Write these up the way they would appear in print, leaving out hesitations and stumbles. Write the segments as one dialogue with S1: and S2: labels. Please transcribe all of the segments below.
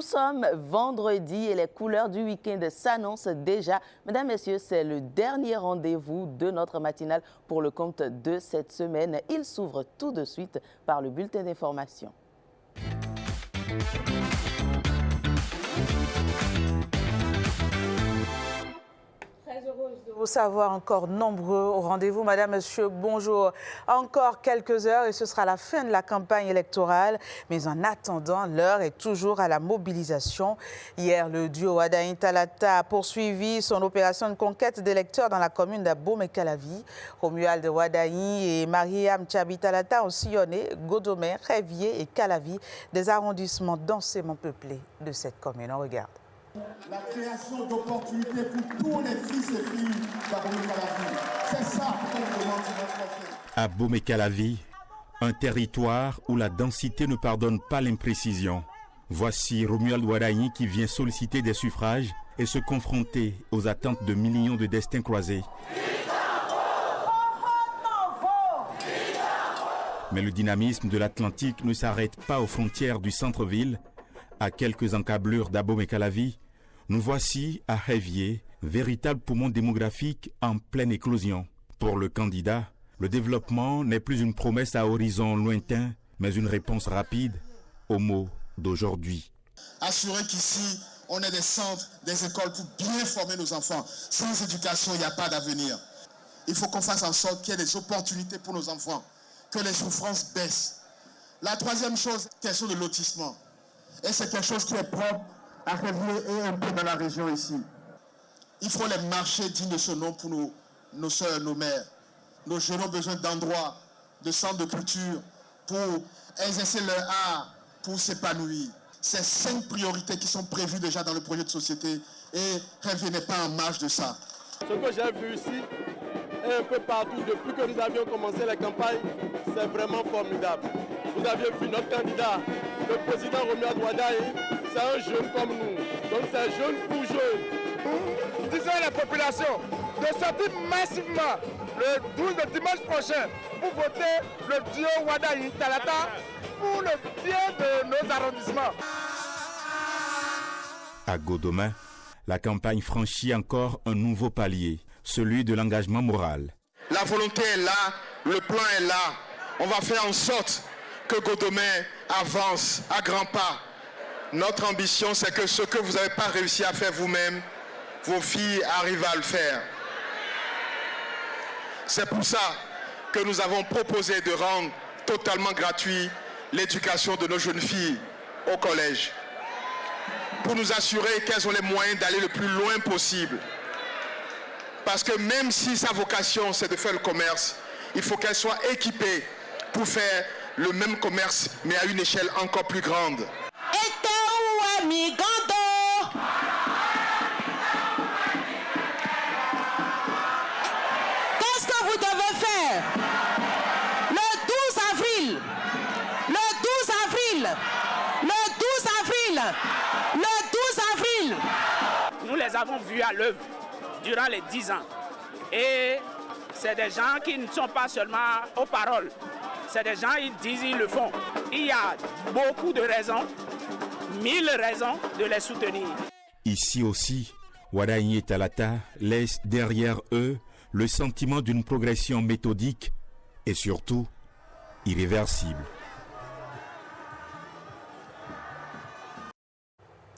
S1: Nous sommes vendredi et les couleurs du week-end s'annoncent déjà. Mesdames, Messieurs, c'est le dernier rendez-vous de notre matinale pour le compte de cette semaine. Il s'ouvre tout de suite par le bulletin d'information.
S2: Très heureuse de vous savoir encore nombreux au rendez-vous. Madame, Monsieur, bonjour. Encore quelques heures et ce sera la fin de la campagne électorale. Mais en attendant, l'heure est toujours à la mobilisation. Hier, le duo Wadaï Talata a poursuivi son opération de conquête d'électeurs dans la commune d'Abomey-Calavi. Romuald Wadaï et Mariam Tchabi Talata ont sillonné Godomé, Révier et Calavi, des arrondissements densément peuplés de cette commune. On regarde.
S3: La création d'opportunités pour tous les fils et filles d'Abomey-Calavi. C'est ça qu'on demande notre prochain.
S4: Abomey-Calavi, un territoire où la densité ne pardonne pas l'imprécision. Voici Romuald Wadaï qui vient solliciter des suffrages et se confronter aux attentes de millions de destins croisés. Mais le dynamisme de l'Atlantique ne s'arrête pas aux frontières du centre-ville. À quelques encablures d'Abomey-Calavi, nous voici à Révier, véritable poumon démographique en pleine éclosion. Pour le candidat, le développement n'est plus une promesse à horizon lointain, mais une réponse rapide aux mots d'aujourd'hui.
S3: Assurer qu'ici, on ait des centres, des écoles pour bien former nos enfants. Sans éducation, il n'y a pas d'avenir. Il faut qu'on fasse en sorte qu'il y ait des opportunités pour nos enfants, que les souffrances baissent. La troisième chose, question de lotissement. Et c'est quelque chose qui est propre à Révier et un peu dans la région ici. Il faut les marchés dignes de ce nom pour nos soeurs, nos mères. Nos jeunes ont besoin d'endroits, de centres de culture pour exercer leur art, pour s'épanouir. C'est 5 priorités qui sont prévues déjà dans le projet de société et Révier n'est pas en marge de ça.
S5: Ce que j'ai vu ici et un peu partout depuis que nous avions commencé la campagne, c'est vraiment formidable. Vous aviez vu notre candidat, le président Romuald Wadaï, c'est un jeune comme nous. Donc c'est jeune pour jeune.
S6: Nous disons à la population de sortir massivement le 12 de dimanche prochain pour voter le duo Wadaï Talata pour le bien de nos arrondissements.
S4: À Godomé, la campagne franchit encore un nouveau palier, celui de l'engagement moral.
S3: La volonté est là, le plan est là. On va faire en sorte que Godomé avance à grands pas. Notre ambition, c'est que ce que vous n'avez pas réussi à faire vous-même, vos filles arrivent à le faire. C'est pour ça que nous avons proposé de rendre totalement gratuit l'éducation de nos jeunes filles au collège, pour nous assurer qu'elles ont les moyens d'aller le plus loin possible. Parce que même si sa vocation, c'est de faire le commerce, il faut qu'elles soient équipées pour faire le même commerce, mais à une échelle encore plus grande.
S7: Qu'est-ce que vous devez faire? Le 12 avril, le 12 avril, le 12 avril, le 12 avril.
S8: Nous les avons vus à l'œuvre durant les 10 ans. Et c'est des gens qui ne sont pas seulement aux paroles. C'est des gens, ils disent, ils le font. Il y a beaucoup de raisons, 1000 raisons de les soutenir.
S4: Ici aussi, Wadaï Talata laisse derrière eux le sentiment d'une progression méthodique et surtout irréversible.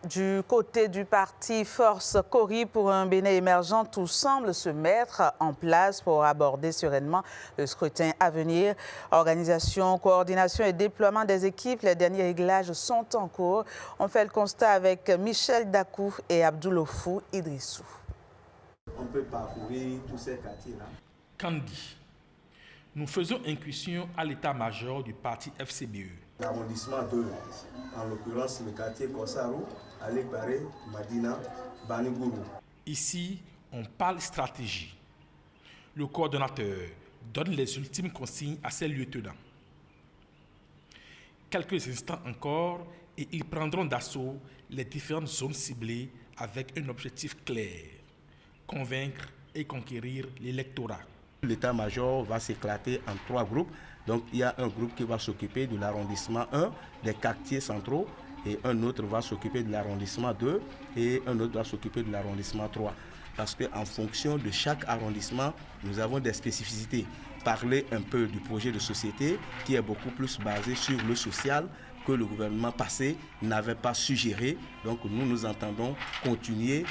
S2: Du côté du parti Force Cori pour un Bénin émergent, tout semble se mettre en place pour aborder sereinement le scrutin à venir. Organisation, coordination et déploiement des équipes, les derniers réglages sont en cours. On fait le constat avec Michel Dakou et Abdoulofou Idrissou.
S9: On peut parcourir tous ces quartiers-là.
S10: Kandi, nous faisons incursion à l'état-major du parti FCBE.
S9: L'arrondissement 2, en l'occurrence le quartier Kossaro, Alekbaré, Madina, Banigourou.
S10: Ici, on parle stratégie. Le coordonnateur donne les ultimes consignes à ses lieutenants. Quelques instants encore et ils prendront d'assaut les différentes zones ciblées avec un objectif clair, convaincre et conquérir l'électorat.
S9: L'état-major va s'éclater en 3 groupes. Donc il y a un groupe qui va s'occuper de l'arrondissement 1, des quartiers centraux. et un autre va s'occuper de l'arrondissement 2 et un autre va s'occuper de l'arrondissement 3. Parce qu'en fonction de chaque arrondissement, nous avons des spécificités. Parler un peu du projet de société qui est beaucoup plus basé sur le social que le gouvernement passé n'avait pas suggéré. Donc nous entendons continuer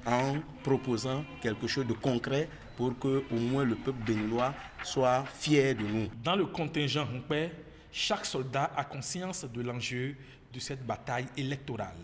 S9: en proposant quelque chose de concret pour que au moins le peuple béninois soit fier de nous.
S10: Dans le contingent Humpé, chaque soldat a conscience de l'enjeu de cette bataille électorale.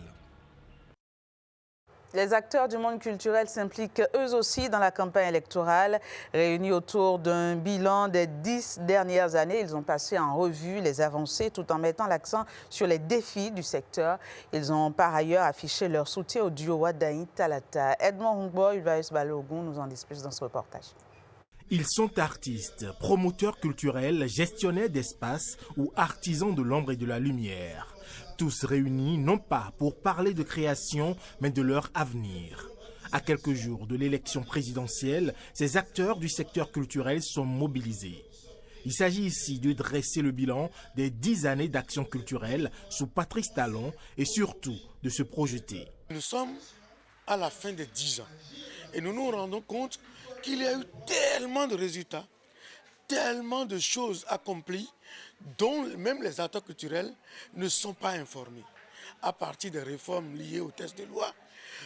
S2: Les acteurs du monde culturel s'impliquent eux aussi dans la campagne électorale. Réunis autour d'un bilan des 10 dernières années, ils ont passé en revue les avancées tout en mettant l'accent sur les défis du secteur. Ils ont par ailleurs affiché leur soutien au duo Wadayi-Talata. Edmond Hungbo, Ulvaeus Balogun nous en disent plus dans ce reportage.
S11: Ils sont artistes, promoteurs culturels, gestionnaires d'espace ou artisans de l'ombre et de la lumière. Tous réunis, non pas pour parler de création, mais de leur avenir. À quelques jours de l'élection présidentielle, ces acteurs du secteur culturel sont mobilisés. Il s'agit ici de dresser le bilan des 10 années d'action culturelle sous Patrice Talon et surtout de se projeter.
S6: Nous sommes à la fin des 10 ans et nous nous rendons compte qu'il y a eu tellement de résultats, tellement de choses accomplies dont même les acteurs culturels ne sont pas informés. À partir des réformes liées aux textes de loi,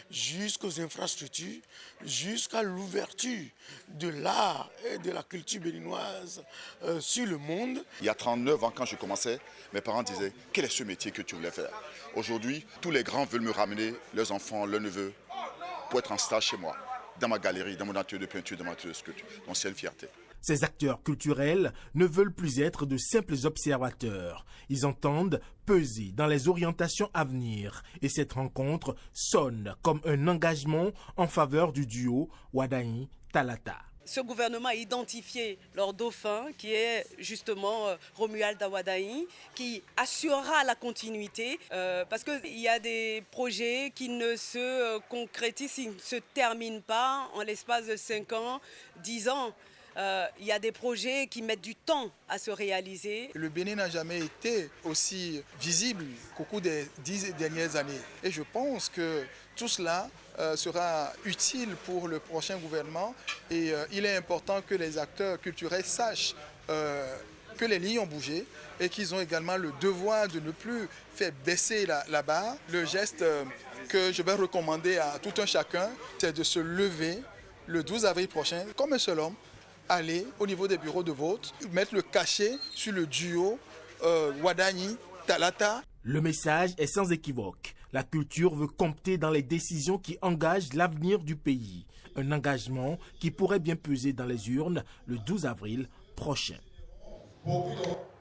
S6: jusqu'aux infrastructures, jusqu'à l'ouverture de l'art et de la culture béninoise sur le monde.
S12: Il y a 39 ans, quand je commençais, mes parents disaient « Quel est ce métier que tu voulais faire ?» Aujourd'hui, tous les grands veulent me ramener leurs enfants, leurs neveux, pour être en stage chez moi, dans ma galerie, dans mon atelier de peinture, dans mon atelier de sculpture. Donc c'est une fierté.
S11: Ces acteurs culturels ne veulent plus être de simples observateurs. Ils entendent peser dans les orientations à venir. Et cette rencontre sonne comme un engagement en faveur du duo Wadayi-Talata.
S13: Ce gouvernement a identifié leur dauphin, qui est justement Romuald Wadayi, qui assurera la continuité, parce qu'il y a des projets qui ne se concrétisent, qui ne se terminent pas en l'espace de 5 ans, 10 ans. Il y a des projets qui mettent du temps à se réaliser.
S6: Le Bénin n'a jamais été aussi visible qu'au cours des 10 dernières années. Et je pense que tout cela sera utile pour le prochain gouvernement. Et il est important que les acteurs culturels sachent que les lignes ont bougé et qu'ils ont également le devoir de ne plus faire baisser la barre. Le geste que je vais recommander à tout un chacun, c'est de se lever le 12 avril prochain comme un seul homme, aller au niveau des bureaux de vote, mettre le cachet sur le duo Wadayi-Talata.
S11: Le message est sans équivoque. La culture veut compter dans les décisions qui engagent l'avenir du pays. Un engagement qui pourrait bien peser dans les urnes le 12 avril prochain.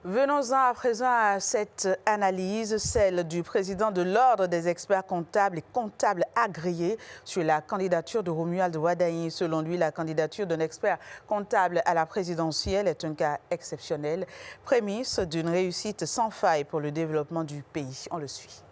S2: Venons-en à présent à cette analyse, celle du président de l'Ordre des experts comptables et comptables agréés sur la candidature de Romuald Wadayi. Selon lui, la candidature d'un expert comptable à la présidentielle est un cas exceptionnel, prémisse d'une réussite sans faille pour le développement du pays. On le suit.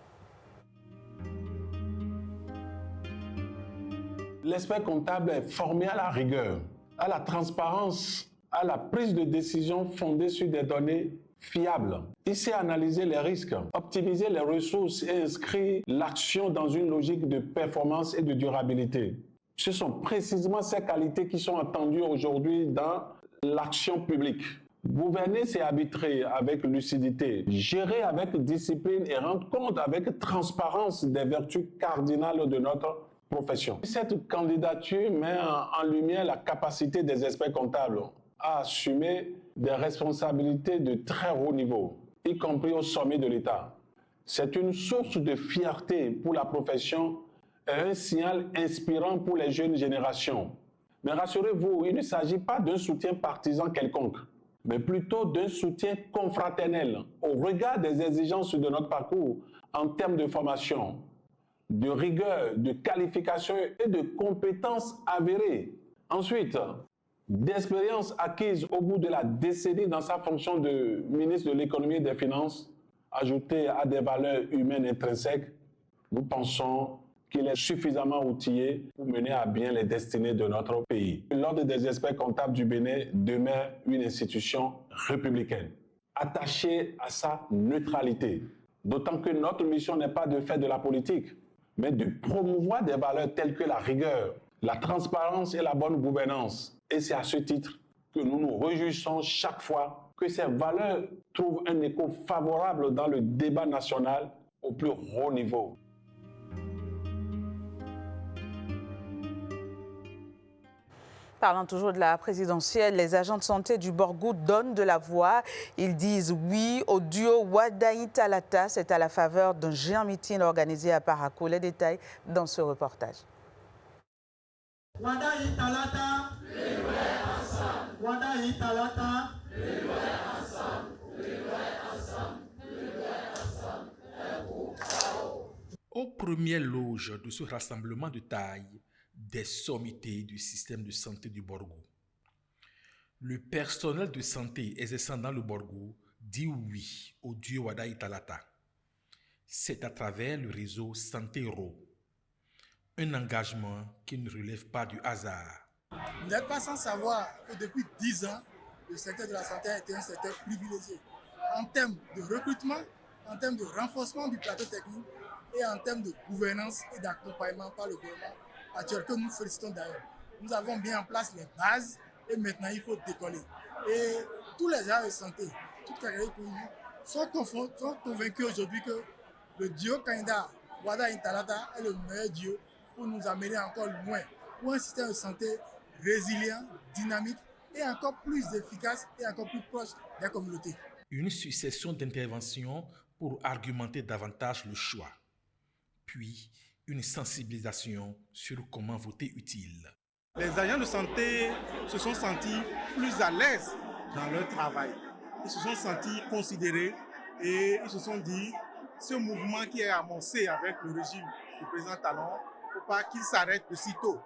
S14: L'expert comptable est formé à la rigueur, à la transparence, à la prise de décision fondée sur des données fiables. Il sait analyser les risques, optimiser les ressources et inscrire l'action dans une logique de performance et de durabilité. Ce sont précisément ces qualités qui sont attendues aujourd'hui dans l'action publique. Gouverner, c'est arbitrer avec lucidité, gérer avec discipline et rendre compte avec transparence des vertus cardinales de notre profession. Cette candidature met en lumière la capacité des experts comptables à assumer des responsabilités de très haut niveau, y compris au sommet de l'État. C'est une source de fierté pour la profession et un signal inspirant pour les jeunes générations. Mais rassurez-vous, il ne s'agit pas d'un soutien partisan quelconque, mais plutôt d'un soutien confraternel au regard des exigences de notre parcours en termes de formation, de rigueur, de qualification et de compétences avérées. Ensuite, d'expérience acquise au bout de la décennie dans sa fonction de ministre de l'économie et des finances, ajoutée à des valeurs humaines intrinsèques, nous pensons qu'il est suffisamment outillé pour mener à bien les destinées de notre pays. L'Ordre des experts comptables du Bénin demeure une institution républicaine, attachée à sa neutralité, D'autant que notre mission n'est pas de faire de la politique, mais de promouvoir des valeurs telles que la rigueur, la transparence et la bonne gouvernance. Et c'est à ce titre que nous nous réjouissons chaque fois que ces valeurs trouvent un écho favorable dans le débat national au plus haut niveau.
S2: Parlant toujours de la présidentielle, les agents de santé du Borgou donnent de la voix. Ils disent oui au duo Wadaï-Talata. C'est à la faveur d'un géant meeting organisé à Parakou. Les détails dans ce reportage.
S15: Wadaï-Talata, ensemble. Wadaï-Talata, ensemble.
S10: Aux premières loges de ce rassemblement de taille, des sommités du système de santé du Borgou. Le personnel de santé exerçant dans le Borgou dit oui au dieu Wadaï-Talata. C'est à travers le réseau Santé-Ro. Un engagement qui ne relève pas du hasard.
S16: Vous n'êtes pas sans savoir que depuis 10 ans, le secteur de la santé a été un secteur privilégié en termes de recrutement, en termes de renforcement du plateau technique et en termes de gouvernance et d'accompagnement par le gouvernement actuel que nous félicitons d'ailleurs. Nous avons mis en place les bases et maintenant il faut décoller. Et tous les agents de santé, toutes les catégories sont convaincus aujourd'hui que le duo candidat Wadaï-Talata est le meilleur duo pour nous amener encore loin, pour un système de santé résilient, dynamique et encore plus efficace et encore plus proche des communautés.
S10: Une succession d'interventions pour argumenter davantage le choix. Puis, une sensibilisation sur comment voter utile.
S17: Les agents de santé se sont sentis plus à l'aise dans leur travail. Ils se sont sentis considérés et ils se sont dit, ce mouvement qui est amorcé avec le régime du président Talon, il ne faut pas qu'il s'arrête de sitôt.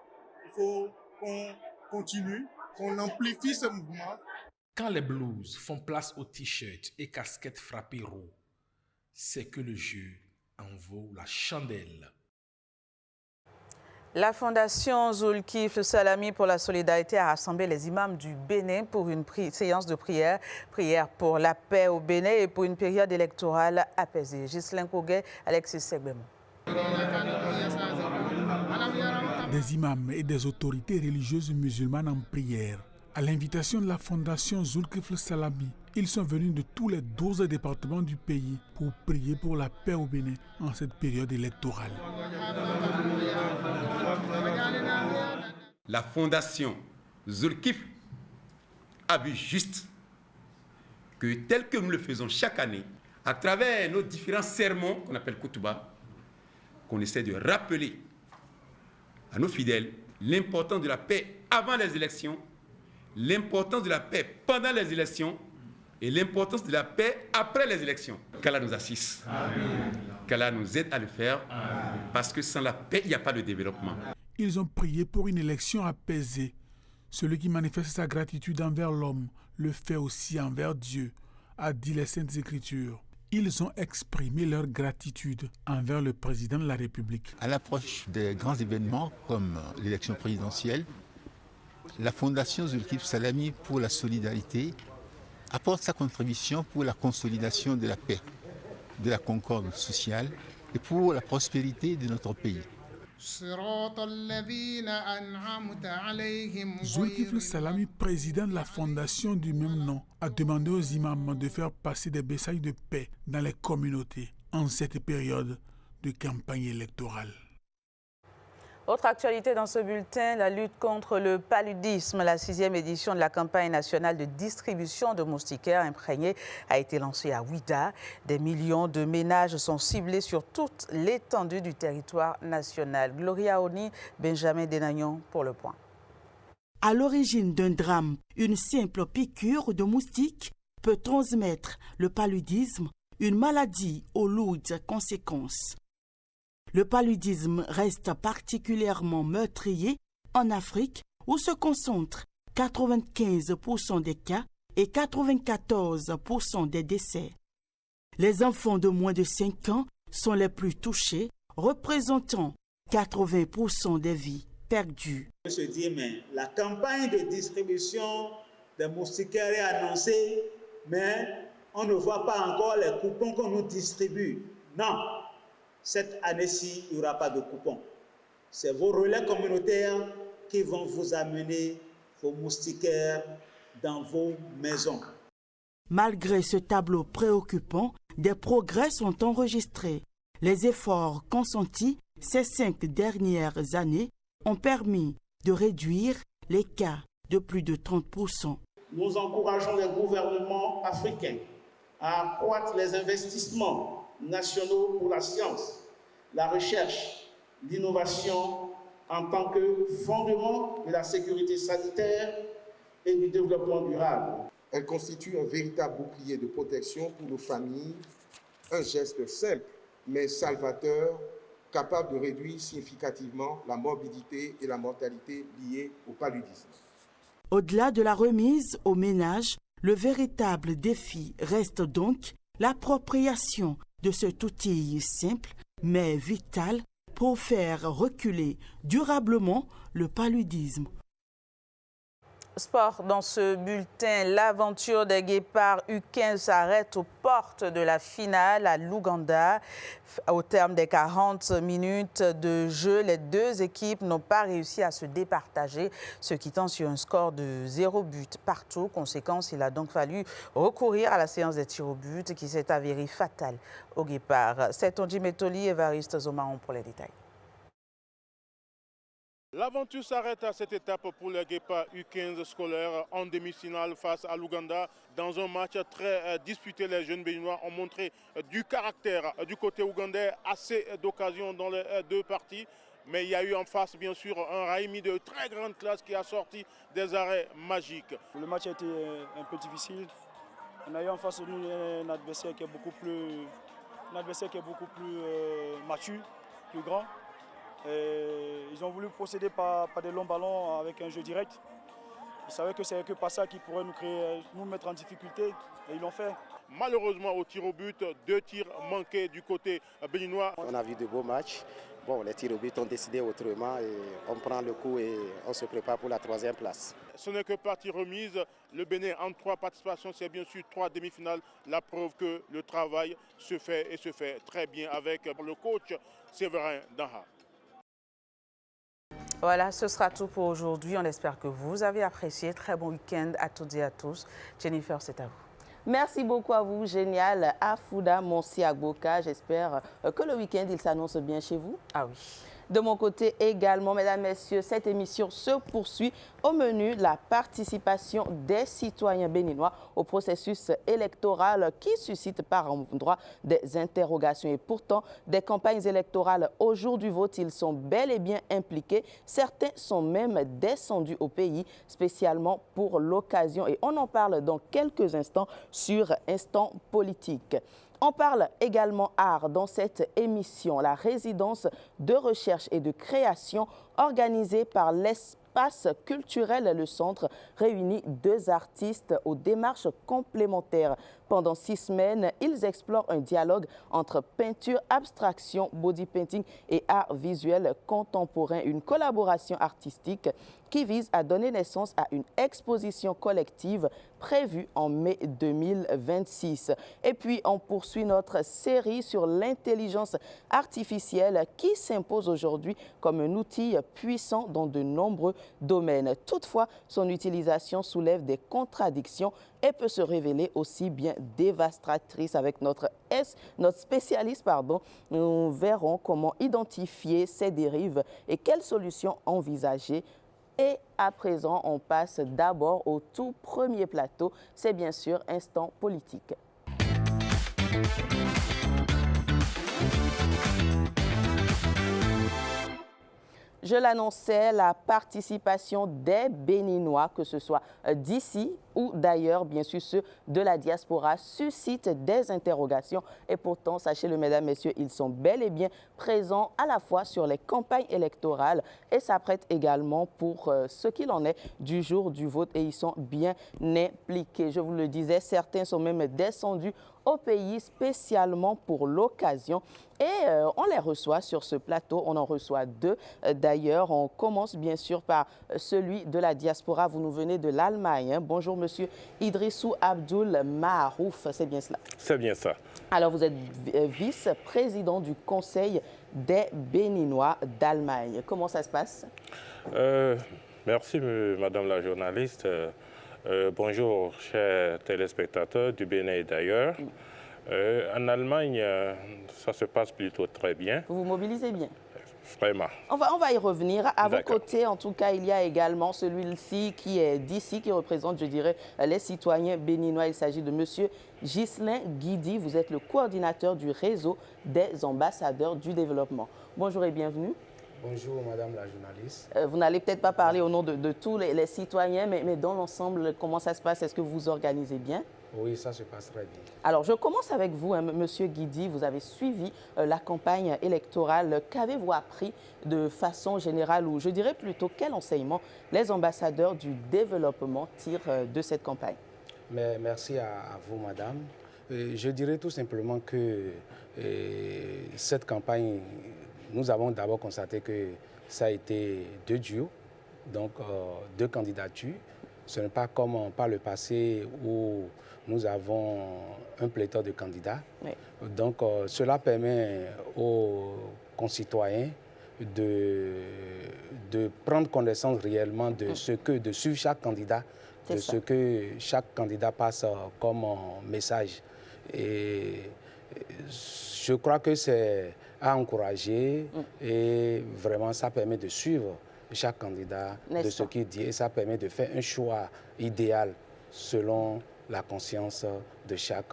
S17: Il faut qu'on continue, qu'on amplifie ce mouvement.
S10: Quand les blues font place aux t-shirts et casquettes frappées roues, c'est que le jeu en vaut la chandelle.
S2: La fondation Zulkifl Salami pour la solidarité a rassemblé les imams du Bénin pour une séance de prière pour la paix au Bénin et pour une période électorale apaisée. Ghislain Kogué, Alexis Segbemou.
S18: Des imams et des autorités religieuses musulmanes en prière. À l'invitation de la fondation Zulkifl Salami, ils sont venus de tous les 12 départements du pays pour prier pour la paix au Bénin en cette période électorale.
S19: La fondation Zulkifl a vu juste que tel que nous le faisons chaque année, à travers nos différents sermons qu'on appelle Koutouba, qu'on essaie de rappeler à nos fidèles l'importance de la paix avant les élections, l'importance de la paix pendant les élections et l'importance de la paix après les élections. Qu'Allah nous assiste, qu'Allah nous aide à le faire, parce que sans la paix, il n'y a pas de développement.
S18: Ils ont prié pour une élection apaisée. Celui qui manifeste sa gratitude envers l'homme le fait aussi envers Dieu, a dit les Saintes Écritures. Ils ont exprimé leur gratitude envers le président de la République.
S20: À l'approche des grands événements comme l'élection présidentielle, la fondation Zulkifl Salami pour la solidarité apporte sa contribution pour la consolidation de la paix, de la concorde sociale et pour la prospérité de notre pays.
S18: Zulkifl Salami, président de la fondation du même nom, a demandé aux imams de faire passer des messages de paix dans les communautés en cette période de campagne électorale.
S2: Autre actualité dans ce bulletin, la lutte contre le paludisme. La 6e édition de la campagne nationale de distribution de moustiquaires imprégnés a été lancée à Ouida. Des millions de ménages sont ciblés sur toute l'étendue du territoire national. Gloria Oni, Benjamin Denagnon pour le point.
S21: À l'origine d'un drame, une simple piqûre de moustique peut transmettre le paludisme, une maladie aux lourdes conséquences. Le paludisme reste particulièrement meurtrier en Afrique où se concentrent 95% des cas et 94% des décès. Les enfants de moins de 5 ans sont les plus touchés, représentant 80% des vies perdues.
S22: On se dit, mais la campagne de distribution des moustiquaires est annoncée, mais
S15: on ne voit pas encore les coupons qu'on nous distribue. Non, cette année-ci, il n'y aura pas de coupons. C'est vos relais communautaires qui vont vous amener vos moustiquaires dans vos maisons.
S21: Malgré ce tableau préoccupant, des progrès sont enregistrés. Les efforts consentis ces 5 dernières années ont permis de réduire les cas de plus de 30%.
S15: Nous encourageons les gouvernements africains à accroître les investissements nationaux pour la science, la recherche, l'innovation en tant que fondement de la sécurité sanitaire et du développement durable.
S1: Elle constitue un véritable bouclier de protection pour nos familles, un geste simple mais salvateur, capable de réduire significativement la morbidité et la mortalité liées au paludisme.
S21: Au-delà de la remise aux ménages, le véritable défi reste donc l'appropriation de cet outil simple mais vital pour faire reculer durablement le paludisme.
S2: Sport dans ce bulletin, l'aventure des Guépards U15 s'arrête aux portes de la finale à l'Ouganda. Au terme des 40 minutes de jeu, les deux équipes n'ont pas réussi à se départager, se quittant sur un score de 0 but partout. Conséquence, il a donc fallu recourir à la séance des tirs au but qui s'est avérée fatale aux Guépards. C'est Tonji Metoli et Evariste Zomaron pour les détails.
S5: L'aventure s'arrête à cette étape pour les Guépards U15 scolaires en demi-finale face à l'Ouganda. Dans un match très disputé, les jeunes béninois ont montré du caractère du côté ougandais, assez d'occasions dans les deux parties. Mais il y a eu en face, bien sûr, un Raimi de très grande classe qui a sorti des arrêts magiques.
S22: Le match a été un peu difficile. On a eu en face de nous un adversaire qui est beaucoup plus, mature, plus grand. Et ils ont voulu procéder par des longs ballons avec un jeu direct. Ils savaient que c'est que par ça qui pourrait nous mettre en difficulté et ils l'ont fait.
S5: Malheureusement, au tir au but, 2 tirs manqués du côté béninois.
S23: On a vu de beaux matchs. Bon, les tirs au but ont décidé autrement et on prend le coup et on se prépare pour la 3e place.
S5: Ce n'est que partie remise. Le Bénin en 3 participations, c'est bien sûr 3 demi-finales. La preuve que le travail se fait et se fait très bien avec le coach Séverin Daha.
S2: Voilà, ce sera tout pour aujourd'hui. On espère que vous avez apprécié. Très bon week-end à toutes et à tous. Jennifer, c'est à vous.
S24: Merci beaucoup à vous, génial. Afouda Monsi Agboka, j'espère que le week-end, il s'annonce bien chez vous.
S2: Ah oui.
S24: De mon côté également, mesdames, messieurs, cette émission se poursuit. Au menu, la participation des citoyens béninois au processus électoral qui suscite par endroit des interrogations. Et pourtant, des campagnes électorales au jour du vote, ils sont bel et bien impliqués. Certains sont même descendus au pays spécialement pour l'occasion. Et on en parle dans quelques instants sur Instant Politique. On parle également art dans cette émission, la résidence de recherche et de création organisée par l'espace culturel Le Centre réunit 2 artistes aux démarches complémentaires. Pendant 6 semaines, ils explorent un dialogue entre peinture, abstraction, body painting et art visuel contemporain, une collaboration artistique qui vise à donner naissance à une exposition collective prévue en mai 2026. Et puis, on poursuit notre série sur l'intelligence artificielle qui s'impose aujourd'hui comme un outil puissant dans de nombreux domaines. Toutefois, son utilisation soulève des contradictions et peut se révéler aussi bien dévastatrice. Avec notre spécialiste, nous verrons comment identifier ces dérives et quelles solutions envisager. Et à présent, on passe d'abord au tout premier plateau. C'est bien sûr Instant Politique. Je l'annonçais, la participation des Béninois, que ce soit d'ici ou d'ailleurs, bien sûr, ceux de la diaspora, suscite des interrogations. Et pourtant, sachez-le, mesdames, messieurs, ils sont bel et bien présents à la fois sur les campagnes électorales et s'apprêtent également pour ce qu'il en est du jour du vote. Et ils sont bien impliqués. Je vous le disais, certains sont même descendus au pays spécialement pour l'occasion. Et on les reçoit sur ce plateau, on en reçoit deux. D'ailleurs, on commence bien sûr par celui de la diaspora. Vous nous venez de l'Allemagne. Bonjour, monsieur Idrissou Abdul Maharouf, c'est bien cela?
S3: C'est bien ça.
S24: Alors, vous êtes vice-président du Conseil des Béninois d'Allemagne. Comment ça se passe?
S3: Merci, madame la journaliste. Bonjour, chers téléspectateurs du Bénin et d'ailleurs. En Allemagne, ça se passe plutôt très bien.
S24: Vous vous mobilisez bien?
S3: Vraiment.
S24: On va y revenir. À vos
S3: D'accord.
S24: côtés, en tout cas, il y a également celui-ci qui est d'ici, qui représente, je dirais, les citoyens béninois. Il s'agit de monsieur Ghislain Guidi. Vous êtes le coordinateur du réseau des ambassadeurs du développement. Bonjour et bienvenue.
S4: Bonjour, madame la journaliste.
S24: Vous n'allez peut-être pas parler au nom de tous les citoyens, mais dans l'ensemble, comment ça se passe? Est-ce que vous vous organisez bien?
S4: Oui, ça se passe très bien.
S24: Alors, je commence avec vous, hein, monsieur Guidi. Vous avez suivi la campagne électorale. Qu'avez-vous appris de façon générale, ou je dirais plutôt quel enseignement les ambassadeurs du développement tirent de cette campagne?
S4: Mais merci à vous, madame. Je dirais tout simplement que cette campagne, nous avons d'abord constaté que ça a été deux duos, donc deux candidatures. Ce n'est pas comme par le passé où nous avons un pléthore de candidats.
S24: Oui.
S4: Donc cela permet aux concitoyens de prendre connaissance réellement de de suivre chaque candidat, de ce que chaque candidat passe comme message. Et je crois que c'est à encourager et vraiment ça permet de suivre chaque candidat de ce qu'il dit et ça permet de faire un choix idéal selon la conscience de chaque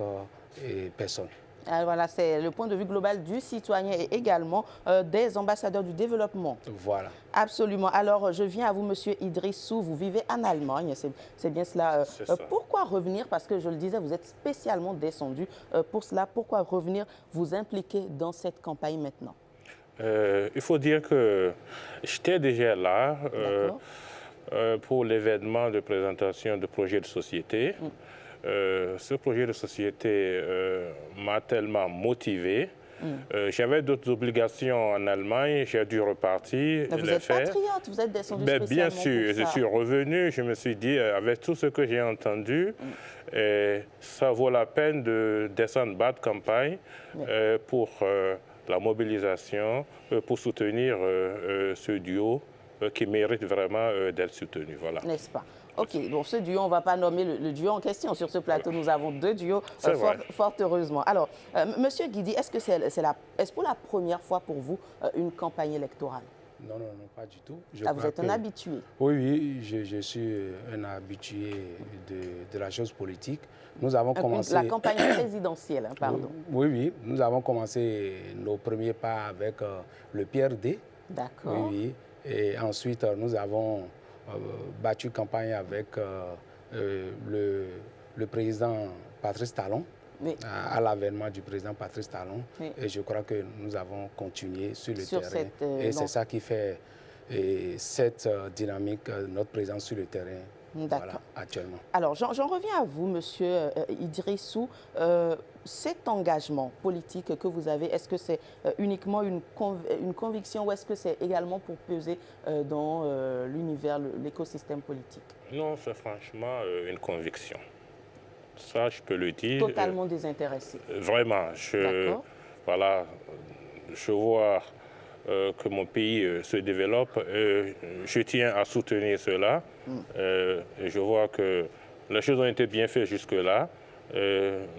S4: personne.
S24: Alors voilà, c'est le point de vue global du citoyen et également des ambassadeurs du développement.
S4: Voilà.
S24: Absolument. Alors, je viens à vous, monsieur Idrissou. Vous vivez en Allemagne, c'est bien cela.
S3: Ça.
S24: Pourquoi revenir? Parce que je le disais, vous êtes spécialement descendu pour cela. Pourquoi revenir vous impliquer dans cette campagne maintenant?
S3: Il faut dire que j'étais déjà là pour l'événement de présentation de projet de société. Ce projet de société m'a tellement motivé. J'avais d'autres obligations en Allemagne, j'ai dû repartir.
S24: Vous êtes patriote, vous êtes descendu spécialement
S3: bien sûr,
S24: pour ça.
S3: je suis revenu, je me suis dit, avec tout ce que j'ai entendu, ça vaut la peine de descendre bas de campagne pour la mobilisation, pour soutenir ce duo qui mérite vraiment d'être soutenu. Voilà.
S24: N'est-ce pas? OK, donc ce duo, on ne va pas nommer le duo en question. Sur ce plateau, nous avons deux duos, fort heureusement. Alors, monsieur Guidi, est-ce que est-ce pour la première fois pour vous une campagne électorale?
S4: Non, pas du tout.
S24: Vous êtes un habitué?
S4: Oui, je suis un habitué de la chose politique. Nous avons commencé...
S24: La campagne présidentielle, hein, pardon.
S4: Oui, nous avons commencé nos premiers pas avec le PRD.
S24: D'accord.
S4: Oui, et ensuite, nous avons battu campagne avec le président Patrice Talon. Oui. À l'avènement du président Patrice Talon. Oui. Et je crois que nous avons continué sur le terrain. Et c'est ça qui fait cette dynamique, notre présence sur le terrain actuellement.
S24: Alors, j'en reviens à vous, monsieur Idrissou. Cet engagement politique que vous avez, est-ce que c'est uniquement une conviction ou est-ce que c'est également pour peser dans l'univers, l'écosystème politique?
S3: Non, c'est franchement une conviction. Ça, je peux le dire.
S24: Totalement désintéressé.
S3: Vraiment. Je vois que mon pays se développe. Je tiens à soutenir cela. Je vois que les choses ont été bien faites jusque-là.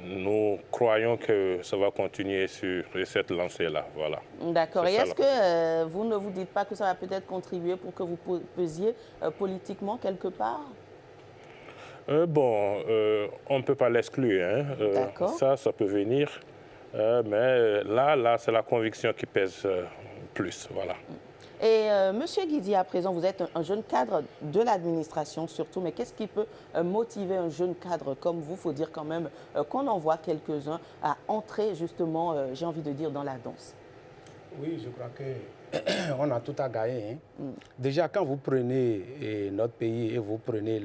S3: Nous croyons que ça va continuer sur cette lancée-là. Voilà.
S24: D'accord. Et est-ce que vous ne vous dites pas que ça va peut-être contribuer pour que vous pesiez politiquement quelque part?
S3: On ne peut pas l'exclure. Hein. Ça peut venir. Mais là c'est la conviction qui pèse plus. Voilà.
S24: Et monsieur Guidi, à présent, vous êtes un jeune cadre de l'administration surtout, mais qu'est-ce qui peut motiver un jeune cadre comme vous? Il faut dire quand même qu'on en voit quelques-uns à entrer justement, j'ai envie de dire, dans la danse.
S4: Oui, je crois qu'on a tout à gagner. Hein. Déjà, quand vous prenez notre pays et vous prenez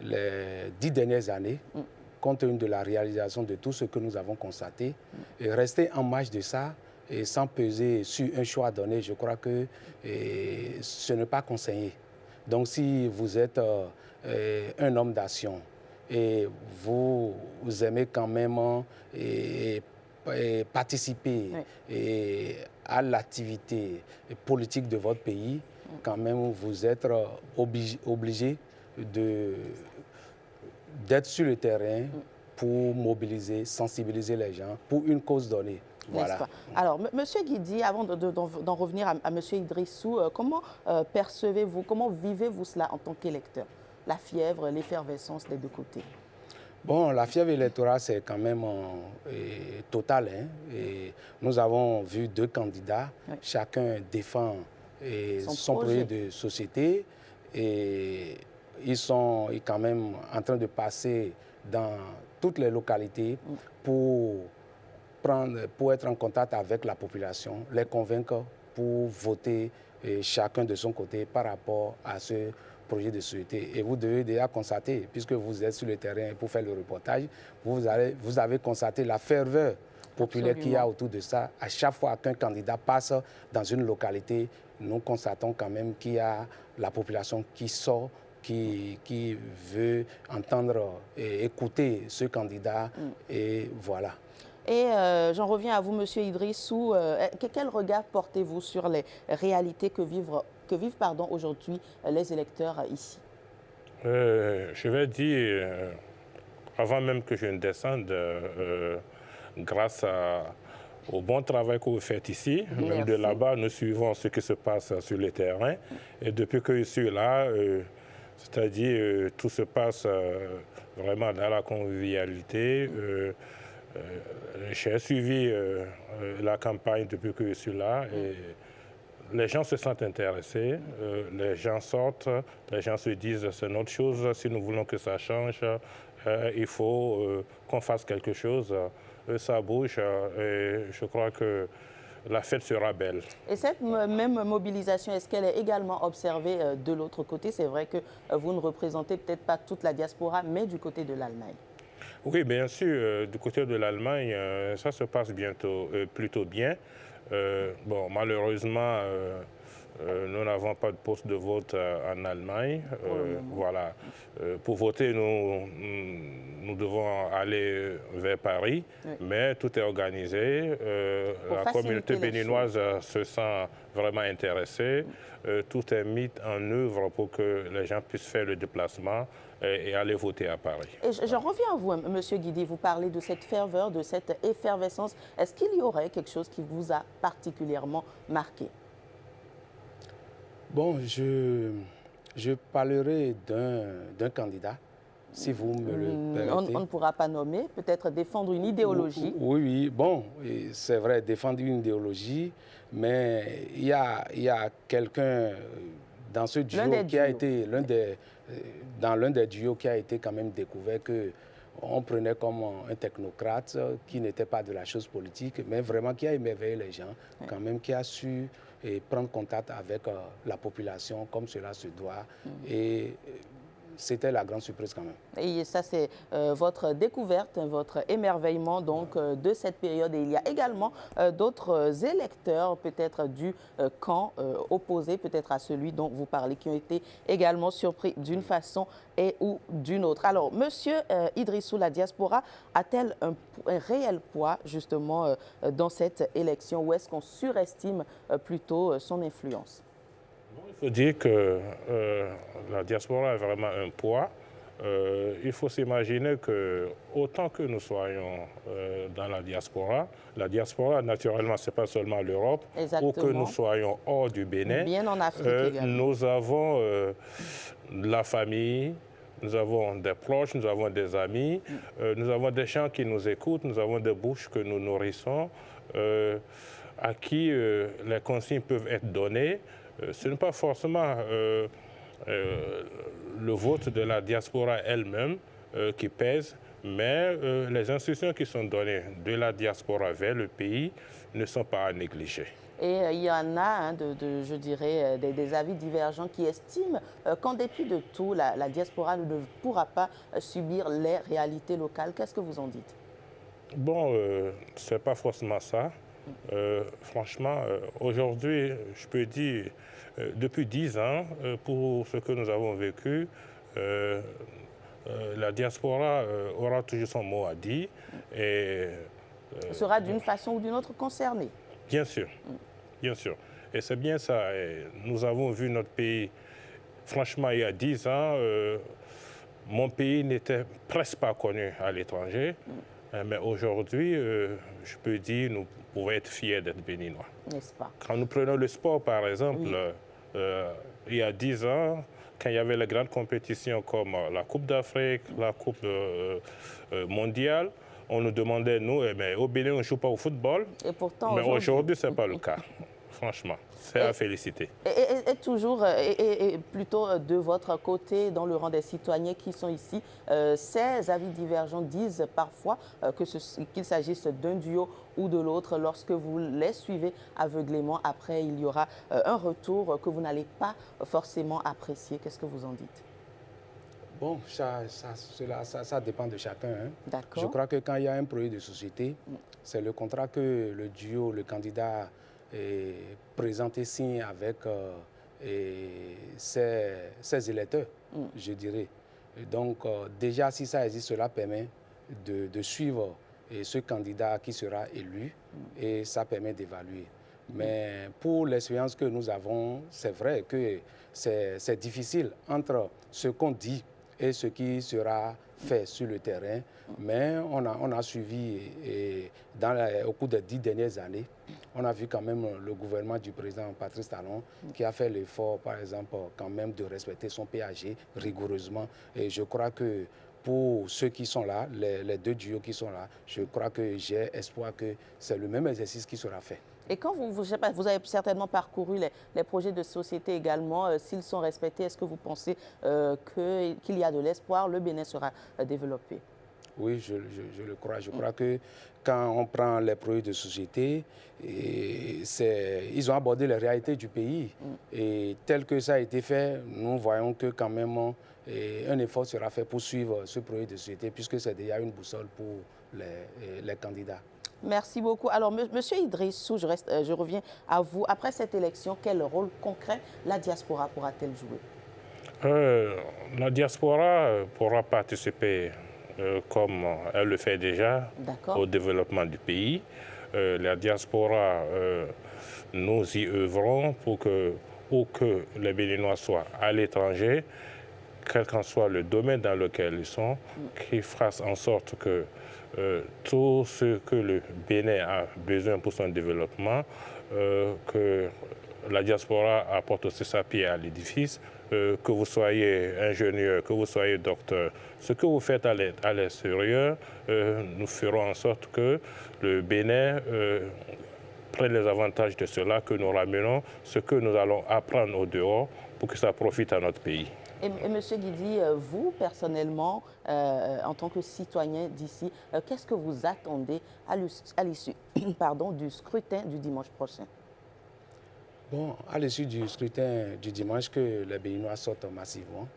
S4: les 10 dernières années, compte tenu de la réalisation de tout ce que nous avons constaté. Et rester en marge de ça et sans peser sur un choix donné, je crois que ce n'est pas conseillé. Donc si vous êtes un homme d'action et vous aimez quand même participer à l'activité politique de votre pays, quand même vous êtes obligé d'être sur le terrain pour mobiliser, sensibiliser les gens pour une cause donnée. Voilà.
S24: Alors, Monsieur Guidi, avant d'en revenir à Monsieur Idrissou, comment percevez-vous, comment vivez-vous cela en tant qu'électeur? La fièvre, l'effervescence des deux côtés?
S4: Bon, la fièvre électorale, c'est quand même total. Hein? Et nous avons vu deux candidats, chacun défend son projet de société et ils sont quand même en train de passer dans toutes les localités pour être en contact avec la population, les convaincre pour voter chacun de son côté par rapport à ce projet de société. Et vous devez déjà constater, puisque vous êtes sur le terrain pour faire le reportage, vous avez constaté la ferveur populaire qu'il y a autour de ça. À chaque fois qu'un candidat passe dans une localité, nous constatons quand même qu'il y a la population qui sort, qui veut entendre et écouter ce candidat. Et voilà.
S24: Et j'en reviens à vous, Monsieur Idrissou. Quel regard portez-vous sur les réalités que vivent aujourd'hui les électeurs ici?
S3: Je vais dire, avant même que je ne descende, grâce au bon travail que vous faites ici, même de là-bas, nous suivons ce qui se passe sur le terrain. Et depuis que je suis là, c'est-à-dire tout se passe vraiment dans la convivialité. J'ai suivi la campagne depuis que je suis là et les gens se sentent intéressés, les gens sortent, les gens se disent c'est notre chose, si nous voulons que ça change, il faut qu'on fasse quelque chose, ça bouge et je crois que la fête sera belle.
S24: Et cette même mobilisation, est-ce qu'elle est également observée de l'autre côté? C'est vrai que vous ne représentez peut-être pas toute la diaspora, mais du côté de l'Allemagne.
S3: Oui, bien sûr, du côté de l'Allemagne, ça se passe plutôt bien. Bon, malheureusement, nous n'avons pas de poste de vote en Allemagne. Voilà. Pour voter, nous devons aller vers Paris, mais tout est organisé. La communauté béninoise se sent vraiment intéressée. Tout est mis en œuvre pour que les gens puissent faire le déplacement et aller voter à Paris.
S24: Et j'en reviens à vous, Monsieur Guidi. Vous parlez de cette ferveur, de cette effervescence. Est-ce qu'il y aurait quelque chose qui vous a particulièrement marqué?
S4: Bon, je parlerai d'un candidat, si vous me le permettez.
S24: On ne pourra pas nommer, peut-être défendre une idéologie.
S4: Oui, bon, c'est vrai, défendre une idéologie, mais il y a quelqu'un dans ce duo qui a été dans l'un des duos qui a été quand même découvert qu'on prenait comme un technocrate qui n'était pas de la chose politique, mais vraiment qui a émerveillé les gens, quand même qui a su prendre contact avec la population comme cela se doit. Et c'était la grande surprise quand même.
S24: Et ça, c'est votre découverte, votre émerveillement donc, de cette période. Et il y a également d'autres électeurs, peut-être du camp opposé, peut-être à celui dont vous parlez, qui ont été également surpris d'une façon et ou d'une autre. Alors, Monsieur Idrissou, la diaspora a-t-elle un réel poids, justement, dans cette élection, ou est-ce qu'on surestime plutôt son influence?
S3: Il faut dire que la diaspora a vraiment un poids. Il faut s'imaginer que autant que nous soyons dans la diaspora, naturellement, ce n'est pas seulement l'Europe, ou que nous soyons hors du Bénin,
S24: bien en Afrique
S3: nous avons la famille, nous avons des proches, nous avons des amis, nous avons des gens qui nous écoutent, nous avons des bouches que nous nourrissons, à qui les consignes peuvent être données. Ce n'est pas forcément le vote de la diaspora elle-même qui pèse, Mais les instructions qui sont données de la diaspora vers le pays ne sont pas à négliger.
S24: Et il y en a, je dirais, des avis divergents qui estiment qu'en dépit de tout, la diaspora ne pourra pas subir les réalités locales. Qu'est-ce que vous en dites?
S3: Bon, ce n'est pas forcément ça. Franchement, aujourd'hui, je peux dire, depuis 10 ans, pour ce que nous avons vécu, la diaspora aura toujours son mot à dire. Et,
S24: sera d'une façon ou d'une autre concernée.
S3: Bien sûr, bien sûr. Et c'est bien ça. Et nous avons vu notre pays, franchement, il y a 10 ans, mon pays n'était presque pas connu à l'étranger. Mais aujourd'hui, je peux dire, nous pouvons être fiers d'être béninois.
S24: N'est-ce pas?
S3: Quand nous prenons le sport, par exemple, il y a 10 ans, quand il y avait les grandes compétitions comme la Coupe d'Afrique, la Coupe mondiale, on nous demandait, nous, mais au Bénin, on ne joue pas au football.
S24: Et pourtant,
S3: mais aujourd'hui, ce n'est pas le cas. Franchement, c'est à féliciter.
S24: Et toujours, et plutôt de votre côté, dans le rang des citoyens qui sont ici, ces avis divergents disent parfois qu'il s'agisse d'un duo ou de l'autre. Lorsque vous les suivez aveuglément, après, il y aura un retour que vous n'allez pas forcément apprécier. Qu'est-ce que vous en dites?
S4: Bon, ça dépend de chacun. Hein.
S24: D'accord.
S4: Je crois que quand il y a un projet de société, c'est le contrat que le duo, le candidat présente et signe avec ses électeurs, je dirais. Et donc, déjà, si ça existe, cela permet de suivre ce candidat qui sera élu et ça permet d'évaluer. Mais pour l'expérience que nous avons, c'est vrai que c'est difficile entre ce qu'on dit et ce qui sera fait sur le terrain. Mais on a suivi au cours des 10 dernières années, on a vu quand même le gouvernement du président Patrice Talon qui a fait l'effort, par exemple, quand même de respecter son PAG rigoureusement. Et je crois que pour ceux qui sont là, les deux duos qui sont là, je crois que j'ai espoir que c'est le même exercice qui sera fait.
S24: Et quand vous avez certainement parcouru les projets de société également, s'ils sont respectés, est-ce que vous pensez qu'il y a de l'espoir, le Bénin sera développé?
S4: Oui, je le crois. Je crois que quand on prend les projets de société, ils ont abordé les réalités du pays. Et tel que ça a été fait, nous voyons que quand même un effort sera fait pour suivre ce projet de société, puisque c'est déjà une boussole pour les candidats.
S24: Merci beaucoup. Alors, Monsieur Idrissou, je reviens à vous. Après cette élection, quel rôle concret la diaspora pourra-t-elle jouer?
S3: La diaspora pourra participer, comme elle le fait déjà, au développement du pays. La diaspora, nous y œuvrons pour que les Béninois soient à l'étranger, quel qu'en soit le domaine dans lequel ils sont, qu'ils fassent en sorte que tout ce que le Bénin a besoin pour son développement, que la diaspora apporte aussi sa pierre à l'édifice, que vous soyez ingénieur, que vous soyez docteur, ce que vous faites à l'extérieur, nous ferons en sorte que le Bénin prenne les avantages de cela, que nous ramenons ce que nous allons apprendre au dehors pour que ça profite à notre pays.
S24: Et M. Guidi, vous, personnellement, en tant que citoyen d'ici, qu'est-ce que vous attendez à l'issue du scrutin du dimanche prochain?
S4: Bon, à l'issue du scrutin du dimanche, que les Béninois sortent massivement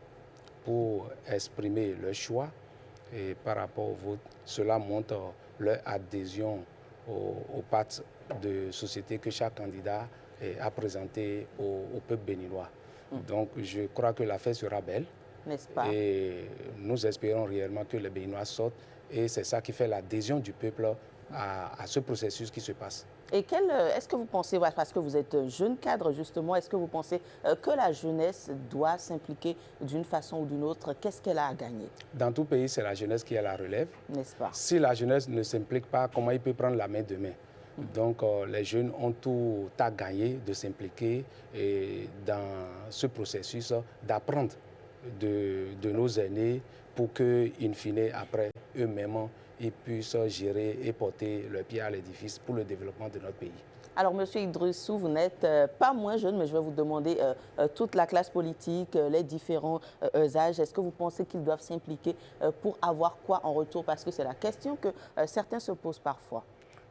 S4: pour exprimer leur choix et par rapport au vote. Cela montre leur adhésion au pacte de société que chaque candidat a présenté au peuple béninois. Donc, je crois que la fête sera belle.
S24: N'est-ce pas?
S4: Et nous espérons réellement que les Béninois sortent. Et c'est ça qui fait l'adhésion du peuple à ce processus qui se passe.
S24: Et est-ce que vous pensez, parce que vous êtes jeune cadre justement, est-ce que vous pensez que la jeunesse doit s'impliquer d'une façon ou d'une autre? Qu'est-ce qu'elle a à gagner?
S4: Dans tout pays, c'est la jeunesse qui a la relève.
S24: N'est-ce pas?
S4: Si la jeunesse ne s'implique pas, comment il peut prendre la main demain? Donc, les jeunes ont tout à gagner de s'impliquer dans ce processus, d'apprendre de nos aînés pour que, in fine, après, eux-mêmes, ils puissent gérer et porter le pied à l'édifice pour le développement de notre pays.
S24: Alors, M. Idrissou, vous n'êtes pas moins jeune, mais je vais vous demander, toute la classe politique, les différents âges, est-ce que vous pensez qu'ils doivent s'impliquer pour avoir quoi en retour? Parce que c'est la question que certains se posent parfois.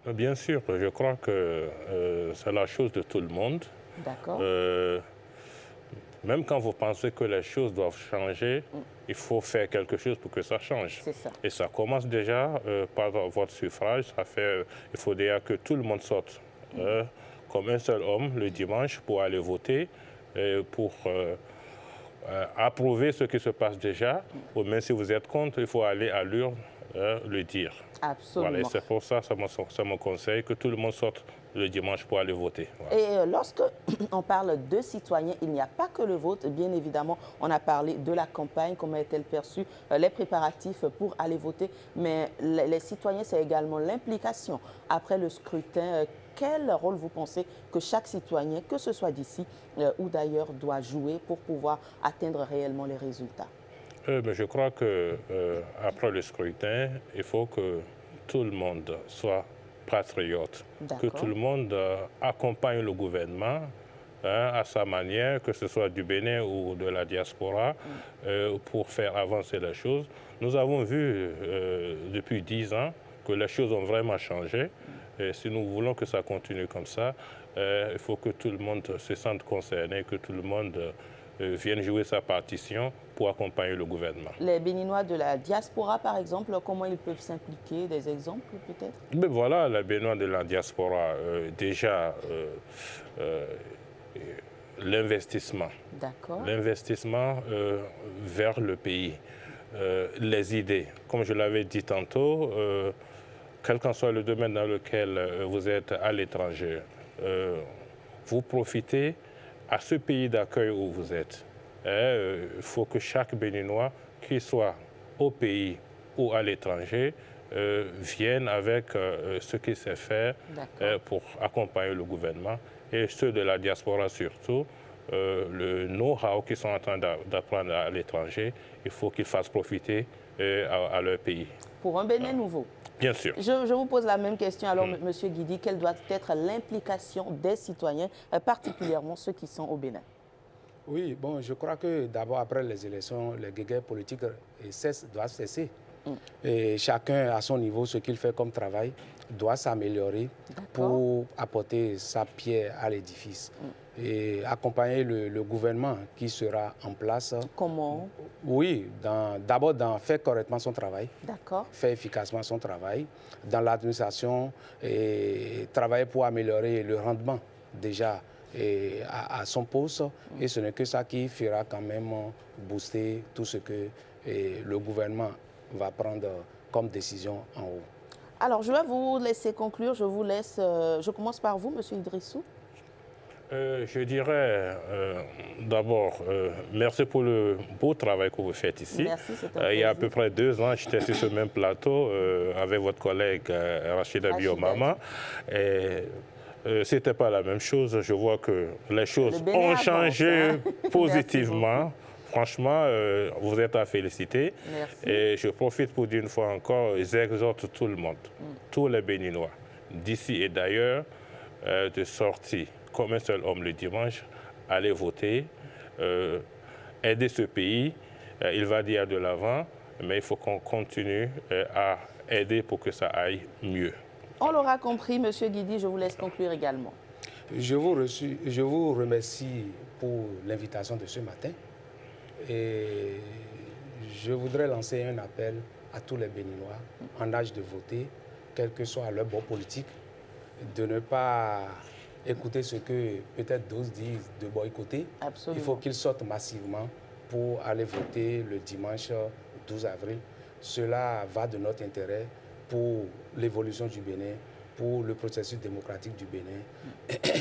S3: Bien sûr, je crois que c'est la chose de tout le monde.
S24: D'accord.
S3: Même quand vous pensez que les choses doivent changer, il faut faire quelque chose pour que ça change.
S24: C'est ça.
S3: Et ça commence déjà par votre suffrage. Il faut déjà que tout le monde sorte comme un seul homme le dimanche pour aller voter, pour approuver ce qui se passe déjà. Ou même si vous êtes contre, il faut aller à l'urne le dire.
S24: Absolument.
S3: Voilà, et c'est pour ça, c'est mon conseil, que tout le monde sorte le dimanche pour aller voter. Voilà.
S24: Et lorsque on parle de citoyens, il n'y a pas que le vote. Bien évidemment, on a parlé de la campagne, comment est-elle perçue, les préparatifs pour aller voter. Mais les citoyens, c'est également l'implication après le scrutin. Quel rôle vous pensez que chaque citoyen, que ce soit d'ici ou d'ailleurs, doit jouer pour pouvoir atteindre réellement les résultats?
S3: Je crois qu'après le scrutin, il faut que tout le monde soit patriote, que tout le monde accompagne le gouvernement à sa manière, que ce soit du Bénin ou de la diaspora, pour faire avancer les choses. Nous avons vu depuis 10 ans que les choses ont vraiment changé. Et si nous voulons que ça continue comme ça, il faut que tout le monde se sente concerné, que tout le monde vienne jouer sa partition pour accompagner le gouvernement.
S24: Les Béninois de la diaspora, par exemple, comment ils peuvent s'impliquer? Des exemples, peut-être?
S3: Mais voilà, les Béninois de la diaspora, déjà, l'investissement.
S24: D'accord.
S3: L'investissement vers le pays. Les idées. Comme je l'avais dit tantôt, quel qu'en soit le domaine dans lequel vous êtes à l'étranger, vous profitez à ce pays d'accueil où vous êtes. Il faut que chaque Béninois, qu'il soit au pays ou à l'étranger, vienne avec ce qu'il sait faire pour accompagner le gouvernement. Et ceux de la diaspora surtout, le know-how qu'ils sont en train d'apprendre à l'étranger, il faut qu'ils fassent profiter à leur pays.
S24: Pour un Bénin nouveau?
S3: Bien sûr.
S24: Je vous pose la même question. Alors, Monsieur Guidi, quelle doit être l'implication des citoyens, particulièrement ceux qui sont au Bénin?
S4: Oui, bon, je crois que d'abord, après les élections, les guéguerres politiques doivent cesser. Et chacun, à son niveau, ce qu'il fait comme travail, doit s'améliorer pour apporter sa pierre à l'édifice. Et accompagner le gouvernement qui sera en place.
S24: Comment?
S4: Oui, d'abord dans faire correctement son travail.
S24: D'accord.
S4: Faire efficacement son travail. Dans l'administration, travailler pour améliorer le rendement déjà à son poste. Et ce n'est que ça qui fera quand même booster tout ce que le gouvernement va prendre comme décision en haut.
S24: Alors, je vais vous laisser conclure. Je commence par vous, M. Idrissou.
S3: Je dirais d'abord, merci pour le beau travail que vous faites ici.
S24: Merci, c'est un plaisir.
S3: Il y a à peu près 2 ans, j'étais sur ce même plateau avec votre collègue Rachida Biomama. Ce n'était pas la même chose. Je vois que les choses ont changé positivement. Franchement, vous êtes à féliciter.
S24: Merci.
S3: Et je profite pour dire une fois encore, j'exhorte tout le monde, tous les Béninois, d'ici et d'ailleurs, de sortir comme un seul homme le dimanche, aller voter, aider ce pays. Il va dire de l'avant, mais il faut qu'on continue à aider pour que ça aille mieux.
S24: On l'aura compris, M. Guidi, je vous laisse conclure également.
S4: Je vous remercie pour l'invitation de ce matin. Et je voudrais lancer un appel à tous les Béninois en âge de voter, quel que soit leur bord politique, de ne pas écouter ce que peut-être d'autres disent de boycotter.
S24: Absolument.
S4: Il faut qu'ils sortent massivement pour aller voter le dimanche 12 avril. Cela va de notre intérêt pour l'évolution du Bénin, pour le processus démocratique du Bénin.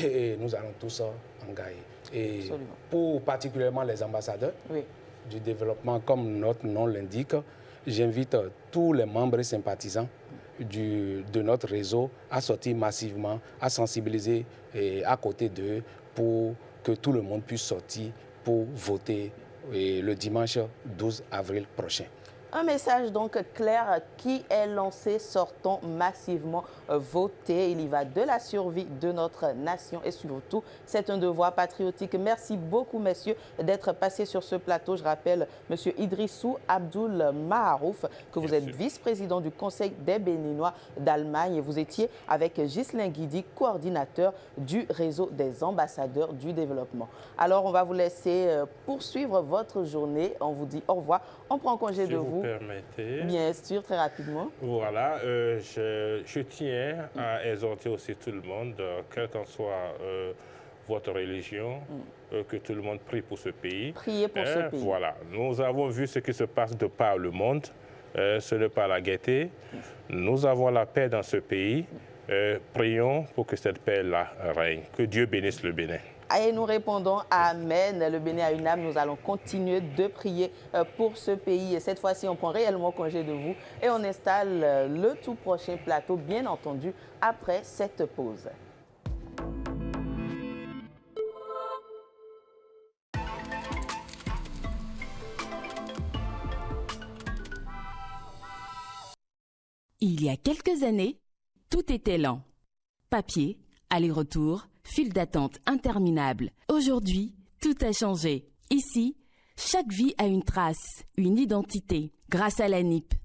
S4: Et nous allons tous en gagner. Et pour particulièrement les ambassadeurs du développement, comme notre nom l'indique, j'invite tous les membres et sympathisants de notre réseau à sortir massivement, à sensibiliser à côté d'eux pour que tout le monde puisse sortir pour voter le dimanche 12 avril prochain.
S24: Un message donc clair qui est lancé, sortons massivement voter. Il y va de la survie de notre nation et surtout, c'est un devoir patriotique. Merci beaucoup, messieurs, d'être passés sur ce plateau. Je rappelle, monsieur Idrissou Abdoul Maharouf, que vous êtes vice-président du Conseil des Béninois d'Allemagne et vous étiez avec Ghislain Guidi, coordinateur du réseau des ambassadeurs du développement. Alors, on va vous laisser poursuivre votre journée. On vous dit au revoir. On prend congé de vous.
S3: Permettez.
S24: Bien sûr, très rapidement.
S3: Voilà, je tiens à exhorter aussi tout le monde, quelle qu'en soit votre religion, que tout le monde prie pour ce pays.
S24: Priez pour ce pays.
S3: Voilà, nous avons vu ce qui se passe de par le monde, ce n'est pas la gaieté. Nous avons la paix dans ce pays. Prions pour que cette paix-là règne. Que Dieu bénisse le Bénin.
S24: Et nous répondons Amen. Le Bénin a une âme. Nous allons continuer de prier pour ce pays. Et cette fois-ci, on prend réellement congé de vous et on installe le tout prochain plateau, bien entendu, après cette pause.
S7: Il y a quelques années, tout était lent. Papier, aller-retour, file d'attente interminable. Aujourd'hui, tout a changé. Ici, chaque vie a une trace, une identité, grâce à l'ANIP.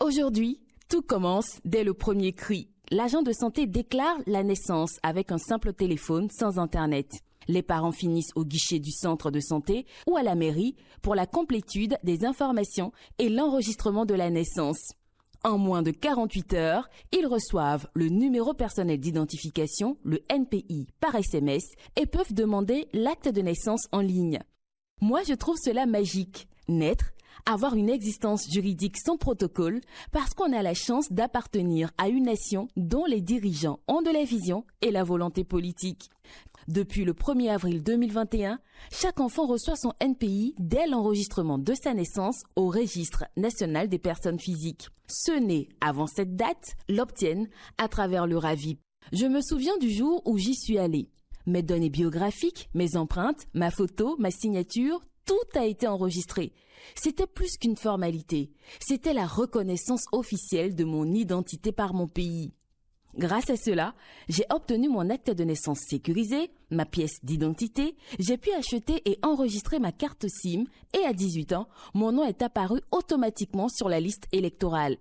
S7: Aujourd'hui, tout commence dès le premier cri. L'agent de santé déclare la naissance avec un simple téléphone sans Internet. Les parents finissent au guichet du centre de santé ou à la mairie pour la complétude des informations et l'enregistrement de la naissance. En moins de 48 heures, ils reçoivent le numéro personnel d'identification, le NPI, par SMS et peuvent demander l'acte de naissance en ligne. Moi, je trouve cela magique. Naître, avoir une existence juridique sans protocole, parce qu'on a la chance d'appartenir à une nation dont les dirigeants ont de la vision et la volonté politique. Depuis le 1er avril 2021, chaque enfant reçoit son NPI dès l'enregistrement de sa naissance au Registre national des personnes physiques. Ceux nés avant cette date l'obtiennent à travers le RAVIP. Je me souviens du jour où j'y suis allée. Mes données biographiques, mes empreintes, ma photo, ma signature, tout a été enregistré. C'était plus qu'une formalité. C'était la reconnaissance officielle de mon identité par mon pays. Grâce à cela, j'ai obtenu mon acte de naissance sécurisé, ma pièce d'identité, j'ai pu acheter et enregistrer ma carte SIM et à 18 ans, mon nom est apparu automatiquement sur la liste électorale.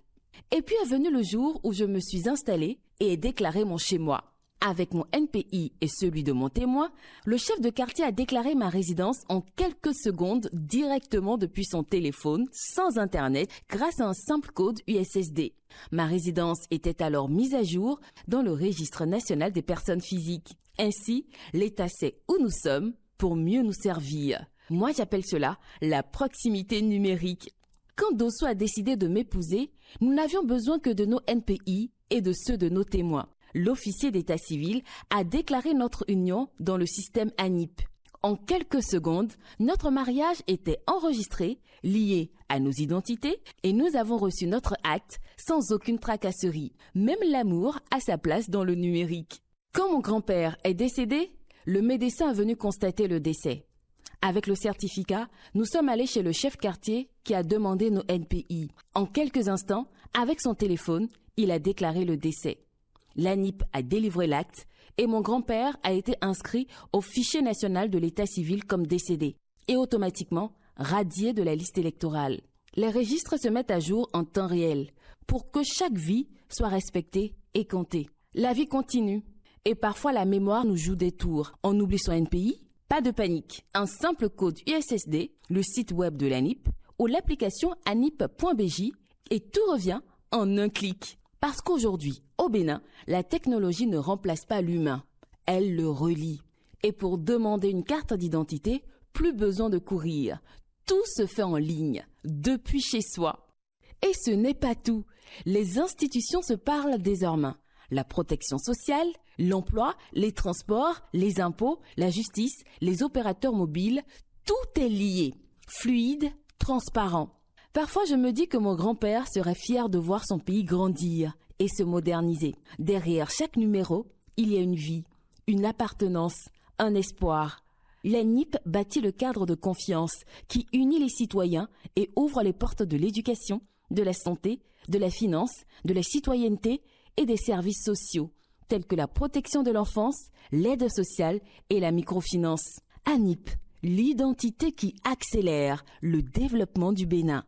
S7: Et puis est venu le jour où je me suis installée et ai déclaré mon chez-moi. Avec mon NPI et celui de mon témoin, le chef de quartier a déclaré ma résidence en quelques secondes directement depuis son téléphone, sans Internet, grâce à un simple code USSD. Ma résidence était alors mise à jour dans le Registre national des personnes physiques. Ainsi, l'État sait où nous sommes pour mieux nous servir. Moi, j'appelle cela la proximité numérique. Quand Dosso a décidé de m'épouser, nous n'avions besoin que de nos NPI et de ceux de nos témoins. L'officier d'état civil a déclaré notre union dans le système ANIP. En quelques secondes, notre mariage était enregistré, lié à nos identités et nous avons reçu notre acte sans aucune tracasserie. Même l'amour a sa place dans le numérique. Quand mon grand-père est décédé, le médecin est venu constater le décès. Avec le certificat, nous sommes allés chez le chef quartier qui a demandé nos NPI. En quelques instants, avec son téléphone, il a déclaré le décès. L'ANIP a délivré l'acte et mon grand-père a été inscrit au fichier national de l'état civil comme décédé et automatiquement radié de la liste électorale. Les registres se mettent à jour en temps réel pour que chaque vie soit respectée et comptée. La vie continue et parfois la mémoire nous joue des tours. On oublie son NPI, pas de panique. Un simple code USSD, le site web de l'ANIP ou l'application anip.bj et tout revient en un clic. Parce qu'aujourd'hui, au Bénin, la technologie ne remplace pas l'humain, elle le relie. Et pour demander une carte d'identité, plus besoin de courir. Tout se fait en ligne, depuis chez soi. Et ce n'est pas tout. Les institutions se parlent désormais. La protection sociale, l'emploi, les transports, les impôts, la justice, les opérateurs mobiles, tout est lié, fluide, transparent. Parfois, je me dis que mon grand-père serait fier de voir son pays grandir et se moderniser. Derrière chaque numéro, il y a une vie, une appartenance, un espoir. l'ANIP bâtit le cadre de confiance qui unit les citoyens et ouvre les portes de l'éducation, de la santé, de la finance, de la citoyenneté et des services sociaux, tels que la protection de l'enfance, l'aide sociale et la microfinance. ANIP, l'identité qui accélère le développement du Bénin.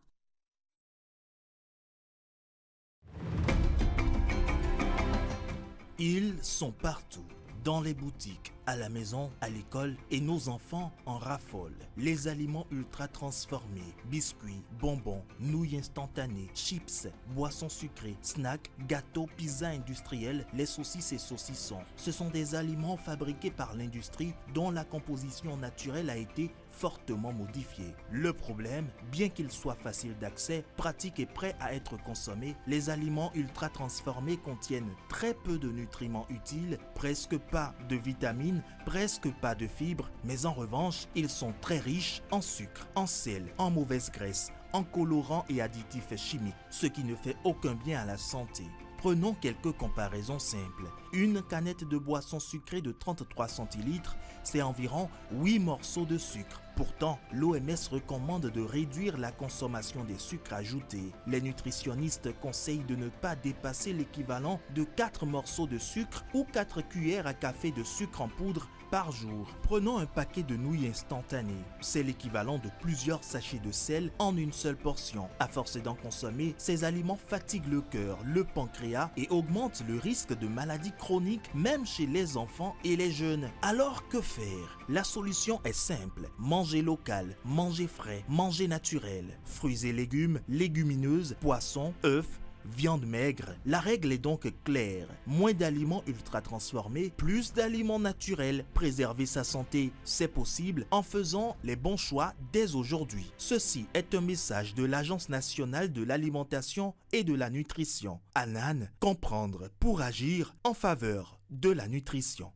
S11: Ils sont partout, dans les boutiques, à la maison, à l'école, et nos enfants en raffolent. Les aliments ultra transformés, biscuits, bonbons, nouilles instantanées, chips, boissons sucrées, snacks, gâteaux, pizzas industriels, les saucisses et saucissons. Ce sont des aliments fabriqués par l'industrie dont la composition naturelle a été fortement modifiée. Le problème, bien qu'il soit facile d'accès, pratique et prêt à être consommé, les aliments ultra transformés contiennent très peu de nutriments utiles, presque pas de vitamines, presque pas de fibres, mais en revanche, ils sont très riches en sucre, en sel, en mauvaise graisse, en colorants et additifs chimiques, ce qui ne fait aucun bien à la santé. Prenons quelques comparaisons simples. Une canette de boisson sucrée de 33 centilitres, c'est environ 8 morceaux de sucre. Pourtant, l'OMS recommande de réduire la consommation des sucres ajoutés. Les nutritionnistes conseillent de ne pas dépasser l'équivalent de 4 morceaux de sucre ou 4 cuillères à café de sucre en poudre par jour. Prenons un paquet de nouilles instantanées. C'est l'équivalent de plusieurs sachets de sel en une seule portion. À force d'en consommer, ces aliments fatiguent le cœur, le pancréas et augmentent le risque de maladies chroniques même chez les enfants et les jeunes. Alors que faire? La solution est simple. Manger local, manger frais, manger naturel. Fruits et légumes, légumineuses, poissons, œufs, viande maigre. La règle est donc claire. Moins d'aliments ultra transformés, plus d'aliments naturels. Préserver sa santé, c'est possible en faisant les bons choix dès aujourd'hui. Ceci est un message de l'Agence nationale de l'alimentation et de la nutrition. ANAN, comprendre pour agir en faveur de la nutrition.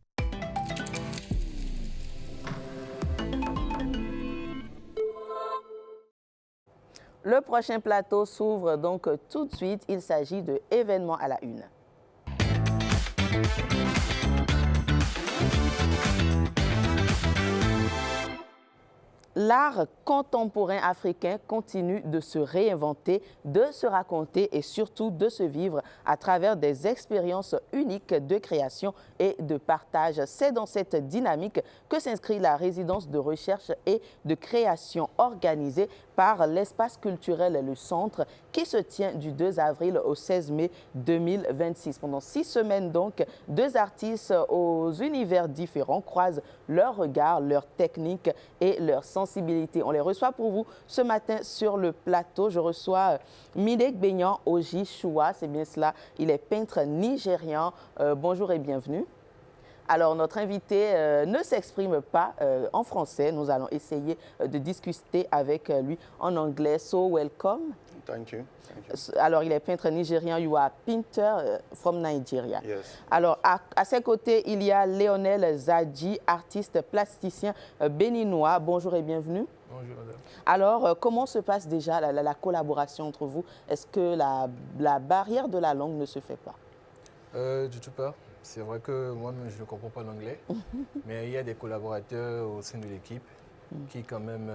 S24: Le prochain plateau s'ouvre donc tout de suite. Il s'agit de Événements à la une. L'art contemporain africain continue de se réinventer, de se raconter et surtout de se vivre à travers des expériences uniques de création et de partage. C'est dans cette dynamique que s'inscrit la résidence de recherche et de création organisée par l'espace culturel Le Centre qui se tient du 2 avril au 16 mai 2026. Pendant 6 semaines donc, 2 artistes aux univers différents croisent leurs regards, leurs techniques et leurs sensibilités. On les reçoit pour vous ce matin sur le plateau. Je reçois Midek Benyan Oji Choua, c'est bien cela. Il est peintre nigérian. Bonjour et bienvenue. Alors, notre invité ne s'exprime pas en français. Nous allons essayer de discuter avec lui en anglais. So, welcome.
S8: Thank you.
S24: Alors, il est peintre nigérien. You are painter from Nigeria.
S8: Yes.
S24: Alors, à ses côtés, il y a Léonel Zadji, artiste plasticien béninois. Bonjour et bienvenue.
S8: Bonjour, madame.
S24: Alors, comment se passe déjà la collaboration entre vous? Est-ce que la barrière de la langue ne se fait pas?
S8: Du tout pas. C'est vrai que moi-même, je ne comprends pas l'anglais, mais il y a des collaborateurs au sein de l'équipe qui quand même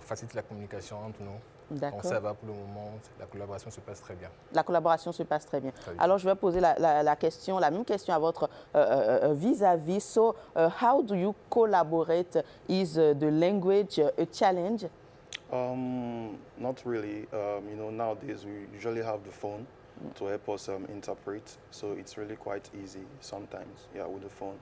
S8: facilitent la communication entre nous. Donc ça va pour le moment, la collaboration se passe très bien.
S24: La collaboration se passe très bien. Alors je vais poser la même question à votre vis-à-vis. So, how do you collaborate? Is the language a challenge?
S8: Not really. You know, nowadays we usually have the phone to help us interpret, so it's really quite easy sometimes, yeah, with the phone.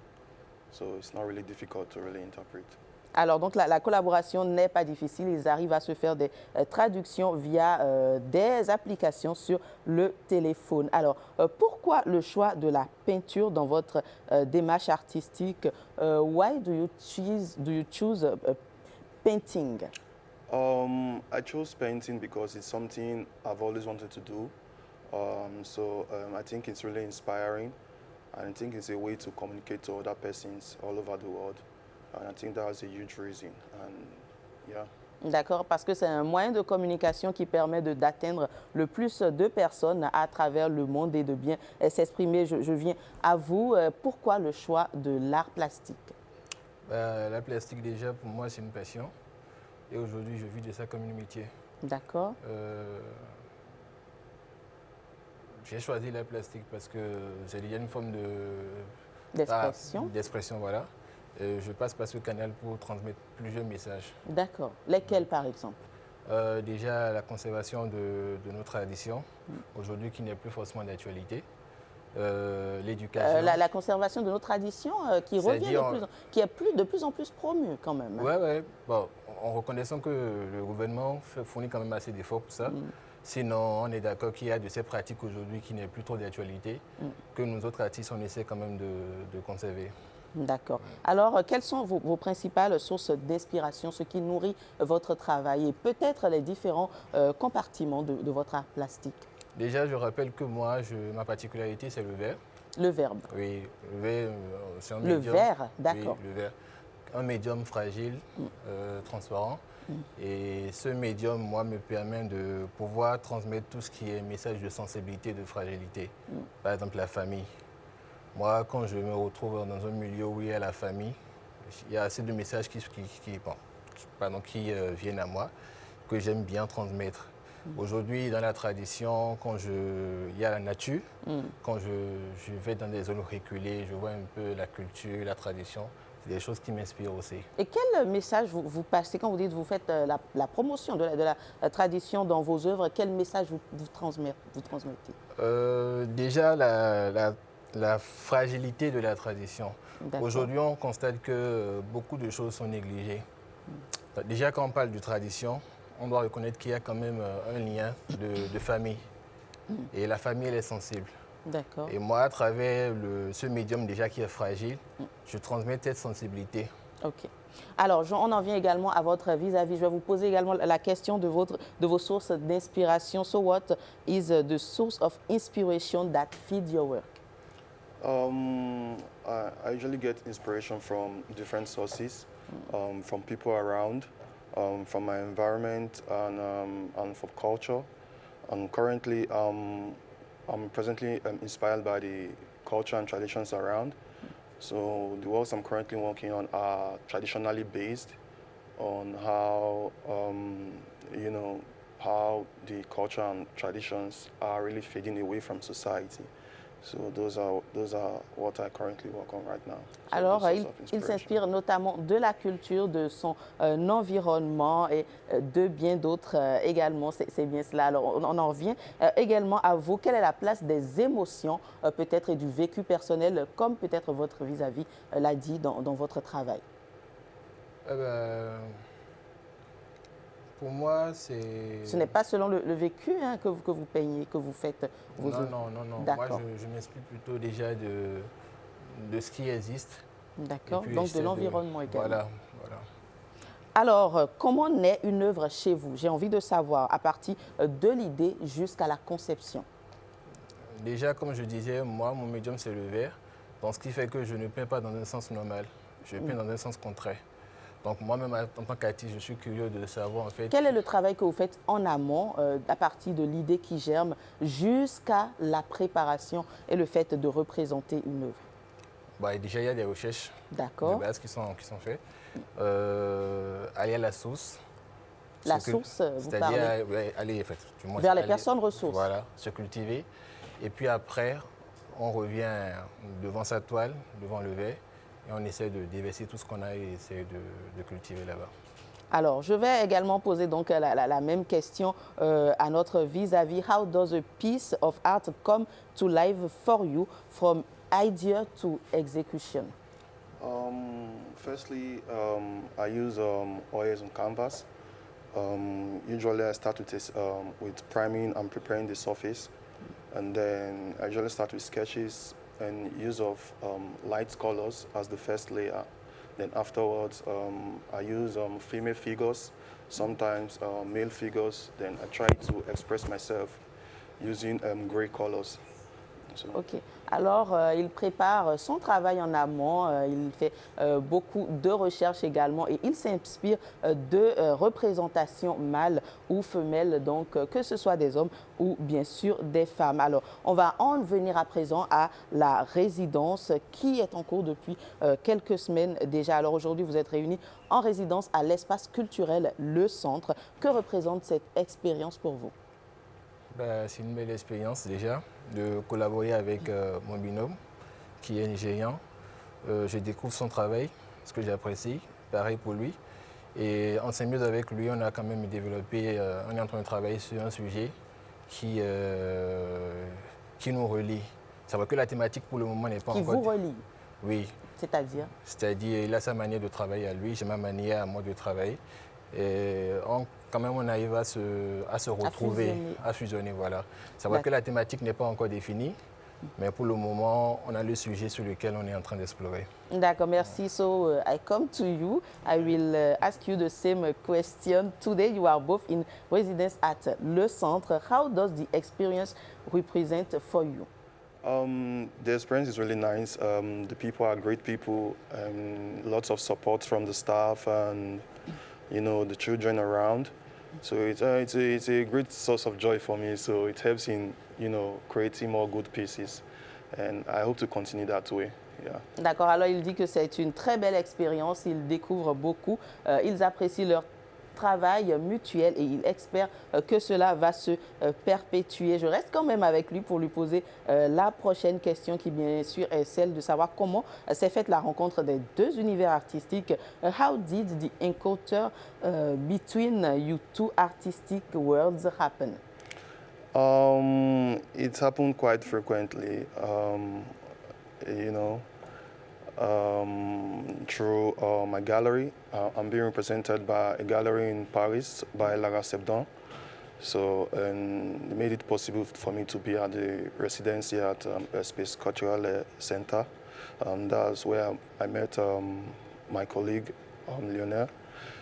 S8: So it's not really difficult to really interpret.
S24: Alors, donc, la collaboration n'est pas difficile. Ils arrivent à se faire des traductions via des applications sur le téléphone. Alors, pourquoi le choix de la peinture dans votre démarche artistique? Why do you choose painting?
S8: I chose painting because it's something I've always wanted to do. I think it's really inspiring, and I think it's a way to communicate to other persons all over the world. And I think that's a huge reason. And yeah.
S24: D'accord, parce que c'est un moyen de communication qui permet d'atteindre le plus de personnes à travers le monde et de bien s'exprimer. Je viens à vous. Pourquoi le choix de l'art plastique?
S6: La plastique, déjà, pour moi, c'est une passion. Et aujourd'hui, je vis de ça comme un métier.
S24: D'accord.
S6: J'ai choisi la plastique parce que c'est déjà une forme
S24: d'expression.
S6: Voilà. Je passe par ce canal pour transmettre plusieurs messages.
S24: D'accord. Lesquels, par exemple?
S6: Déjà, la conservation de nos traditions, aujourd'hui qui n'est plus forcément d'actualité. L'éducation.
S24: La conservation de nos traditions qui revient qui est de plus en plus promue quand même.
S6: Oui, bon, en reconnaissant que le gouvernement fournit quand même assez d'efforts pour ça. Sinon, on est d'accord qu'il y a de ces pratiques aujourd'hui qui n'est plus trop d'actualité, que nous autres artistes, on essaie quand même de conserver.
S24: D'accord. Alors, quelles sont vos principales sources d'inspiration, ce qui nourrit votre travail et peut-être les différents compartiments de votre art plastique?
S6: Déjà, je rappelle que moi, ma particularité, c'est le verre.
S24: Le verbe?
S6: Oui, le verre, c'est un
S24: médium. Le verre, d'accord.
S6: Oui, le verre. Un médium fragile, transparent. Et ce médium, moi, me permet de pouvoir transmettre tout ce qui est message de sensibilité, de fragilité. Par exemple, la famille. Moi, quand je me retrouve dans un milieu où il y a la famille, il y a assez de messages qui viennent à moi, que j'aime bien transmettre. Aujourd'hui, dans la tradition, quand il y a la nature, quand je vais dans des zones reculées, je vois un peu la culture, la tradition, c'est des choses qui m'inspirent aussi. Et
S24: quel message vous passez quand vous dites que vous faites la promotion de la tradition dans vos œuvres? Quel message vous transmettez?
S6: Déjà, la fragilité de la tradition. Aujourd'hui, on constate que beaucoup de choses sont négligées. Déjà, quand on parle de tradition, on doit reconnaître qu'il y a quand même un lien de famille. Et la famille, elle est sensible.
S24: D'accord.
S6: Et moi, à travers ce médium déjà qui est fragile, je transmets cette sensibilité.
S24: OK. Alors, on en vient également à votre vis-à-vis. Je vais vous poser également la question de vos sources d'inspiration. So what is the source of inspiration that feeds your work?
S8: I usually get inspiration from different sources, from people around, from my environment, and from culture. And currently, I'm presently inspired by the culture and traditions around. So the works I'm currently working on are traditionally based on how, how the culture and traditions are really fading away from society. So those are what I currently work on right now. So
S24: alors, il s'inspire notamment de la culture, de son environnement et de bien d'autres également. C'est bien cela. Alors, on en revient également à vous. Quelle est la place des émotions, peut-être, et du vécu personnel, comme peut-être votre vis-à-vis l'a dit dans votre travail?
S6: Pour moi, c'est...
S24: Ce n'est pas selon le vécu que vous peignez, que vous faites vos œuvres.
S6: Non. Moi, je m'inspire plutôt déjà de ce qui existe.
S24: D'accord, donc de l'environnement également.
S6: Voilà.
S24: Alors, comment naît une œuvre chez vous? J'ai envie de savoir, à partir de l'idée jusqu'à la conception.
S6: Déjà, comme je disais, moi, mon médium, c'est le verre. Donc, ce qui fait que je ne peins pas dans un sens normal. Je peins dans un sens contraire. Donc moi-même, en tant qu'artiste, je suis curieux de savoir en fait...
S24: Quel est le travail que vous faites en amont, à partir de l'idée qui germe, jusqu'à la préparation et le fait de représenter une œuvre?
S6: Déjà, il y a des recherches de base qui sont faites. Il y a la source.
S24: La source, vous parlez?
S6: C'est-à-dire aller
S24: vers les personnes ressources.
S6: Voilà, se cultiver. Et puis après, on revient devant sa toile, devant le verre. Et on essaie de déverser tout ce qu'on a et essayer de cultiver là-bas.
S24: Alors, je vais également poser donc la même question à notre vis-à-vis. How does a piece of art come to life for you from idea to execution?
S8: Firstly, I use oils on canvas. Usually I start with priming and preparing the surface. And then I usually start with sketches and use of light colors as the first layer. Then afterwards, I use female figures, sometimes male figures. Then I try to express myself using gray colors. So.
S24: OK. Alors, il prépare son travail en amont, il fait beaucoup de recherches également et il s'inspire de représentations mâles ou femelles, donc que ce soit des hommes ou bien sûr des femmes. Alors, on va en venir à présent à la résidence qui est en cours depuis quelques semaines déjà. Alors aujourd'hui, vous êtes réunis en résidence à l'espace culturel Le Centre. Que représente cette expérience pour vous?
S6: C'est une belle expérience déjà de collaborer avec mon binôme qui est nigérian. Je découvre son travail, ce que j'apprécie, pareil pour lui. Et en s'amusant avec lui, on a quand même développé, on est en train de travailler sur un sujet qui nous relie. C'est vrai que la thématique pour le moment n'est pas encore...
S24: Qui vous relie?
S6: Oui.
S24: C'est-à-dire?
S6: C'est-à-dire, il a sa manière de travailler à lui, j'ai ma manière à moi de travailler. Et quand même, on arrive à se retrouver, à fusionner, voilà. C'est vrai que la thématique n'est pas encore définie, mais pour le moment, on a le sujet sur lequel on est en train d'explorer.
S24: D'accord, merci. So, I come to you. I will ask you the same question. Today, you are both in residence at Le Centre. How does the experience represent for you?
S8: The experience is really nice. The people are great people, lots of support from the staff and the children around. So it's a great source of joy for me. So it helps in, creating more good pieces. And I hope to continue that way. Yeah.
S24: D'accord. Alors, il dit que c'est une très belle expérience. Ils découvrent beaucoup. Ils apprécient leur travail mutuel et il espère que cela va se perpétuer. Je reste quand même avec lui pour lui poser la prochaine question qui, bien sûr, est celle de savoir comment s'est faite la rencontre des deux univers artistiques. How did the encounter between you two artistic worlds happen?
S8: It happened quite frequently, through my gallery. I'm being represented by a gallery in Paris by Lara Sebdan. So, and it made it possible for me to be at the residency at Space Cultural Center. That's where I met my colleague, Lionel.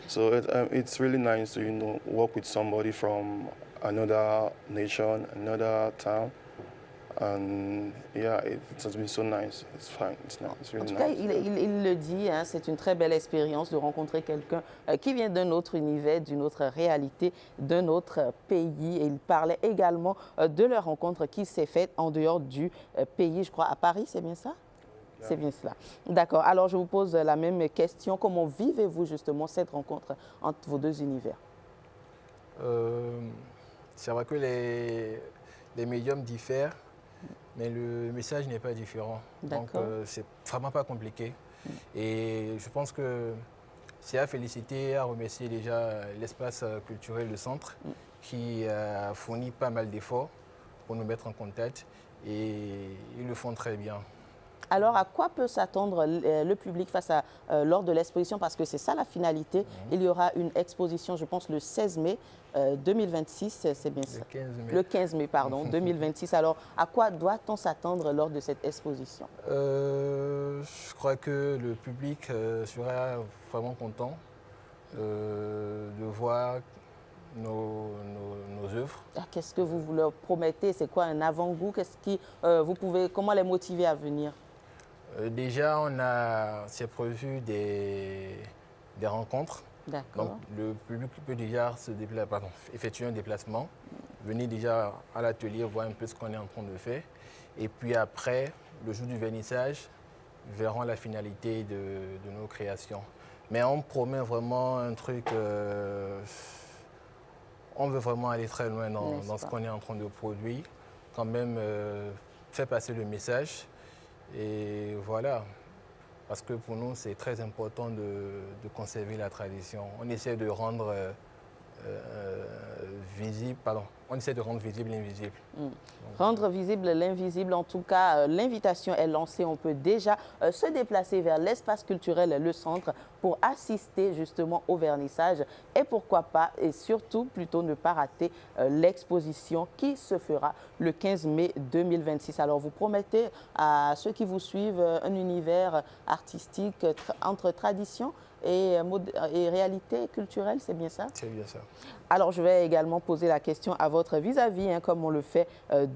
S8: So it's really nice to, work with somebody from another nation, another town. And yeah, it has been so nice. It's fine. It's nice. It's really
S24: en tout cas,
S8: nice.
S24: il le dit, hein, c'est une très belle expérience de rencontrer quelqu'un qui vient d'un autre univers, d'une autre réalité, d'un autre pays. Et il parlait également de leur rencontre qui s'est faite en dehors du pays, je crois, à Paris, c'est bien ça? C'est bien cela. D'accord. Alors, je vous pose la même question. Comment vivez-vous justement cette rencontre entre vos deux univers?
S6: C'est vrai que les médiums diffèrent, mais le message n'est pas différent. Donc, c'est vraiment pas compliqué. Et je pense que c'est à féliciter, à remercier déjà l'espace culturel Le Centre qui a fourni pas mal d'efforts pour nous mettre en contact et ils le font très bien.
S24: Alors, à quoi peut s'attendre le public lors de l'exposition? Parce que c'est ça la finalité. Il y aura une exposition, je pense, le 16 mai 2026, c'est bien ça? Le 15 mai, pardon, 2026. Alors, à quoi doit-on s'attendre lors de cette exposition?
S6: Je crois que le public sera vraiment content de voir nos œuvres.
S24: Qu'est-ce que vous leur promettez? C'est quoi un avant-goût? Comment les motiver à venir?
S6: Déjà, c'est prévu des rencontres.
S24: D'accord.
S6: Donc, le public peut déjà effectuer un déplacement, venir déjà à l'atelier, voir un peu ce qu'on est en train de faire. Et puis après, le jour du vernissage, verront la finalité de nos créations. Mais on promet vraiment un truc... on veut vraiment aller très loin dans ce qu'on est en train de produire. Quand même, faire passer le message. Et voilà, parce que pour nous, c'est très important de conserver la tradition. On essaie de rendre visible l'invisible.
S24: Rendre visible l'invisible. En tout cas, l'invitation est lancée. On peut déjà se déplacer vers l'espace culturel Le Centre pour assister justement au vernissage. Et pourquoi pas, et surtout, plutôt ne pas rater l'exposition qui se fera le 15 mai 2026. Alors, vous promettez à ceux qui vous suivent un univers artistique entre tradition et réalité culturelle, c'est bien ça?
S6: C'est bien ça.
S24: Alors, je vais également poser la question à votre votre vis-à-vis, comme on le fait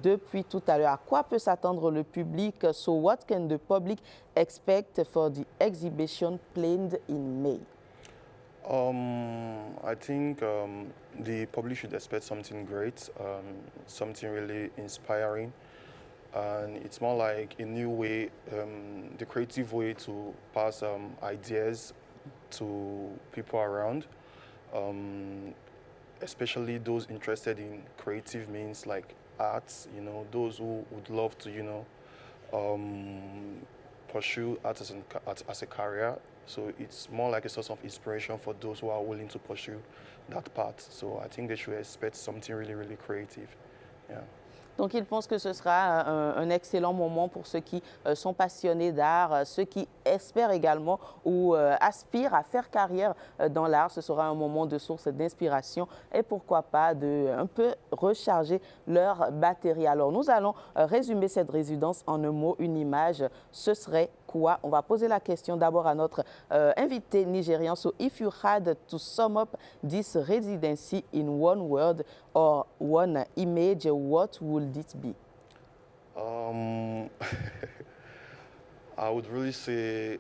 S24: depuis tout à l'heure. À quoi peut s'attendre le public? So what can the public expect for the exhibition planned in May?
S8: I think the public should expect something great, something really inspiring. And it's more like a new way, the creative way to pass ideas to people around, especially those interested in creative means like arts, those who would love to, pursue art as a career. So it's more like a source of inspiration for those who are willing to pursue that path. So I think they should expect something really, really creative. Yeah.
S24: Donc, il pense que ce sera un excellent moment pour ceux qui sont passionnés d'art, ceux qui espèrent également ou aspirent à faire carrière dans l'art. Ce sera un moment de source d'inspiration et pourquoi pas de un peu recharger leur batterie. Alors, nous allons résumer cette résidence en un mot, une image. Ce serait quoi? On va poser la question d'abord à notre invité nigérian. So, if you had to sum up this residency in one word or one image, what would it be?
S8: I would really say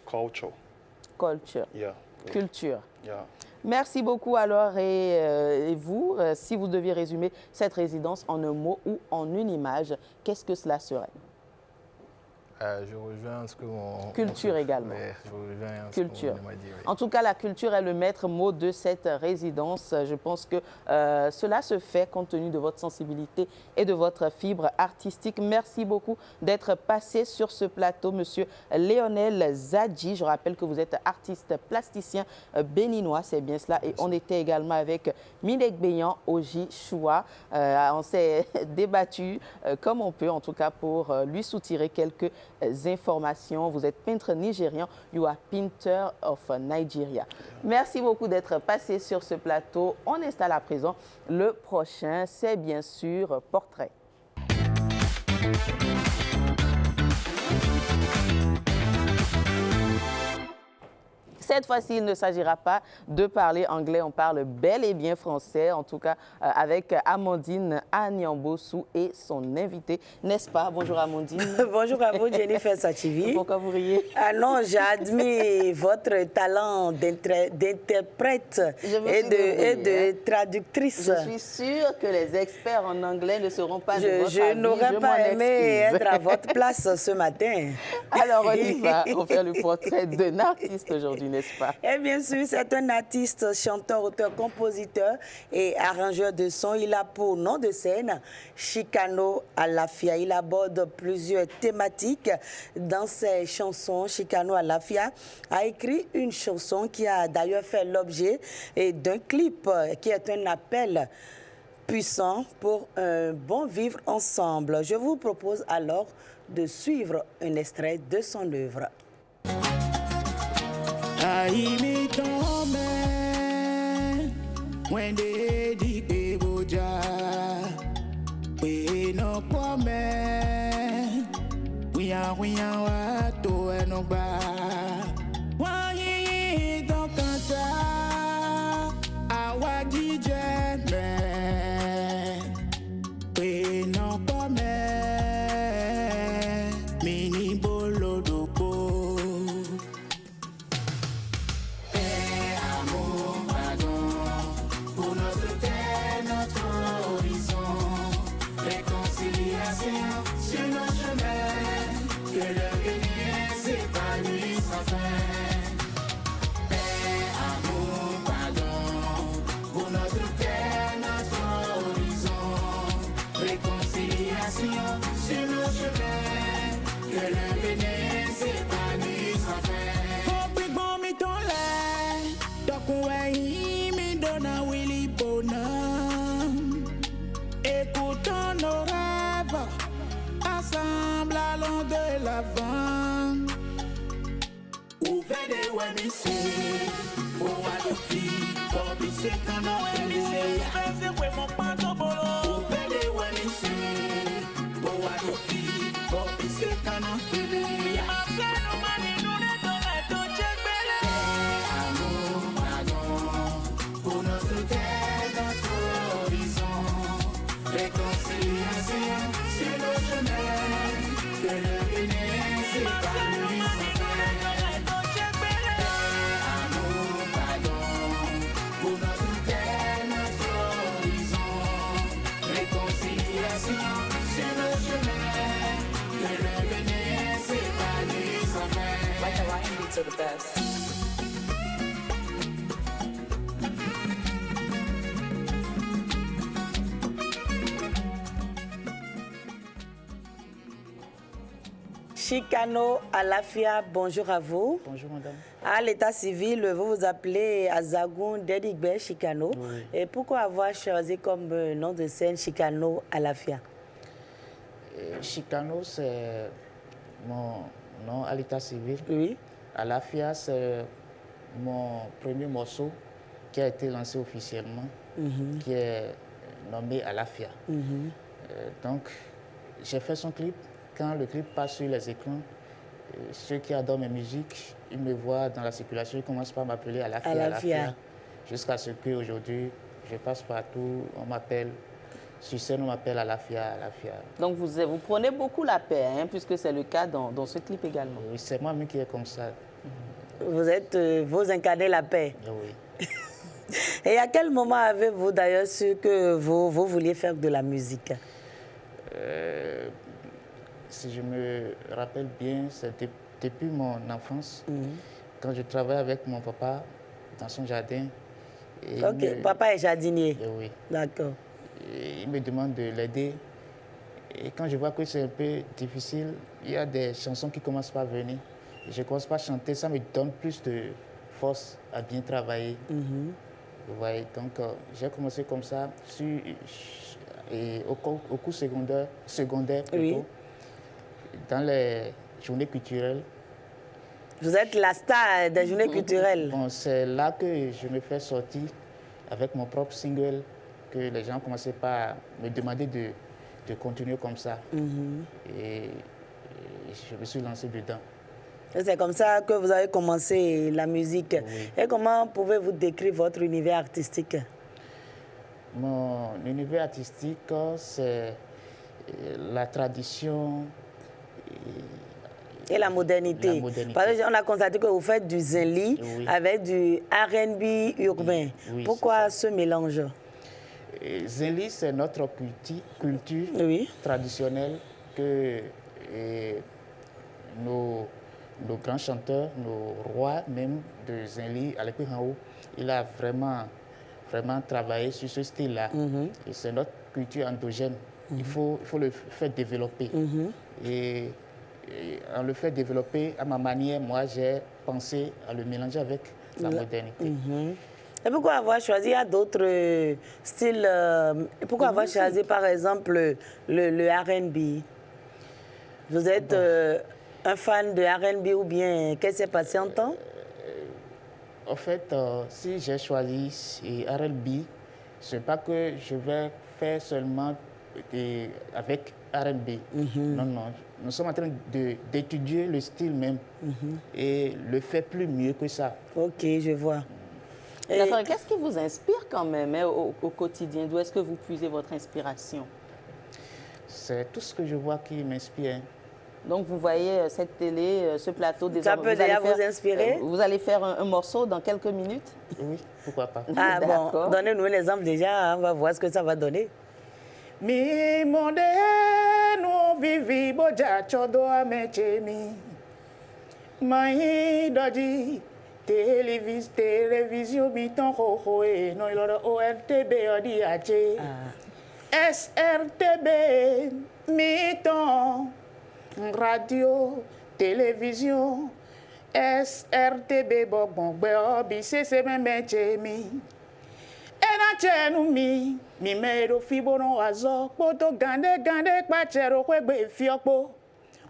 S8: culture.
S24: Culture.
S8: Yeah.
S24: Culture.
S8: Yeah.
S24: Merci beaucoup alors et vous, si vous deviez résumer cette résidence en un mot ou en une image, qu'est-ce que cela serait?
S6: Je rejoins ce que
S24: culture également.
S6: Je rejoins
S24: culture.
S6: Ce m'a dit, oui.
S24: En tout cas, la culture est le maître mot de cette résidence. Je pense que cela se fait compte tenu de votre sensibilité et de votre fibre artistique. Merci beaucoup d'être passé sur ce plateau, Monsieur Léonel Zadji. Je rappelle que vous êtes artiste plasticien béninois, c'est bien cela. Et on était également avec Minegbeyan Oji Choua. On s'est débattu comme on peut, en tout cas, pour lui soutirer quelques informations. Vous êtes peintre nigérian. You are painter of Nigeria. Merci beaucoup d'être passé sur ce plateau. On installe à présent le prochain. C'est bien sûr Portrait. Cette fois-ci, il ne s'agira pas de parler anglais, on parle bel et bien français, en tout cas avec Amandine Anyambosu et son invité, n'est-ce pas? Bonjour Amandine.
S9: Bonjour à vous Jennifer Sachivi.
S24: Pourquoi vous riez?
S9: Ah non, j'admire votre talent d'interprète et de traductrice.
S24: Je suis sûre que les experts en anglais ne seront pas de votre avis.
S9: Je n'aurais pas aimé être à votre place ce matin.
S24: Alors on y va, on fait le portrait d'un artiste aujourd'hui, n'est-ce pas?
S9: Et bien sûr, c'est un artiste, chanteur, auteur, compositeur et arrangeur de son. Il a pour nom de scène Chikano Alafia. Il aborde plusieurs thématiques dans ses chansons. Chikano Alafia a écrit une chanson qui a d'ailleurs fait l'objet d'un clip qui est un appel puissant pour un bon vivre ensemble. Je vous propose alors de suivre un extrait de son œuvre.
S12: Aimi tome wende di eboja we no pome we are wa to enogba wa yi don kanta awa jije me we no pome mini bolodo po. Sur nos chemins, que le béni s'épanouisse enfin. Paix, amour, pardon, pour notre terre, notre horizon. Réconciliation sur nos chemins, que le béni s'épanouisse enfin. Faut plus bon mi ton lait, donc ouais, mi donna Willy Bonham. Écoutons nos rêves. Ensemble, allons de l'avant. Ouvrez des web ici. Pour adopter, pour pisser quand on est. Ouvrez des web ici. Pour adopter, pour pisser quand on est. Amour, pardon, pour notre terre, notre revenir, c'est pas lui sans faire. Amour, pardon, pour notre terre, notre horizon. Réconciliation, c'est le chemin. Le revenir, c'est pas lui sans faire.
S13: Like Hawaiian beats are the best.
S9: Chicano Alafia, bonjour à vous.
S14: Bonjour madame.
S9: À l'état civil, vous vous appelez Azagoun Dedigbe Chicano.
S14: Oui.
S9: Et pourquoi avoir choisi comme nom de scène Chicano Alafia?
S14: Chicano, c'est mon nom à l'état civil.
S9: Oui.
S14: Alafia, c'est mon premier morceau qui a été lancé officiellement, qui est nommé Alafia. Donc, j'ai fait son clip. Quand le clip passe sur les écrans, ceux qui adorent mes musiques, ils me voient dans la circulation, ils commencent par m'appeler Alafia. Jusqu'à ce qu'aujourd'hui, je passe partout, on m'appelle, sur scène, on m'appelle Alafia.
S24: Donc vous prenez beaucoup la paix, hein, puisque c'est le cas dans ce clip également.
S14: Oui, c'est moi-même qui est comme ça.
S9: Vous incarnez la paix.
S14: Oui.
S9: Et à quel moment avez-vous d'ailleurs su que vous vouliez faire de la musique?
S14: Si je me rappelle bien, c'est depuis mon enfance, quand je travaillais avec mon papa dans son jardin.
S9: Ok, papa est jardinier.
S14: Oui.
S9: D'accord.
S14: Il me demande de l'aider. Et quand je vois que c'est un peu difficile, il y a des chansons qui commencent par venir. Je commence par chanter, ça me donne plus de force à bien travailler. Vous voyez, donc j'ai commencé comme ça, au cours secondaire plutôt.
S9: Oui.
S14: Dans les journées culturelles.
S9: Vous êtes la star des journées culturelles.
S14: Bon, c'est là que je me fais sortir avec mon propre single, que les gens commençaient par me demander de continuer comme ça. Et je me suis lancé dedans.
S9: C'est comme ça que vous avez commencé la musique. Oui. Et comment pouvez-vous décrire votre univers artistique?
S14: Mon univers artistique, c'est la tradition
S9: et la modernité. Parce qu'on a constaté que vous faites du zinli avec du R&B urbain. Pourquoi ce mélange?
S14: Zinli, c'est notre culture traditionnelle que nos grands chanteurs, nos rois même de Zinli, à l'époque en haut, il a vraiment travaillé sur ce style-là. Et c'est notre culture endogène. Il faut le faire développer. Et en le fait développer, à ma manière, moi, j'ai pensé à le mélanger avec la modernité.
S9: Et pourquoi avoir choisi, il y a d'autres styles, pourquoi avoir choisi, par exemple, le R&B? Vous êtes un fan de R&B ou bien qu'est-ce qui s'est passé en temps?
S14: En fait, si j'ai choisi R&B, ce n'est pas que je vais faire seulement avec R&B. Non, non. Nous sommes en train d'étudier le style même et le faire plus mieux que ça.
S9: Ok, je vois.
S24: D'accord. Qu'est-ce qui vous inspire quand même au quotidien? D'où est-ce que vous puisez votre inspiration?
S14: C'est tout ce que je vois qui m'inspire.
S24: Donc vous voyez cette télé, ce plateau désormais.
S9: Ça peut déjà vous inspirer?
S24: Vous allez faire un morceau dans quelques minutes?
S14: Oui, pourquoi pas.
S9: Ah bon, donnez-nous un exemple déjà, on va voir ce que ça va donner.
S14: Mi monde no vivi boja chodo amechemi mai doji télévision mi ton ho e no iloro ORTB odi ache SRTB mi ton radio télévision SRTB bogbon gbe obi sese memechemi ena chenu mi mero fibono azo poto gande pachero kwegbe fiokpo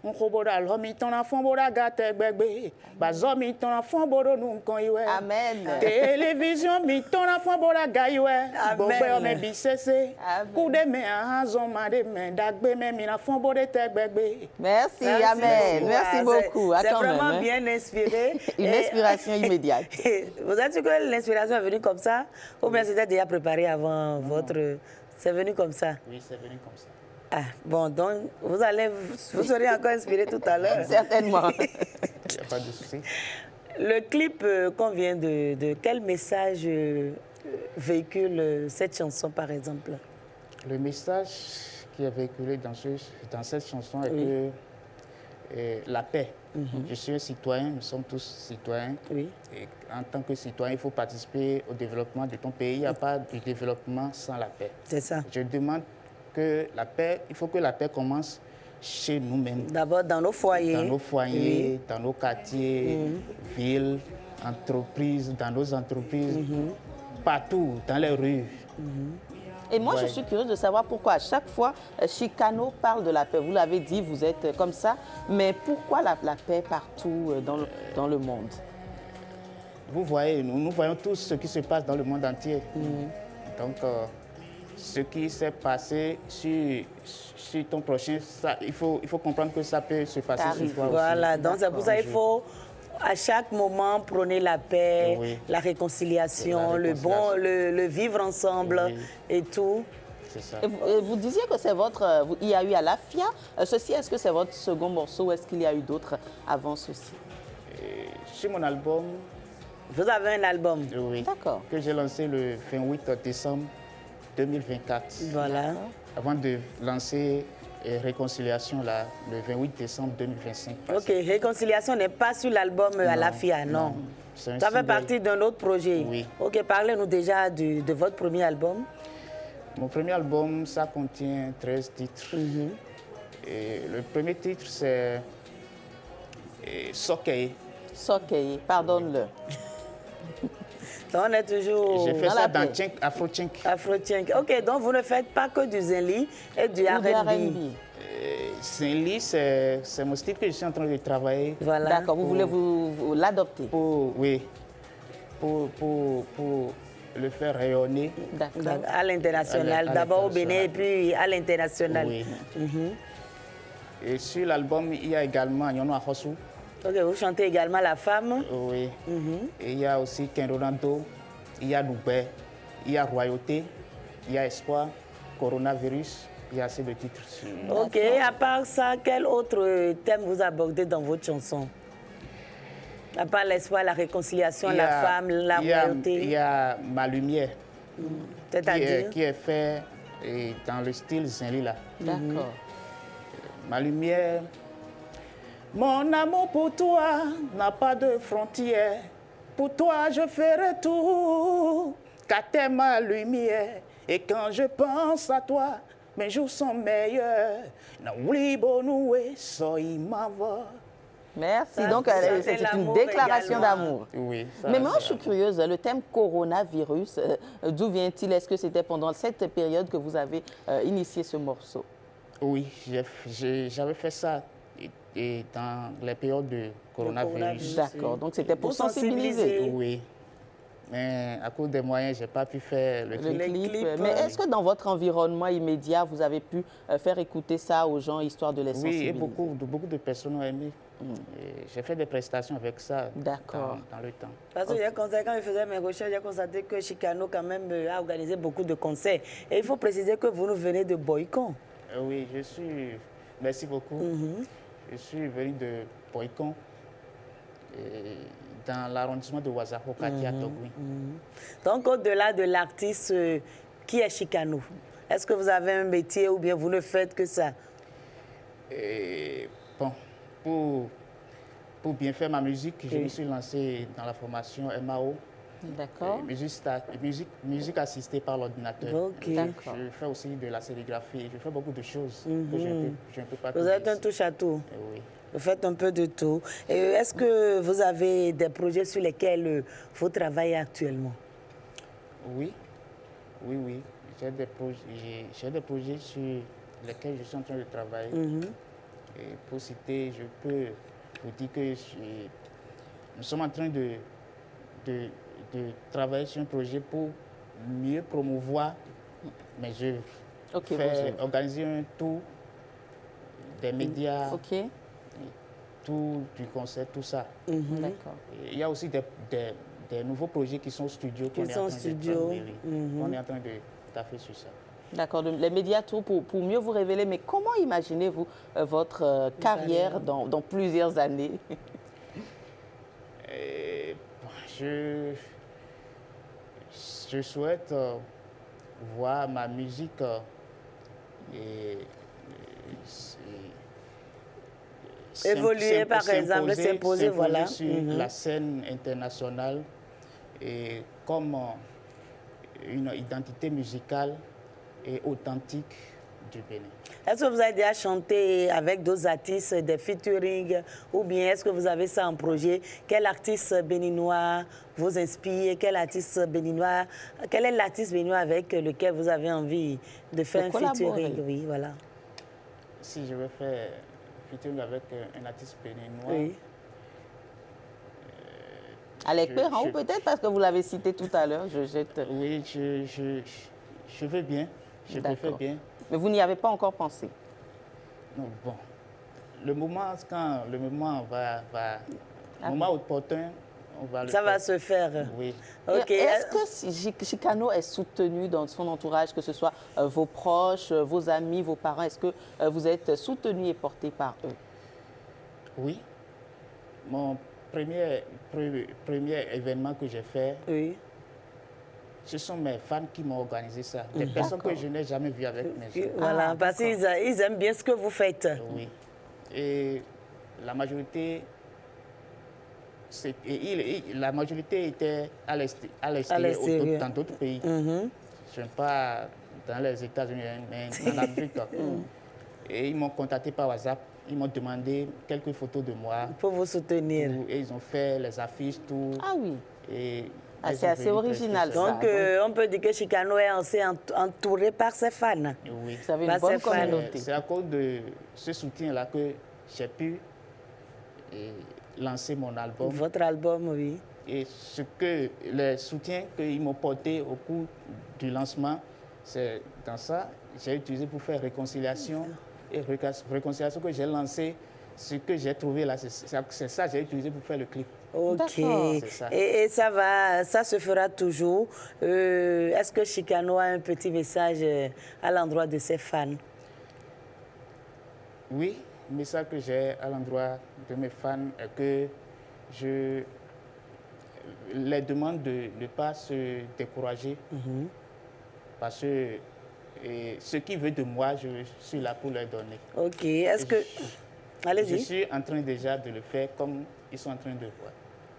S14: nkoboda lo mi tona fon boda gate gbegbe bazo mi tona fon bodo nu nkan iwe
S24: amen
S14: télévision mi tona fon boda ga iwe gbogbe o me bi sese kude me azo ma de me dagbe me mi na fon bode te gbegbe.
S24: Merci, amen. Merci beaucoup.
S9: C'est vraiment bien inspiré.
S24: Une inspiration immédiate.
S9: Vous êtes sûr que l'inspiration est venue comme ça ou bien c'était déjà préparé avant votre... C'est venu comme ça?
S14: Oui, c'est venu comme ça.
S9: Ah, bon, donc vous serez encore inspiré tout à l'heure.
S24: Certainement.
S14: Il n'y a pas de souci.
S9: Le clip qu'on vient de quel message véhicule cette chanson, par exemple?
S14: Le message qui est véhiculé dans cette chanson est que la paix. Je suis un citoyen, nous sommes tous citoyens. Et en tant que citoyen, il faut participer au développement de ton pays. Il n'y a pas de développement sans la paix.
S9: C'est ça.
S14: Je demande que la paix, il faut que la paix commence chez nous-mêmes.
S9: D'abord dans nos foyers.
S14: Dans nos foyers, dans nos quartiers, villes, entreprises, dans nos entreprises, partout, dans les rues.
S24: Et moi, je suis curieuse de savoir pourquoi à chaque fois, Chicano parle de la paix. Vous l'avez dit, vous êtes comme ça, mais pourquoi la paix partout dans le monde?
S14: Vous voyez, nous voyons tous ce qui se passe dans le monde entier. Donc, ce qui s'est passé sur ton prochain, ça, il faut comprendre que ça peut se passer sur toi aussi.
S9: Voilà, donc c'est pour ça qu'il faut à chaque moment prôner la paix, la réconciliation, le vivre ensemble et tout.
S14: C'est ça.
S24: Et vous disiez que c'est votre... Il y a eu Alafia. Ceci, est-ce que c'est votre second morceau ou est-ce qu'il y a eu d'autres avant ceci?
S14: Sur mon album...
S9: Vous avez un album?
S14: Oui.
S24: D'accord.
S14: Que j'ai lancé le 28 décembre 2024.
S9: Voilà.
S14: Avant de lancer Réconciliation là, le 28 décembre 2025.
S9: Ok, Réconciliation n'est pas sur l'album Alafia, non. Ça fait partie d'un autre projet.
S14: Oui.
S9: Ok, parlez-nous déjà de votre premier album.
S14: Mon premier album, ça contient 13 titres. Et le premier titre, c'est Sokeye.
S24: Sokeye, pardonne-le.
S9: Donc on est toujours...
S14: J'ai fait ça dans Afro-Tchink.
S9: Afro-Tchink. Ok, donc vous ne faites pas que du Zenli et du R&B.
S14: Zenli, c'est mon style que je suis en train de travailler.
S24: Voilà. D'accord, vous voulez vous l'adopter?
S14: Oui, pour le faire rayonner.
S9: À l'international, d'abord au Bénin et puis à l'international.
S14: Oui. Et sur l'album, il y a également Nyono Ahosu.
S9: Ok, vous chantez également La Femme.
S14: Oui. Et il y a aussi Kenronando, il y a Loubet, il y a Royauté, il y a Espoir, Coronavirus, il y a assez de titres.
S9: Ok, à part ça, quel autre thème vous abordez dans votre chanson? À part l'espoir, la réconciliation, la femme, la royauté.
S14: Il y a Ma Lumière,
S9: c'est-à-dire
S14: qui est fait dans le style Zenli là.
S24: D'accord.
S14: Ma Lumière. Mon amour pour toi n'a pas de frontières. Pour toi, je ferai tout, car t'es ma lumière. Et quand je pense à toi, mes jours sont meilleurs.
S24: Merci. Donc, c'est une déclaration d'amour.
S14: Oui.
S24: Mais moi, je suis curieuse. Le thème coronavirus, d'où vient-il? Est-ce que c'était pendant cette période que vous avez initié ce morceau?
S14: Oui, j'avais fait ça. Et dans les périodes de coronavirus.
S24: D'accord, donc c'était pour sensibiliser.
S14: Oui, mais à cause des moyens, je n'ai pas pu faire le clip.
S24: Mais est-ce que dans votre environnement immédiat, vous avez pu faire écouter ça aux gens, histoire de les sensibiliser?
S14: Oui, et beaucoup de personnes ont aimé. J'ai fait des prestations avec ça dans le temps.
S9: Parce que quand je faisais mes recherches, j'ai constaté que Chicano quand même a organisé beaucoup de concerts. Et il faut préciser que vous nous venez de Boycon.
S14: Oui, je suis... Merci beaucoup. Je suis venu de Boycon, dans l'arrondissement de Ouazako, quartier à Togui.
S9: Donc, au-delà de l'artiste, qui est Chicano? Est-ce que vous avez un métier ou bien vous ne faites que ça?
S14: Bon, pour bien faire ma musique, je me suis lancé dans la formation MAO.
S24: D'accord.
S14: Musique assistée par l'ordinateur.
S9: Ok.
S14: Je fais aussi de la sérigraphie. Je fais beaucoup de choses que je ne peux pas.
S9: Vous êtes un touche-à-tout.
S14: Oui.
S9: Vous faites un peu de tout. Est-ce que vous avez des projets sur lesquels vous travaillez actuellement?
S14: Oui. J'ai des projets sur lesquels je suis en train de travailler. Et pour citer, je peux vous dire que nous sommes en train de travailler sur un projet pour mieux promouvoir mes œuvres. Organiser un tour des médias, tout du concert, tout ça.
S24: D'accord.
S14: Il y a aussi des nouveaux projets qui sont au studio.
S9: Qui sont au studio.
S14: On est en train de taffer sur ça.
S24: D'accord, les médias pour mieux vous révéler. Mais comment imaginez-vous votre carrière dans plusieurs années?
S14: Je souhaite voir ma musique
S9: évoluer, par exemple, s'imposer, voilà.
S14: Sur la scène internationale et comme une identité musicale et authentique du Bénin.
S9: Est-ce que vous avez déjà chanté avec d'autres artistes, des featuring, ou bien est-ce que vous avez ça en projet? Quel artiste béninois vous inspire? Quel est l'artiste béninois avec lequel vous avez envie de faire un featuring? Oui, voilà.
S14: Si je veux faire featuring avec un artiste béninois.
S9: Oui.
S24: Alec Perrin, ou peut-être parce que vous l'avez cité tout à l'heure,
S14: Oui, je veux bien, je préfère bien.
S24: Mais vous n'y avez pas encore pensé?
S14: Non, bon. Le moment opportun, on va le faire.
S9: Ça va se faire.
S14: Oui.
S9: Okay.
S24: Est-ce que Chicano est soutenu dans son entourage, que ce soit vos proches, vos amis, vos parents? Est-ce que vous êtes soutenu et porté par eux?
S14: Oui. Mon premier événement que j'ai fait, ce sont mes fans qui m'ont organisé ça. Des personnes que je n'ai jamais vues avec mes yeux.
S9: Voilà, parce qu'ils aiment bien ce que vous faites.
S14: Oui. Et la majorité, était à l'extérieur, dans d'autres pays. Je ne suis pas dans les États-Unis, mais en Afrique. Et ils m'ont contacté par WhatsApp. Ils m'ont demandé quelques photos de moi.
S9: Pour vous soutenir.
S14: Et ils ont fait les affiches, tout.
S24: Ah oui.
S14: Et
S24: c'est assez original.
S9: Donc, on peut dire que Chicano est entouré par ses fans.
S14: Oui.
S24: Vous avez une bonne communauté.
S14: C'est à cause de ce soutien-là que j'ai pu lancer mon album.
S9: Votre album, oui.
S14: Et le soutien qu'ils m'ont porté au cours du lancement, c'est dans ça j'ai utilisé pour faire réconciliation. Et réconciliation que j'ai lancée, ce que j'ai trouvé là, c'est ça que j'ai utilisé pour faire le clip.
S9: Ok. Et ça se fera toujours. Est-ce que Chicano a un petit message à l'endroit de ses fans?
S14: Oui, le message que j'ai à l'endroit de mes fans est que je les demande de ne pas se décourager. Parce que ce qu'ils veulent de moi, je suis là pour leur donner.
S9: Ok. Est-ce que... Allez-y.
S14: Je suis en train déjà de le faire comme ils sont en train de le voir.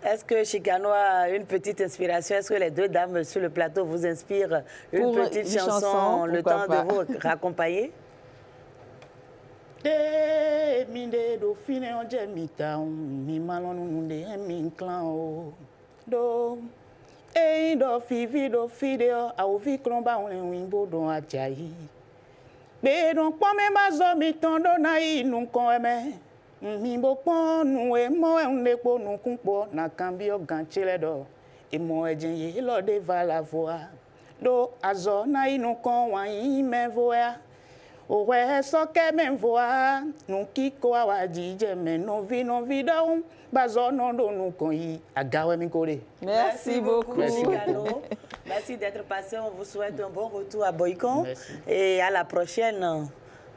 S9: Est-ce que Chicano a une petite inspiration? Est-ce que les deux dames sur le plateau vous inspirent une petite chanson, le temps de vous raccompagner?
S14: Ei do fideo au vi kromba wimbo don ajayi be don pome mazo mi tondo na inu kon eme mi bo pon nu e mo e nlepo nu kunpo na cambio ganchele do e mo ejin ye lo de vala voa do azo na inu kon wa yin me voa o we so ke me voa nu kiko awa jije me no vi do
S24: Merci beaucoup.
S9: Merci, merci d'être passé. On vous souhaite un bon retour à Boycon. Et à la prochaine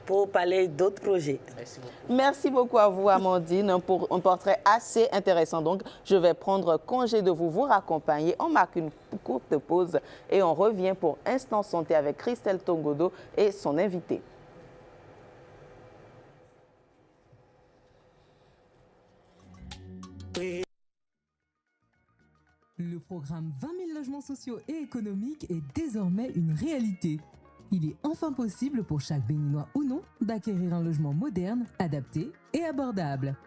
S9: pour parler d'autres projets.
S24: Merci beaucoup. Merci beaucoup à vous, Amandine, pour un portrait assez intéressant. Donc, je vais prendre congé de vous raccompagner. On marque une courte pause et on revient pour Instant Santé avec Christelle Tongodo et son invité.
S10: Le programme 20 000 logements sociaux et économiques est désormais une réalité. Il est enfin possible pour chaque Béninois ou non d'acquérir un logement moderne, adapté et abordable.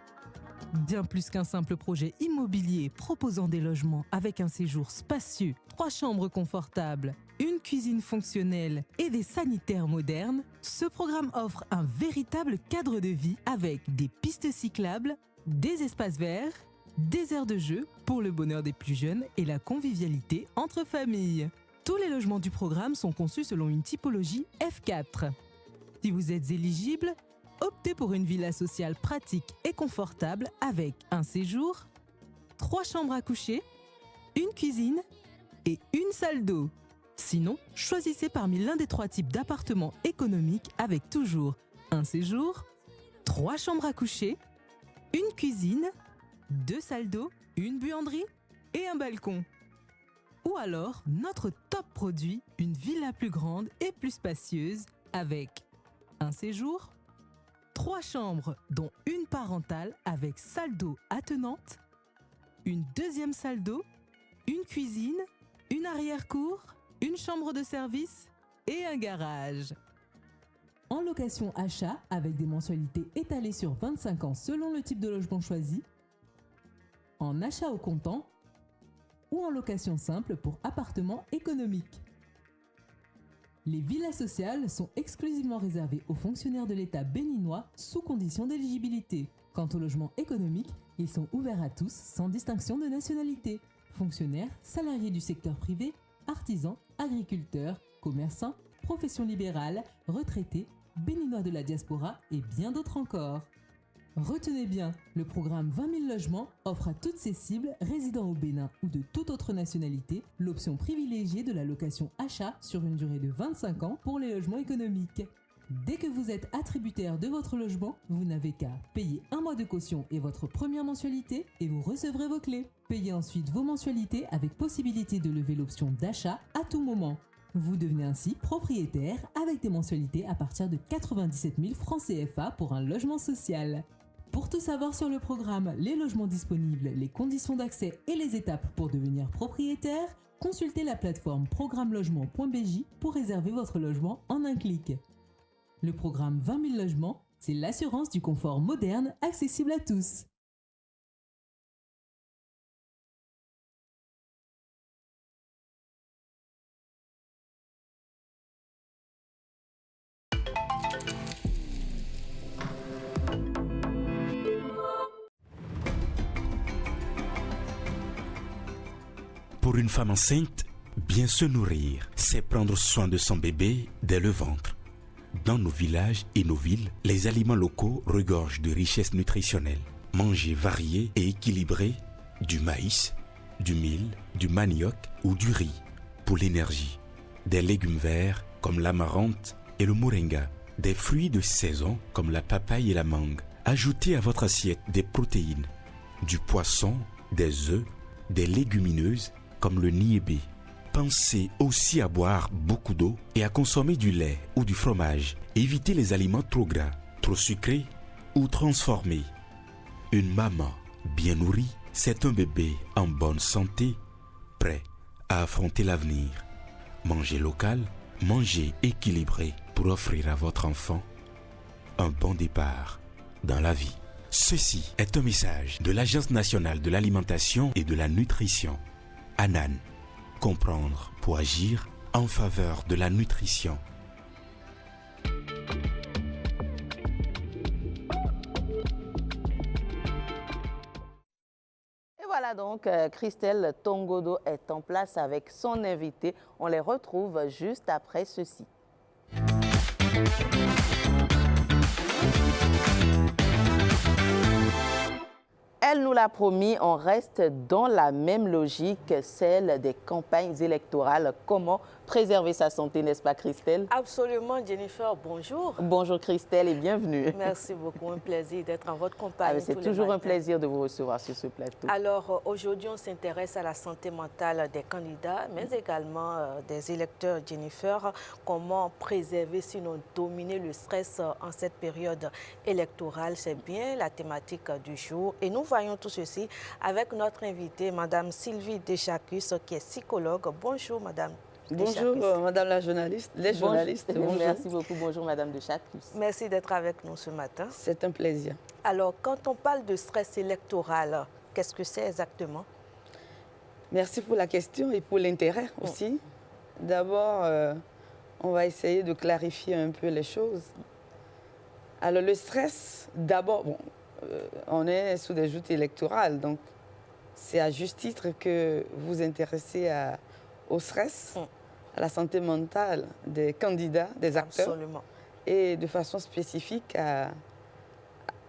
S10: Bien plus qu'un simple projet immobilier proposant des logements avec un séjour spacieux, 3 chambres confortables, une cuisine fonctionnelle et des sanitaires modernes, ce programme offre un véritable cadre de vie avec des pistes cyclables, des espaces verts, des aires de jeu pour le bonheur des plus jeunes et la convivialité entre familles. Tous les logements du programme sont conçus selon une typologie F4. Si vous êtes éligible, optez pour une villa sociale pratique et confortable avec un séjour, 3 chambres à coucher, une cuisine et une salle d'eau. Sinon, choisissez parmi l'un des 3 types d'appartements économiques avec toujours un séjour, 3 chambres à coucher, une cuisine, 2 salles d'eau, une buanderie et un balcon. Ou alors, notre top produit, une villa plus grande et plus spacieuse avec un séjour, 3 chambres dont une parentale avec salle d'eau attenante, une deuxième salle d'eau, une cuisine, une arrière-cour, une chambre de service et un garage. En location achat avec des mensualités étalées sur 25 ans selon le type de logement choisi, en achat au comptant ou en location simple pour appartements économiques. Les villas sociales sont exclusivement réservées aux fonctionnaires de l'État béninois sous condition d'éligibilité. Quant aux logements économiques, ils sont ouverts à tous sans distinction de nationalité. Fonctionnaires, salariés du secteur privé, artisans, agriculteurs, commerçants, professions libérales, retraités, béninois de la diaspora et bien d'autres encore. Retenez bien, le programme 20 000 logements offre à toutes ces cibles résidant au Bénin ou de toute autre nationalité l'option privilégiée de la location achat sur une durée de 25 ans pour les logements économiques. Dès que vous êtes attributaire de votre logement, vous n'avez qu'à payer 1 mois de caution et votre première mensualité et vous recevrez vos clés. Payez ensuite vos mensualités avec possibilité de lever l'option d'achat à tout moment. Vous devenez ainsi propriétaire avec des mensualités à partir de 97 000 francs CFA pour un logement social. Pour tout savoir sur le programme, les logements disponibles, les conditions d'accès et les étapes pour devenir propriétaire, consultez la plateforme programmelogement.bj pour réserver votre logement en un clic. Le programme 20 000 logements, c'est l'assurance du confort moderne accessible à tous.
S13: Pour une femme enceinte, bien se nourrir, c'est prendre soin de son bébé dès le ventre. Dans nos villages et nos villes, les aliments locaux regorgent de richesses nutritionnelles. Manger varié et équilibré, du maïs, du mil, du manioc ou du riz pour l'énergie. Des légumes verts comme l'amarante et le moringa. Des fruits de saison comme la papaye et la mangue. Ajoutez à votre assiette des protéines, du poisson, des œufs, des légumineuses comme le niébé. Pensez aussi à boire beaucoup d'eau et à consommer du lait ou du fromage. Évitez les aliments trop gras, trop sucrés ou transformés. Une maman bien nourrie, c'est un bébé en bonne santé, prêt à affronter l'avenir. Mangez local, mangez équilibré pour offrir à votre enfant un bon départ dans la vie. Ceci est un message de l'Agence nationale de l'alimentation et de la nutrition. ANAN. Comprendre pour agir en faveur de la nutrition.
S24: Et voilà donc, Christelle Tongodo est en place avec son invité. On les retrouve juste après ceci. Elle nous l'a promis, on reste dans la même logique, celle des campagnes électorales. Comment préserver sa santé, n'est-ce pas Christelle?
S16: Absolument, Jennifer, bonjour.
S24: Bonjour Christelle et bienvenue.
S16: Merci beaucoup, un plaisir d'être en votre compagnie.
S24: C'est toujours un plaisir de vous recevoir sur ce plateau.
S16: Alors aujourd'hui, on s'intéresse à la santé mentale des candidats, mais également des électeurs, Jennifer. Comment préserver, sinon dominer le stress en cette période électorale? C'est bien la thématique du jour. Et nous voyons tout ceci avec notre invitée, Madame Sylvie Deschacus, qui est psychologue. Bonjour, Madame.
S17: Bonjour, Madame la journaliste, les journalistes. Bonjour.
S24: Merci beaucoup. Bonjour, Madame Deschacus.
S16: Merci d'être avec nous ce matin.
S17: C'est un plaisir.
S16: Alors, quand on parle de stress électoral, qu'est-ce que c'est exactement?
S17: Merci pour la question et pour l'intérêt aussi. D'abord, on va essayer de clarifier un peu les choses. Alors, le stress, d'abord, on est sous des joutes électorales, donc c'est à juste titre que vous vous intéressez au stress, à la santé mentale des candidats, des acteurs,
S16: Absolument.
S17: Et de façon spécifique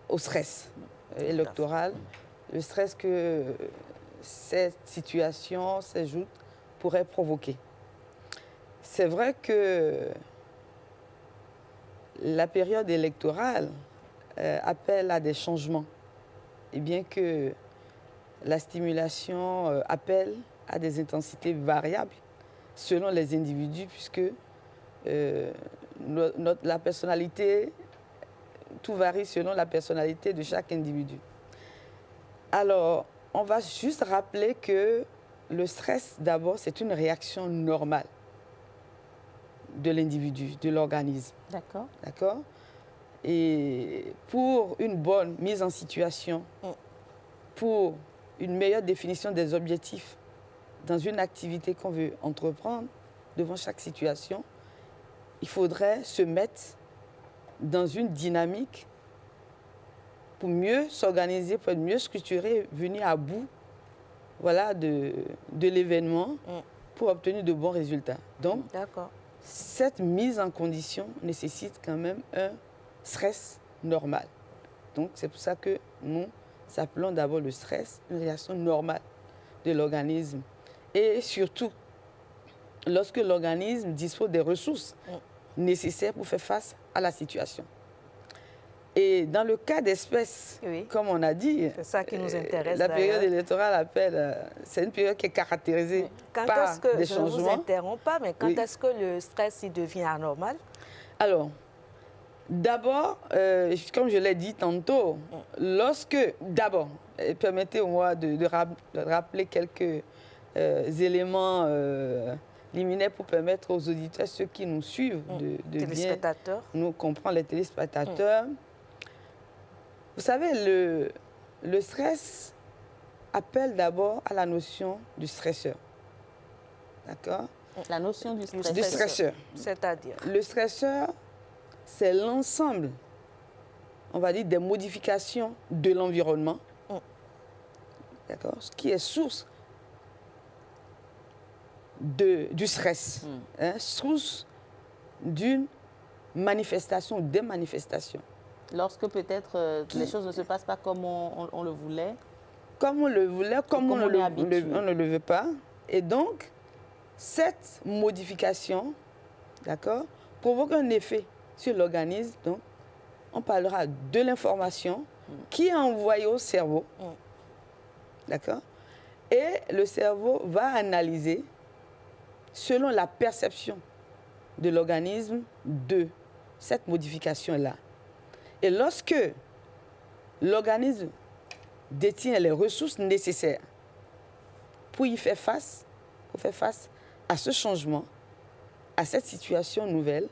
S17: au stress électoral, le stress que cette situation, ces joutes pourraient provoquer. c'est vrai que la période électorale appelle à des changements. Et bien que la stimulation appelle à des intensités variables selon les individus, puisque la personnalité, tout varie selon la personnalité de chaque individu. Alors, on va juste rappeler que le stress, d'abord, c'est une réaction normale de l'individu, de l'organisme.
S24: D'accord.
S17: D'accord? Et pour une bonne mise en situation, pour une meilleure définition des objectifs dans une activité qu'on veut entreprendre, devant chaque situation, il faudrait se mettre dans une dynamique pour mieux s'organiser, pour être mieux structuré, venir à bout voilà, de l'événement pour obtenir de bons résultats. Donc, cette mise en condition nécessite quand même un stress normal. Donc, c'est pour ça que nous appelons d'abord le stress une réaction normale de l'organisme. Et surtout, lorsque l'organisme dispose des ressources nécessaires pour faire face à la situation. Et dans le cas d'espèces, comme on a dit,
S16: c'est ça qui nous intéresse,
S17: la période électorale appelle, c'est une période qui est caractérisée par des changements.
S16: Je ne vous interromps pas, mais quand est-ce que le stress il devient anormal?
S17: Alors, d'abord, comme je l'ai dit tantôt, permettez-moi de rappeler quelques éléments liminaires pour permettre aux auditeurs, ceux qui nous suivent, de bien nous comprendre, les téléspectateurs. Vous savez, le stress appelle d'abord à la notion du stresseur. D'accord?
S24: La notion du stresseur.
S17: Du stresseur.
S16: C'est-à-dire?
S17: Le stresseur, c'est l'ensemble, on va dire, des modifications de l'environnement, d'accord, ce qui est source du stress, source d'une manifestation ou des manifestations.
S24: Lorsque peut-être les choses ne se passent pas comme on le voulait.
S17: Comme on le voulait, comme on ne le veut pas. Et donc, cette modification, d'accord, provoque un effet sur l'organisme. Donc, on parlera de l'information qui est envoyée au cerveau. D'accord? Et le cerveau va analyser, selon la perception de l'organisme, de cette modification-là. Et lorsque l'organisme détient les ressources nécessaires pour y faire face, à ce changement, à cette situation nouvelle,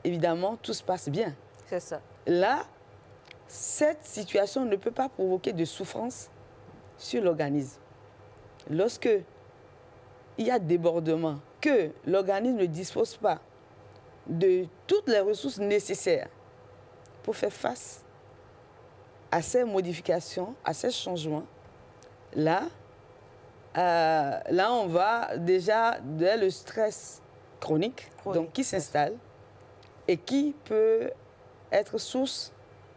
S17: évidemment, tout se passe bien.
S16: C'est ça.
S17: Là, cette situation ne peut pas provoquer de souffrance sur l'organisme. Lorsque il y a débordement, que l'organisme ne dispose pas de toutes les ressources nécessaires pour faire face à ces modifications, à ces changements, là, on va déjà dans le stress chronique. Donc qui s'installe et qui peut être source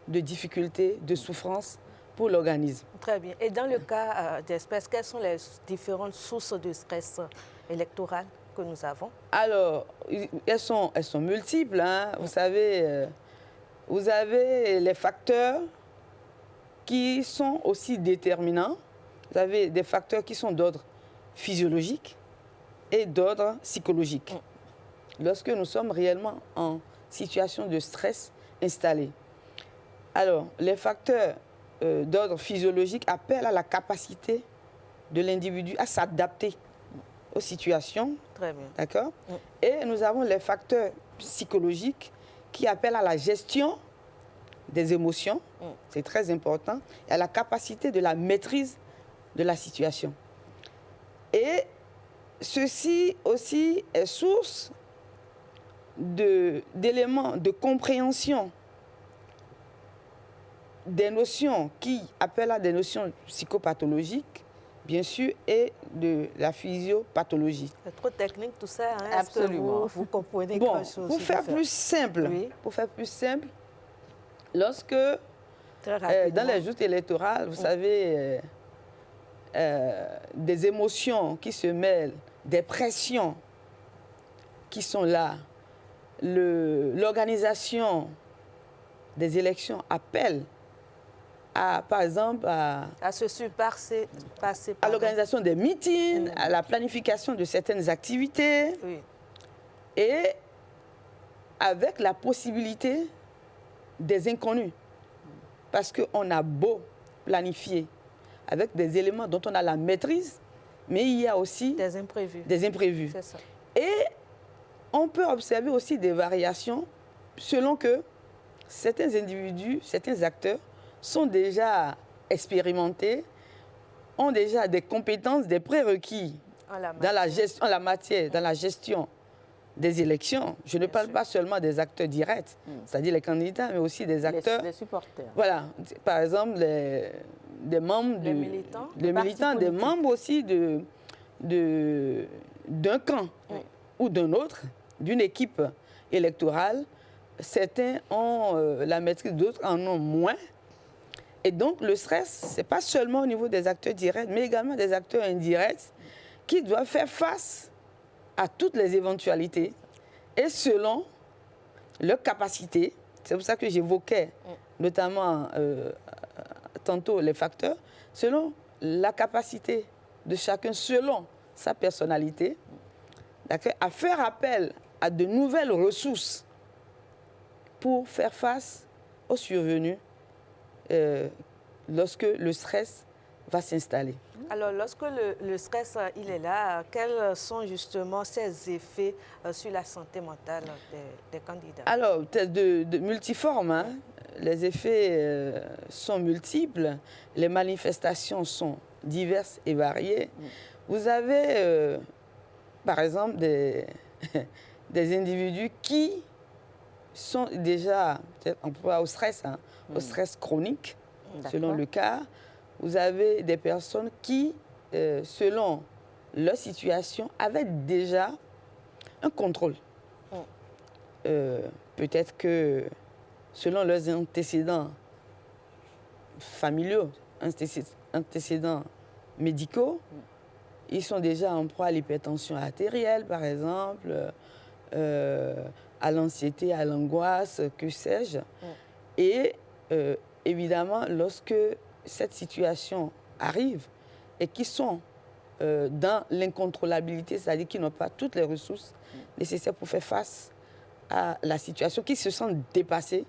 S17: de difficultés, de souffrance pour l'organisme.
S16: Très bien. Et dans le cas d'espèces, quelles sont les différentes sources de stress électoral que nous avons? Alors,
S17: elles sont multiples. Hein. Vous savez, vous avez les facteurs qui sont aussi déterminants. Vous avez des facteurs qui sont d'ordre physiologique et d'ordre psychologique. Lorsque nous sommes réellement en situation de stress installé. Alors, les facteurs d'ordre physiologique appellent à la capacité de l'individu à s'adapter aux situations.
S16: Très bien.
S17: D'accord? Et nous avons les facteurs psychologiques qui appellent à la gestion des émotions. C'est très important. Et à la capacité de la maîtrise de la situation. Et ceci aussi est source d'éléments de compréhension des notions qui appellent à des notions psychopathologiques, bien sûr, et de la physiopathologie.
S16: C'est trop technique tout ça, hein?
S17: Absolument.
S16: Vous comprenez
S17: bon,
S16: quelque chose?
S17: Pour faire plus simple, lorsque dans les joutes électorales, vous savez, des émotions qui se mêlent, des pressions qui sont là, l'organisation des élections appelle à, par exemple,
S16: à se surpasser,
S17: à l'organisation des meetings, à la planification de certaines activités, et avec la possibilité des inconnus. Parce qu'on a beau planifier avec des éléments dont on a la maîtrise, mais il y a aussi
S16: des imprévus.
S17: C'est ça. Et on peut observer aussi des variations selon que certains individus, certains acteurs sont déjà expérimentés, ont déjà des compétences, des prérequis dans la gestion, en la matière, dans la gestion des élections. Je ne parle pas seulement des acteurs directs, c'est-à-dire les candidats, mais aussi des acteurs.
S24: Les supporters.
S17: Voilà, par exemple, des membres, des militants, des membres aussi d'un camp ou d'un autre, d'une équipe électorale. Certains ont la maîtrise, d'autres en ont moins. Et donc, le stress, ce n'est pas seulement au niveau des acteurs directs, mais également des acteurs indirects qui doivent faire face à toutes les éventualités et selon leur capacité. C'est pour ça que j'évoquais notamment tantôt les facteurs, selon la capacité de chacun, selon sa personnalité, à faire appel à de nouvelles ressources pour faire face aux survenus lorsque le stress va s'installer.
S16: Alors, lorsque le stress il est là, quels sont justement ses effets sur la santé mentale des candidats?
S17: Alors, de multiformes, hein. Les effets sont multiples, les manifestations sont diverses et variées. Vous avez, par exemple, des individus qui sont déjà au stress, hein, au stress chronique, selon le cas. Vous avez des personnes qui, selon leur situation, avaient déjà un contrôle. Peut-être que, selon leurs antécédents familiaux, antécédents médicaux, ils sont déjà en proie à l'hypertension artérielle, par exemple, à l'anxiété, à l'angoisse, que sais-je. Et évidemment, lorsque cette situation arrive et qui sont dans l'incontrôlabilité, c'est-à-dire qu'ils n'ont pas toutes les ressources nécessaires pour faire face à la situation, qui se sentent dépassés,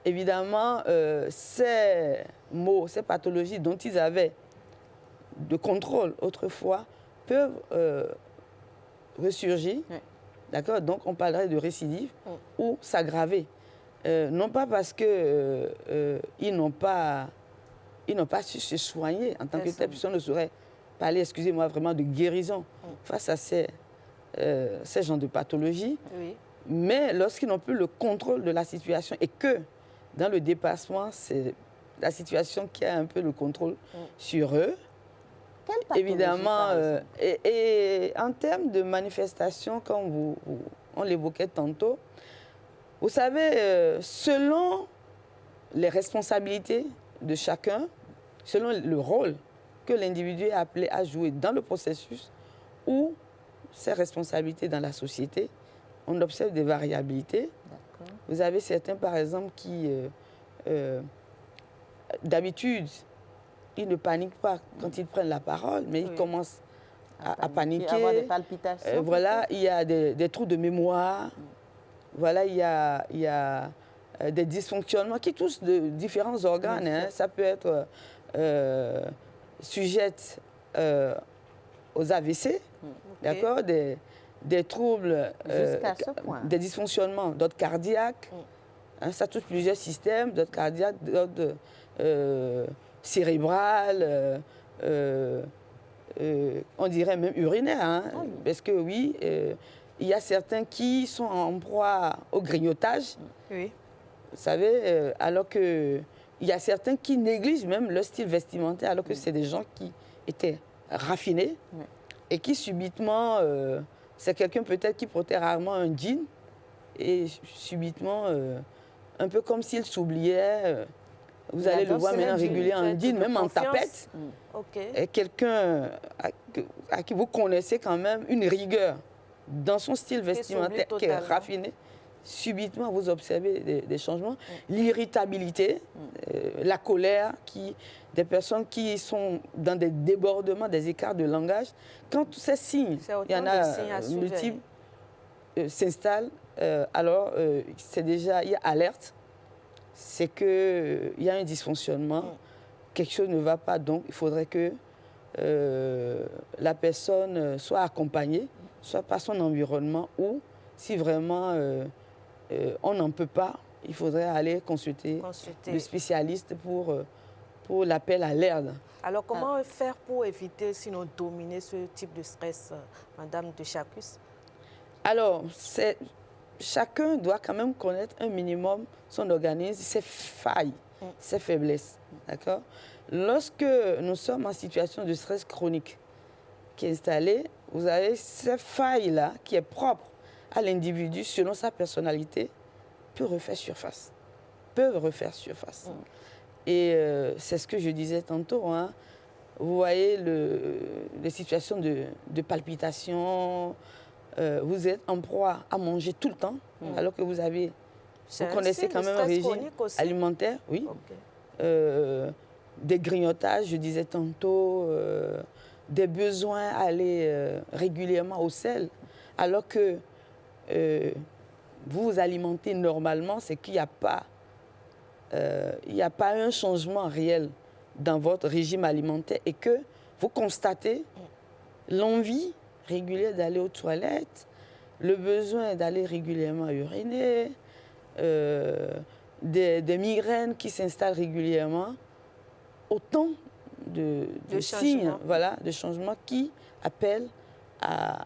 S17: évidemment, ces maux, ces pathologies dont ils avaient de contrôle autrefois peuvent ressurgir. D'accord? Donc, on parlerait de récidive ou s'aggraver. Non pas parce qu'ils n'ont pas su se soigner en tant que telle personne ne saurait parler, excusez-moi, vraiment de guérison face à ces genres de pathologies. Mais lorsqu'ils n'ont plus le contrôle de la situation et que dans le dépassement, c'est la situation qui a un peu le contrôle sur eux, évidemment, et en termes de manifestation, comme on l'évoquait tantôt, vous savez, selon les responsabilités de chacun, selon le rôle que l'individu est appelé à jouer dans le processus ou ses responsabilités dans la société, on observe des variabilités. Vous avez certains, par exemple, qui, d'habitude, ils ne paniquent pas quand ils prennent la parole, mais ils commencent à paniquer.
S24: Avoir des palpitations.
S17: Voilà, il y a des trous de mémoire. Voilà, il y a des dysfonctionnements qui touchent de différents organes. Hein. Ça peut être sujette aux AVC, d'accord, des troubles, des dysfonctionnements d'ordre cardiaque. Hein, ça touche plusieurs systèmes, d'ordre cardiaque, d'ordre cérébral, on dirait même urinaire. Hein, parce que oui, il y a certains qui sont en proie au grignotage. Vous savez, alors qu'il y a certains qui négligent même leur style vestimentaire, alors que c'est des gens qui étaient raffinés et qui subitement, c'est quelqu'un peut-être qui portait rarement un jean et subitement, un peu comme s'il s'oubliait, vous allez le voir maintenant régulier en jean, même en tapette. Et quelqu'un à qui vous connaissez quand même une rigueur dans son style vestimentaire qui est raffiné, subitement vous observez des changements. L'irritabilité, la colère, des personnes qui sont dans des débordements, des écarts de langage. Quand tous ces signes, il y en a multiples, s'installent, alors c'est déjà, il y a alerte, c'est qu'il y a un dysfonctionnement, quelque chose ne va pas, donc il faudrait que la personne soit accompagnée, soit par son environnement, ou si vraiment on n'en peut pas, il faudrait aller consulter le spécialiste pour l'appel à l'aide.
S16: Alors, comment faire pour éviter, sinon dominer ce type de stress, Madame de Chacus? Alors,
S17: chacun doit quand même connaître un minimum son organisme, ses failles, ses faiblesses. D'accord? Lorsque nous sommes en situation de stress chronique qui est installée, vous avez cette faille-là qui est propre à l'individu selon sa personnalité, peuvent refaire surface. Et c'est ce que je disais tantôt. Hein. Vous voyez les situations de palpitations, vous êtes en proie à manger tout le temps, alors que vous connaissez quand même un régime alimentaire. Oui. Okay. Des grignotages, je disais tantôt, des besoins à aller régulièrement au sel, alors que vous vous alimentez normalement, c'est qu'il n'y a pas un changement réel dans votre régime alimentaire et que vous constatez l'envie régulière d'aller aux toilettes, le besoin d'aller régulièrement uriner, des migraines qui s'installent régulièrement, autant de signes, voilà, de changements qui appellent à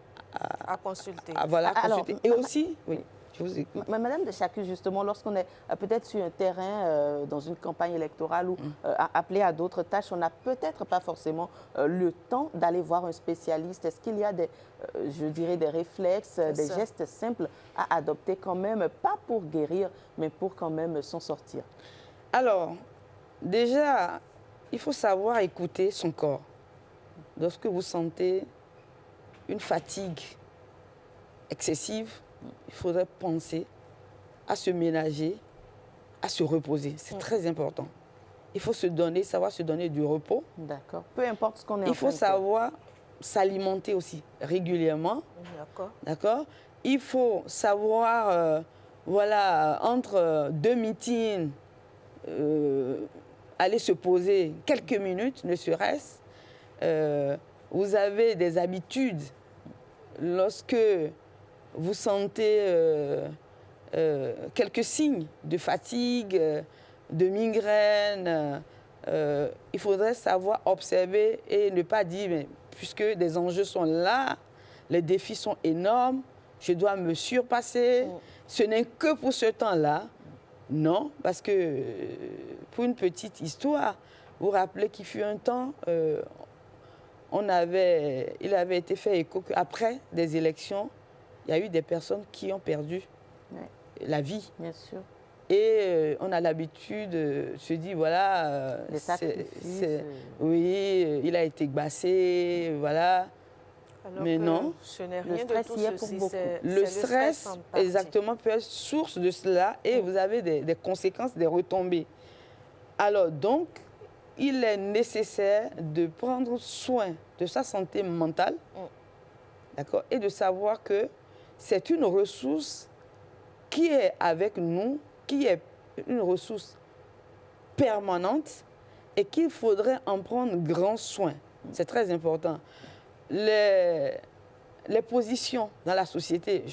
S16: consulter.
S17: Consulter. Et aussi, oui, je vous écoute.
S24: Madame de Chacus, justement, lorsqu'on est peut-être sur un terrain, dans une campagne électorale ou appelé à d'autres tâches, on n'a peut-être pas forcément le temps d'aller voir un spécialiste. Est-ce qu'il y a je dirais, des réflexes, des gestes simples à adopter quand même, pas pour guérir, mais pour quand même s'en sortir?
S17: Alors, déjà, il faut savoir écouter son corps. Lorsque vous sentez une fatigue excessive, il faudrait penser à se ménager, à se reposer. C'est très important. Il faut savoir se donner du repos.
S24: D'accord. Peu importe ce qu'on est en train de faire.
S17: Il faut savoir s'alimenter aussi régulièrement. D'accord. Il faut savoir, entre deux meetings, aller se poser quelques minutes, ne serait-ce. Vous avez des habitudes. Lorsque vous sentez quelques signes de fatigue, de migraine, il faudrait savoir observer et ne pas dire, mais puisque des enjeux sont là, les défis sont énormes, je dois me surpasser, ce n'est que pour ce temps-là. Non, parce que pour une petite histoire, vous vous rappelez qu'il fut un temps, il avait été fait écho qu'après des élections, il y a eu des personnes qui ont perdu la vie.
S24: Bien sûr.
S17: Et on a l'habitude de se dire, voilà, oui, il a été glacé, voilà.
S16: Alors
S17: mais non,
S16: ce n'est rien de tout ceci.
S17: Le stress, exactement, peut être source de cela et vous avez des conséquences, des retombées. Alors donc, il est nécessaire de prendre soin de sa santé mentale, d'accord, et de savoir que c'est une ressource qui est avec nous, qui est une ressource permanente et qu'il faudrait en prendre grand soin. C'est très important. Les positions dans la société,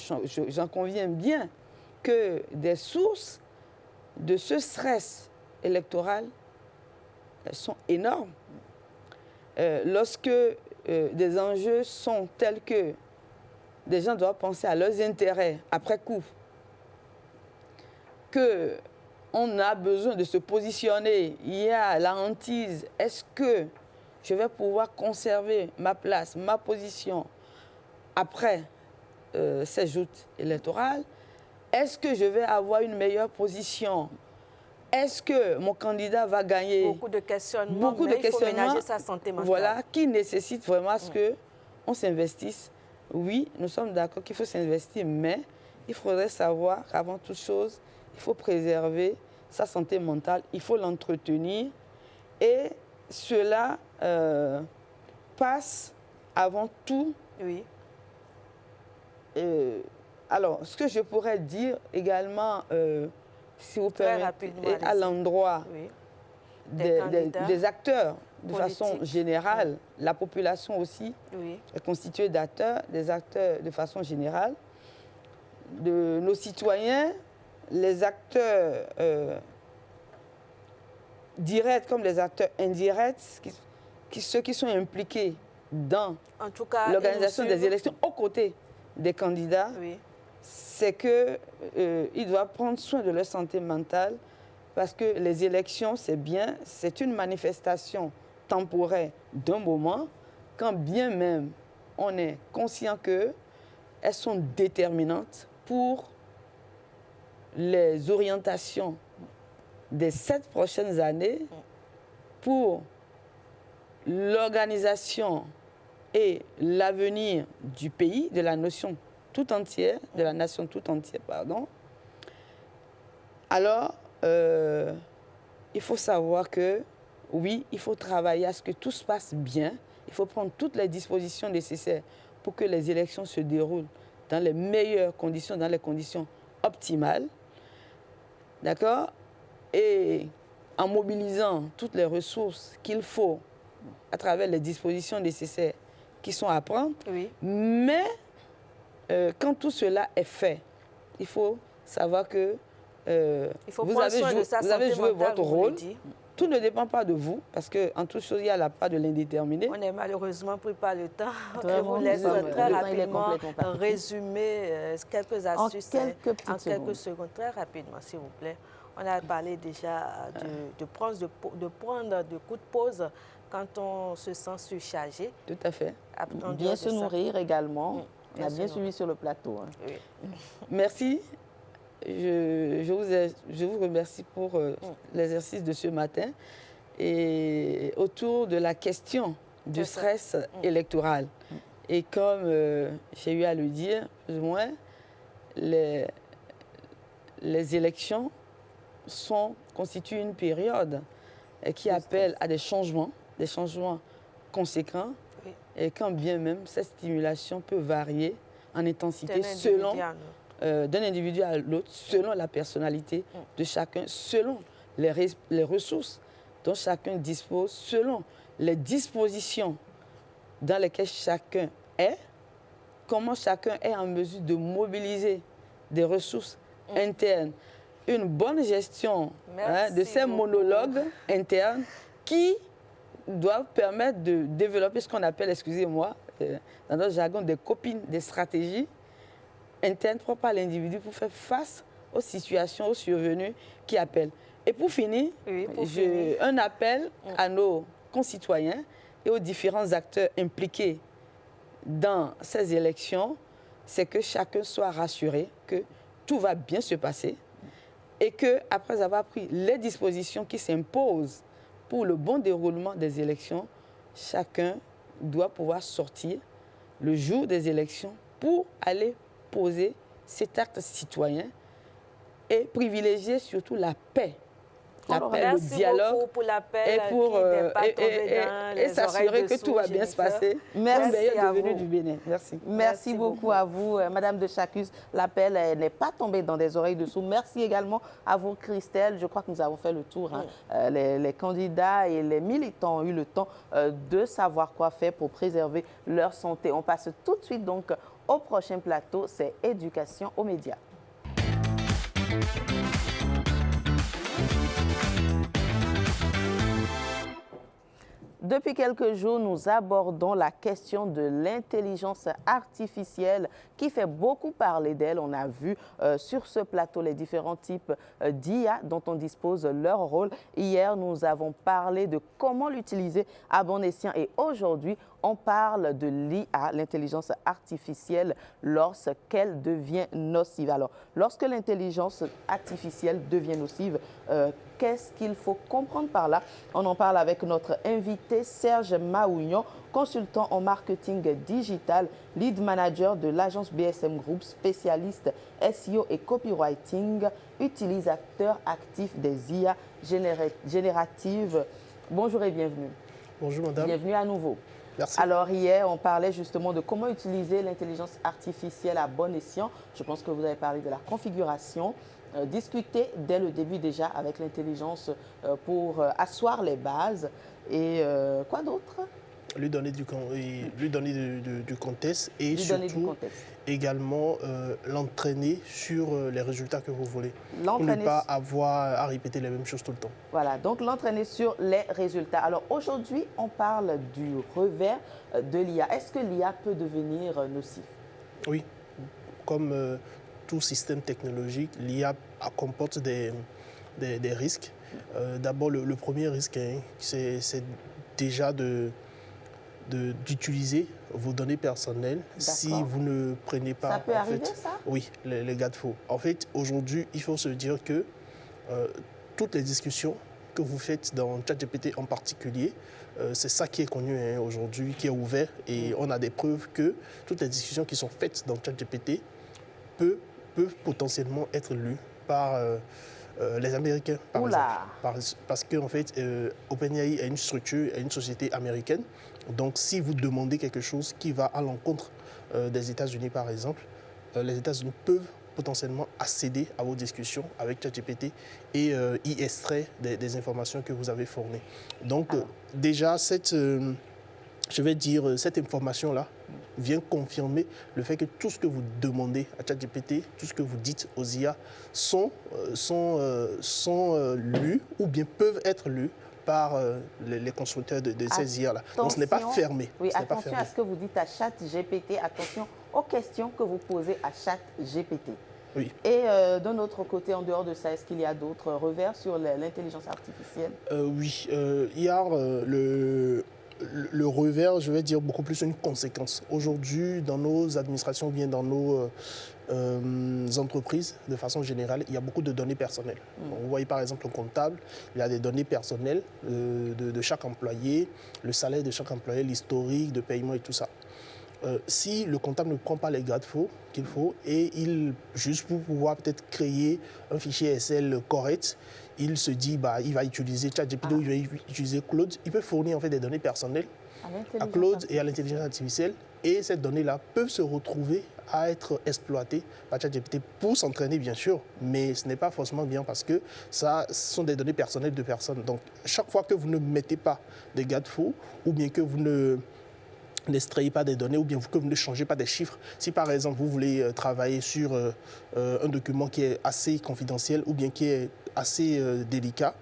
S17: j'en conviens bien, que des sources de ce stress électoral sont énormes. Lorsque des enjeux sont tels que des gens doivent penser à leurs intérêts après coup, qu'on a besoin de se positionner, il y a la hantise, est-ce que je vais pouvoir conserver ma place, ma position après ces joutes électorales? Est-ce que je vais avoir une meilleure position? Est-ce que mon candidat va gagner?
S16: Beaucoup de questionnements,
S17: il faut
S16: ménager sa santé mentale.
S17: Voilà, qui nécessite vraiment à ce qu'on s'investisse oui, nous sommes d'accord qu'il faut s'investir, mais il faudrait savoir qu'avant toute chose, il faut préserver sa santé mentale, il faut l'entretenir. Et cela passe avant tout.
S16: Oui.
S17: Alors, ce que je pourrais dire également, si vous permettez, à l'endroit des acteurs, de façon générale, la population aussi est constituée d'acteurs, des acteurs de façon générale, de nos citoyens, les acteurs directs comme les acteurs indirects, ceux qui sont impliqués dans l'organisation des élections aux côtés des candidats, c'est qu'ils doivent prendre soin de leur santé mentale parce que les élections, c'est bien, c'est une manifestation temporaire d'un moment, quand bien même on est conscient qu'elles sont déterminantes pour les orientations des 7 prochaines années, pour l'organisation et l'avenir du pays, de la nation tout entière, pardon. Alors, il faut savoir que, oui, il faut travailler à ce que tout se passe bien. Il faut prendre toutes les dispositions nécessaires pour que les élections se déroulent dans les meilleures conditions, dans les conditions optimales. D'accord? Et en mobilisant toutes les ressources qu'il faut à travers les dispositions nécessaires qui sont à prendre. Mais quand tout cela est fait, il faut savoir que vous avez joué votre rôle. Tout ne dépend pas de vous, parce qu'en toute chose, il y a la part de l'indéterminé.
S16: On est malheureusement pris par le temps. Je vous laisse très rapidement résumer quelques astuces en quelques secondes. Très rapidement, s'il vous plaît. On a parlé déjà de prendre de coups de pause quand on se sent surchargé.
S17: Tout à fait.
S24: Bien se nourrir également. On a bien suivi sur le plateau.
S16: Oui.
S17: Merci. Je vous remercie pour l'exercice de ce matin. Et autour de la question du stress électoral. Et comme j'ai eu à le dire, plus ou moins, les élections constituent une période qui appelle à des changements conséquents. Et quand bien même cette stimulation peut varier en intensité selon d'un individu à l'autre, selon la personnalité de chacun, selon les ressources dont chacun dispose, selon les dispositions dans lesquelles chacun est, comment chacun est en mesure de mobiliser des ressources internes, une bonne gestion de ces monologues internes qui doivent permettre de développer ce qu'on appelle, excusez-moi, dans notre jargon, des copines, des stratégies internes propres à l'individu pour faire face aux situations, aux survenues qui appellent. Et pour finir, un appel à nos concitoyens et aux différents acteurs impliqués dans ces élections, c'est que chacun soit rassuré que tout va bien se passer et qu'après avoir pris les dispositions qui s'imposent pour le bon déroulement des élections, chacun doit pouvoir sortir le jour des élections pour aller poser cet acte citoyen et privilégier surtout la paix. Le dialogue
S16: pour l'appel
S17: et s'assurer que tout va bien se passer.
S24: Merci à vous.
S17: Du Bénin. Merci.
S24: Merci beaucoup à vous, Madame de Chacus. L'appel n'est pas tombé dans des oreilles de sourds. Merci également à vous, Christelle. Je crois que nous avons fait le tour. Les candidats et les militants ont eu le temps de savoir quoi faire pour préserver leur santé. On passe tout de suite donc au prochain plateau, c'est Éducation aux médias. Depuis quelques jours, nous abordons la question de l'intelligence artificielle qui fait beaucoup parler d'elle. On a vu sur ce plateau les différents types d'IA dont on dispose leur rôle. Hier, nous avons parlé de comment l'utiliser à bon escient et aujourd'hui, on parle de l'IA, l'intelligence artificielle, lorsqu'elle devient nocive. Alors, lorsque l'intelligence artificielle devient nocive, qu'est-ce qu'il faut comprendre par là? On en parle avec notre invité Serge Maougnon, consultant en marketing digital, lead manager de l'agence BSM Group, spécialiste SEO et copywriting, utilisateur actif des IA génératives. Bonjour et bienvenue.
S15: Bonjour madame.
S24: Bienvenue à nouveau.
S15: Merci.
S24: Alors hier, on parlait justement de comment utiliser l'intelligence artificielle à bon escient. Je pense que vous avez parlé de la configuration. Discuter dès le début déjà avec l'intelligence pour asseoir les bases. Et quoi d'autre?
S15: Lui donner du contexte et surtout également l'entraîner sur les résultats que vous voulez. Pour ne pas avoir à répéter les mêmes choses tout le temps.
S24: Voilà, donc l'entraîner sur les résultats. Alors aujourd'hui, on parle du revers de l'IA. Est-ce que l'IA peut devenir nocif?
S15: Oui, comme tout système technologique, l'IA comporte des risques. D'abord, le premier risque, c'est déjà d'utiliser vos données personnelles si vous ne prenez pas...
S24: Ça peut arriver, ça?
S15: Oui, les garde-fous. En fait, aujourd'hui, il faut se dire que toutes les discussions que vous faites dans ChatGPT en particulier, c'est ça qui est connu aujourd'hui, qui est ouvert. Et on a des preuves que toutes les discussions qui sont faites dans ChatGPT peuvent potentiellement être lues par... les Américains, par exemple. Parce qu'en fait, OpenAI est une structure, est une société américaine. Donc, si vous demandez quelque chose qui va à l'encontre des États-Unis, par exemple, les États-Unis peuvent potentiellement accéder à vos discussions avec ChatGPT et y extraire des informations que vous avez fournies. Donc, déjà, cette information-là vient confirmer le fait que tout ce que vous demandez à ChatGPT, tout ce que vous dites aux IA sont lus ou bien peuvent être lus par les constructeurs de ces IA-là. Donc ce n'est pas fermé.
S24: Oui, attention à ce que vous dites à ChatGPT, attention aux questions que vous posez à ChatGPT.
S15: Oui.
S24: Et d'un autre côté, en dehors de ça, est-ce qu'il y a d'autres revers sur l'intelligence artificielle?
S15: Oui, il y a le revers, je vais dire beaucoup plus une conséquence. Aujourd'hui, dans nos administrations, bien dans nos entreprises, de façon générale, il y a beaucoup de données personnelles. Vous voyez par exemple un comptable, il y a des données personnelles de chaque employé, le salaire de chaque employé, l'historique de paiement et tout ça. Si le comptable ne prend pas les garde-fous qu'il faut et juste pour pouvoir peut-être créer un fichier Excel correct, il se dit il va utiliser ChatGPT ou il va utiliser Claude. Il peut fournir en fait des données personnelles à Claude et à l'intelligence artificielle et ces données-là peuvent se retrouver à être exploitées par ChatGPT pour s'entraîner bien sûr, mais ce n'est pas forcément bien parce que ce sont des données personnelles de personnes. Donc chaque fois que vous ne mettez pas des garde-fous ou bien que vous n'extrayez pas des données ou bien que vous ne changez pas des chiffres. Si par exemple vous voulez travailler sur un document qui est assez confidentiel ou bien qui est assez délicat,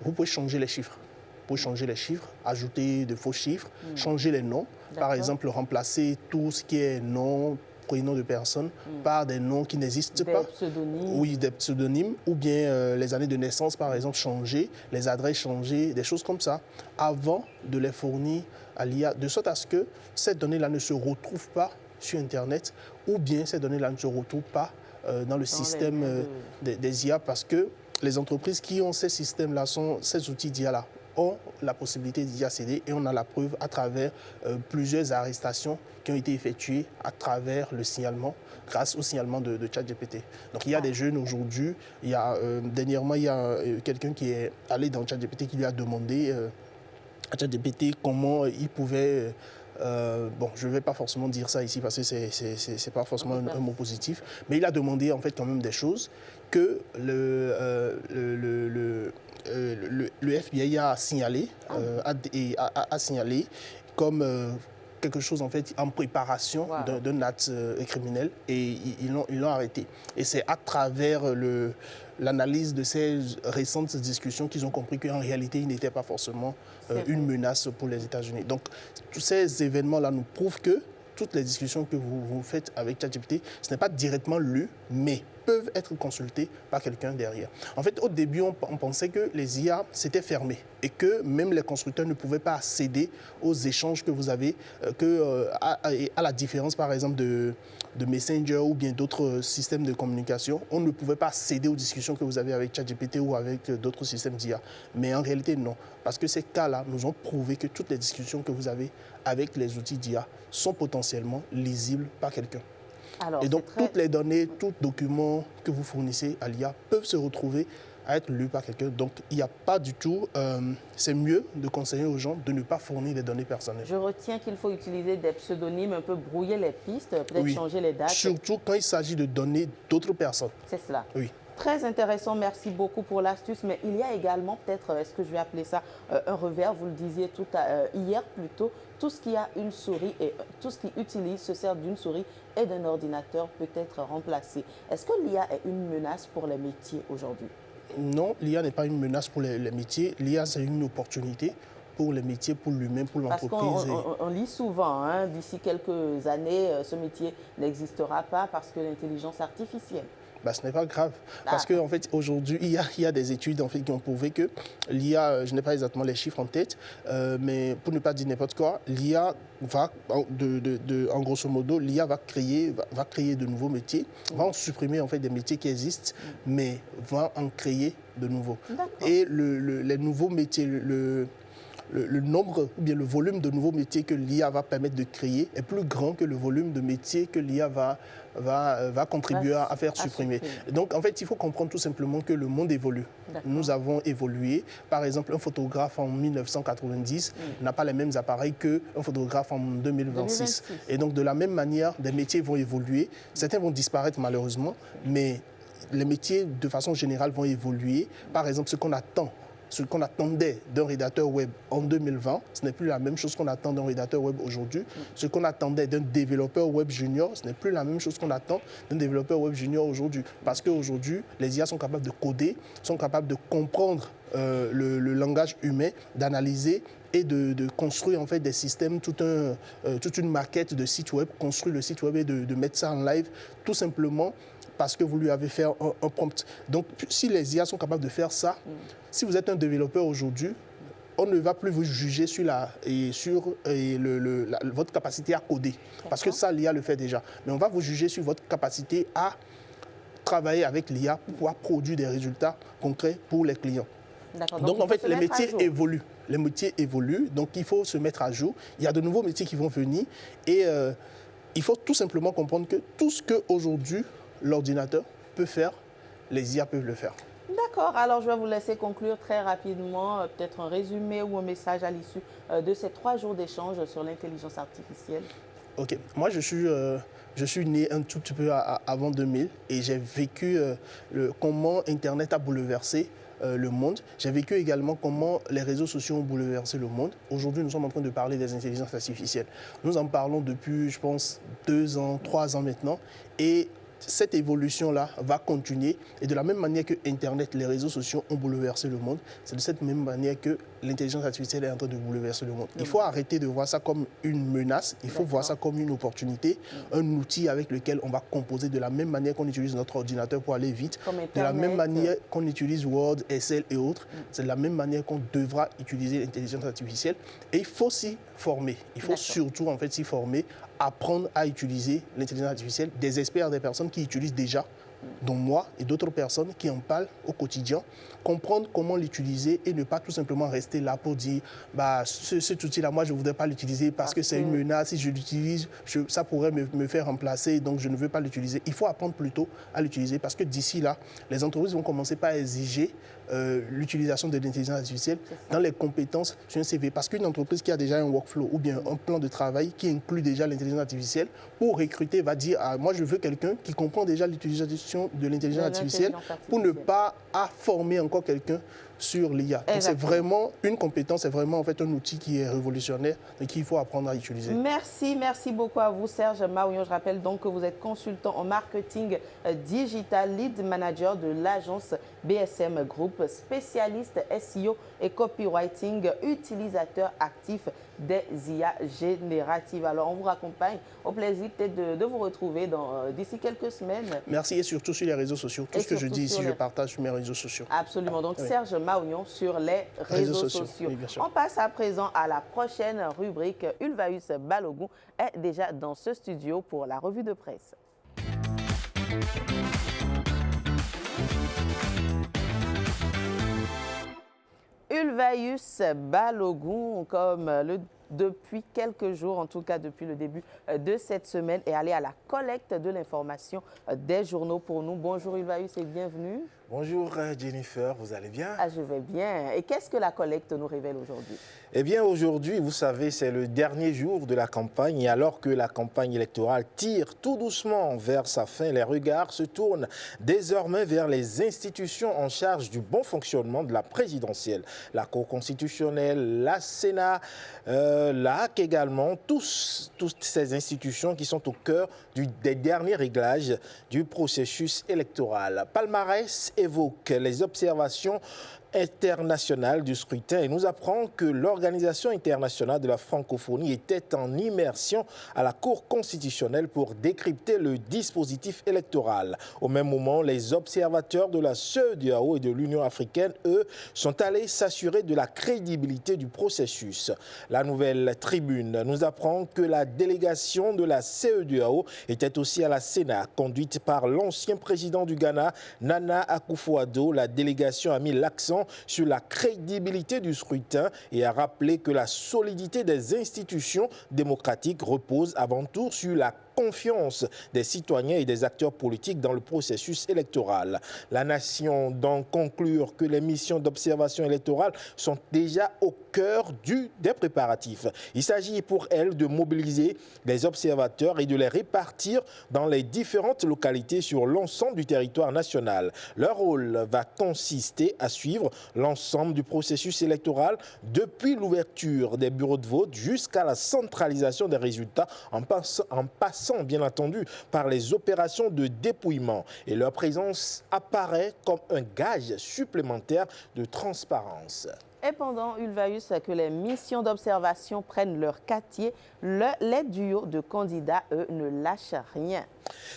S15: vous pouvez changer les chiffres. Vous pouvez changer les chiffres, ajouter de faux chiffres, changer les noms. Par exemple, remplacer tout ce qui est nom, prénom de personnes par des noms qui n'existent pas.
S24: Des pseudonymes.
S15: Oui, des pseudonymes. Ou bien les années de naissance, par exemple, changer, les adresses changer, des choses comme ça, avant de les fournir à l'IA, de sorte à ce que ces données-là ne se retrouvent pas sur Internet ou bien ces données-là ne se retrouvent pas dans le système des IA parce que les entreprises qui ont ces systèmes-là, ces outils d'IA-là, ont la possibilité d'y accéder et on a la preuve à travers plusieurs arrestations qui ont été effectuées à travers le signalement, grâce au signalement de ChatGPT. Donc il y a des jeunes aujourd'hui, dernièrement il y a quelqu'un qui est allé dans ChatGPT qui lui a demandé à ChatGPT comment il pouvait... bon, je ne vais pas forcément dire ça ici parce que ce n'est pas forcément un mot positif, mais il a demandé en fait quand même des choses que le FBI a signalé, a signalé comme quelque chose en fait en préparation d'un acte criminel et ils l'ont arrêté. Et c'est à travers l'analyse de ces récentes discussions qu'ils ont compris qu'en réalité, il n'était pas forcément une menace pour les États-Unis. Donc, tous ces événements-là nous prouvent que toutes les discussions que vous faites avec ChatGPT, ce n'est pas directement lu, mais peuvent être consultés par quelqu'un derrière. En fait, au début, on pensait que les IA, c'était fermé et que même les constructeurs ne pouvaient pas accéder aux échanges que vous avez, à la différence, par exemple, de Messenger ou bien d'autres systèmes de communication, on ne pouvait pas accéder aux discussions que vous avez avec ChatGPT ou avec d'autres systèmes d'IA. Mais en réalité, non. Parce que ces cas-là nous ont prouvé que toutes les discussions que vous avez avec les outils d'IA sont potentiellement lisibles par quelqu'un. Et donc, toutes les données, tout document que vous fournissez à l'IA peuvent se retrouver à être lus par quelqu'un. Donc, il n'y a pas du tout... c'est mieux de conseiller aux gens de ne pas fournir des données personnelles.
S24: Je retiens qu'il faut utiliser des pseudonymes, un peu brouiller les pistes, peut-être changer les dates.
S15: Surtout quand il s'agit de données d'autres personnes.
S24: C'est cela.
S15: Oui.
S24: Très intéressant, merci beaucoup pour l'astuce. Mais il y a également peut-être, est-ce que je vais appeler ça un revers, vous le disiez hier plutôt, tout ce qui a une souris et tout ce qui se sert d'une souris et d'un ordinateur peut être remplacé. Est-ce que l'IA est une menace pour les métiers aujourd'hui?
S15: Non, l'IA n'est pas une menace pour les métiers. L'IA, c'est une opportunité pour les métiers, pour l'humain, pour l'entreprise.
S24: Parce qu'on lit souvent, hein, d'ici quelques années, ce métier n'existera pas parce que l'intelligence artificielle.
S15: Ce n'est pas grave. Parce qu'en fait, aujourd'hui, il y a des études en fait, qui ont prouvé que l'IA, je n'ai pas exactement les chiffres en tête, mais pour ne pas dire n'importe quoi, l'IA va, en grosso modo, l'IA va créer de nouveaux métiers, va en supprimer en fait des métiers qui existent, mais va en créer de nouveaux. Et les nouveaux métiers, le nombre ou bien le volume de nouveaux métiers que l'IA va permettre de créer est plus grand que le volume de métiers que l'IA va contribuer à faire supprimer. Donc, en fait, il faut comprendre tout simplement que le monde évolue. Nous avons évolué. Par exemple, un photographe en 1990 n'a pas les mêmes appareils qu'un photographe en 2026. Et donc, de la même manière, des métiers vont évoluer. Certains vont disparaître malheureusement, mais les métiers, de façon générale, vont évoluer. Par exemple, ce qu'on attendait d'un rédacteur web en 2020, ce n'est plus la même chose qu'on attend d'un rédacteur web aujourd'hui. Ce qu'on attendait d'un développeur web junior, ce n'est plus la même chose qu'on attend d'un développeur web junior aujourd'hui. Parce qu'aujourd'hui, les IA sont capables de coder, sont capables de comprendre le langage humain, d'analyser et de construire en fait des systèmes, toute une maquette de site web, construire le site web et de mettre ça en live, tout simplement parce que vous lui avez fait un prompt. Donc, si les IA sont capables de faire ça, si vous êtes un développeur aujourd'hui, on ne va plus vous juger sur votre capacité à coder. Parce que ça, l'IA le fait déjà. Mais on va vous juger sur votre capacité à travailler avec l'IA pour pouvoir produire des résultats concrets pour les clients. Donc, en fait, les métiers évoluent. Les métiers évoluent, donc il faut se mettre à jour. Il y a de nouveaux métiers qui vont venir et il faut tout simplement comprendre que tout ce qu'aujourd'hui, l'ordinateur peut faire, les IA peuvent le faire.
S24: D'accord, alors je vais vous laisser conclure très rapidement, peut-être un résumé ou un message à l'issue de ces 3 jours d'échange sur l'intelligence artificielle.
S15: Ok, moi je suis né un tout petit peu avant 2000 et j'ai vécu comment Internet a bouleversé le monde. J'ai vécu également comment les réseaux sociaux ont bouleversé le monde. Aujourd'hui, nous sommes en train de parler des intelligences artificielles. Nous en parlons depuis, je pense, 2 ans, 3 ans maintenant. Et cette évolution-là va continuer. Et de la même manière que Internet, les réseaux sociaux ont bouleversé le monde, c'est de cette même manière que l'intelligence artificielle est en train de bouleverser le monde. Il faut arrêter de voir ça comme une menace, il faut voir ça comme une opportunité, un outil avec lequel on va composer de la même manière qu'on utilise notre ordinateur pour aller vite, de la même manière qu'on utilise Word, Excel et autres, c'est de la même manière qu'on devra utiliser l'intelligence artificielle. Et il faut s'y former, il faut surtout en fait s'y former, apprendre à utiliser l'intelligence artificielle, des experts, des personnes qui utilisent déjà, dont moi et d'autres personnes qui en parlent au quotidien, comprendre comment l'utiliser et ne pas tout simplement rester là pour dire cet outil-là, moi je ne voudrais pas l'utiliser parce que c'est une menace, si je l'utilise, ça pourrait me faire remplacer, donc je ne veux pas l'utiliser. Il faut apprendre plutôt à l'utiliser parce que d'ici là, les entreprises vont commencer par exiger l'utilisation de l'intelligence artificielle dans les compétences sur un CV. Parce qu'une entreprise qui a déjà un workflow ou bien un plan de travail qui inclut déjà l'intelligence artificielle, pour recruter, va dire moi je veux quelqu'un qui comprend déjà l'utilisation de l'intelligence artificielle pour ne pas former encore quelqu'un sur l'IA. C'est vraiment une compétence, c'est vraiment en fait un outil qui est révolutionnaire et qu'il faut apprendre à utiliser.
S24: Merci beaucoup à vous Serge Maouillon. Je rappelle donc que vous êtes consultant en marketing digital, lead manager de l'agence BSM Group, spécialiste SEO et copywriting, utilisateur actif des IA génératives. Alors on vous raccompagne, au plaisir peut-être de vous retrouver d'ici quelques semaines.
S15: Merci et surtout sur les réseaux sociaux. Tout ce que je dis ici, je partage sur mes réseaux sociaux.
S24: Absolument. Donc Serge Maouillon sur les réseaux sociaux.
S15: Oui, bien sûr.
S24: On passe à présent à la prochaine rubrique. Ulvaeus Balogun est déjà dans ce studio pour la revue de presse. Ulvaeus Balogun, depuis quelques jours, en tout cas depuis le début de cette semaine, est allé à la collecte de l'information des journaux pour nous. Bonjour Ulvaeus et bienvenue.
S1: Bonjour Jennifer, vous allez bien?
S24: Je vais bien. Et qu'est-ce que la collecte nous révèle aujourd'hui?
S1: Eh bien aujourd'hui, vous savez, c'est le dernier jour de la campagne et alors que la campagne électorale tire tout doucement vers sa fin, les regards se tournent désormais vers les institutions en charge du bon fonctionnement de la présidentielle. La Cour constitutionnelle, la Sénat, la HAC également, toutes ces institutions qui sont au cœur des derniers réglages du processus électoral. Palmarès évoque les observations internationale du scrutin et nous apprend que l'Organisation internationale de la francophonie était en immersion à la Cour constitutionnelle pour décrypter le dispositif électoral. Au même moment, les observateurs de la CEDEAO et de l'Union africaine, eux, sont allés s'assurer de la crédibilité du processus. La Nouvelle Tribune nous apprend que la délégation de la CEDEAO était aussi à la Sénat, conduite par l'ancien président du Ghana, Nana Akufo-Addo. La délégation a mis l'accent sur la crédibilité du scrutin et a rappelé que la solidité des institutions démocratiques repose avant tout sur la confiance des citoyens et des acteurs politiques dans le processus électoral. La nation donc conclure que les missions d'observation électorale sont déjà au cœur des préparatifs. Il s'agit pour elle de mobiliser les observateurs et de les répartir dans les différentes localités sur l'ensemble du territoire national. Leur rôle va consister à suivre l'ensemble du processus électoral depuis l'ouverture des bureaux de vote jusqu'à la centralisation des résultats en passant bien entendu par les opérations de dépouillement. Et leur présence apparaît comme un gage supplémentaire de transparence.
S24: Et pendant Ulvaeus que les missions d'observation prennent leur quartier, les duos de candidats, eux, ne lâchent rien.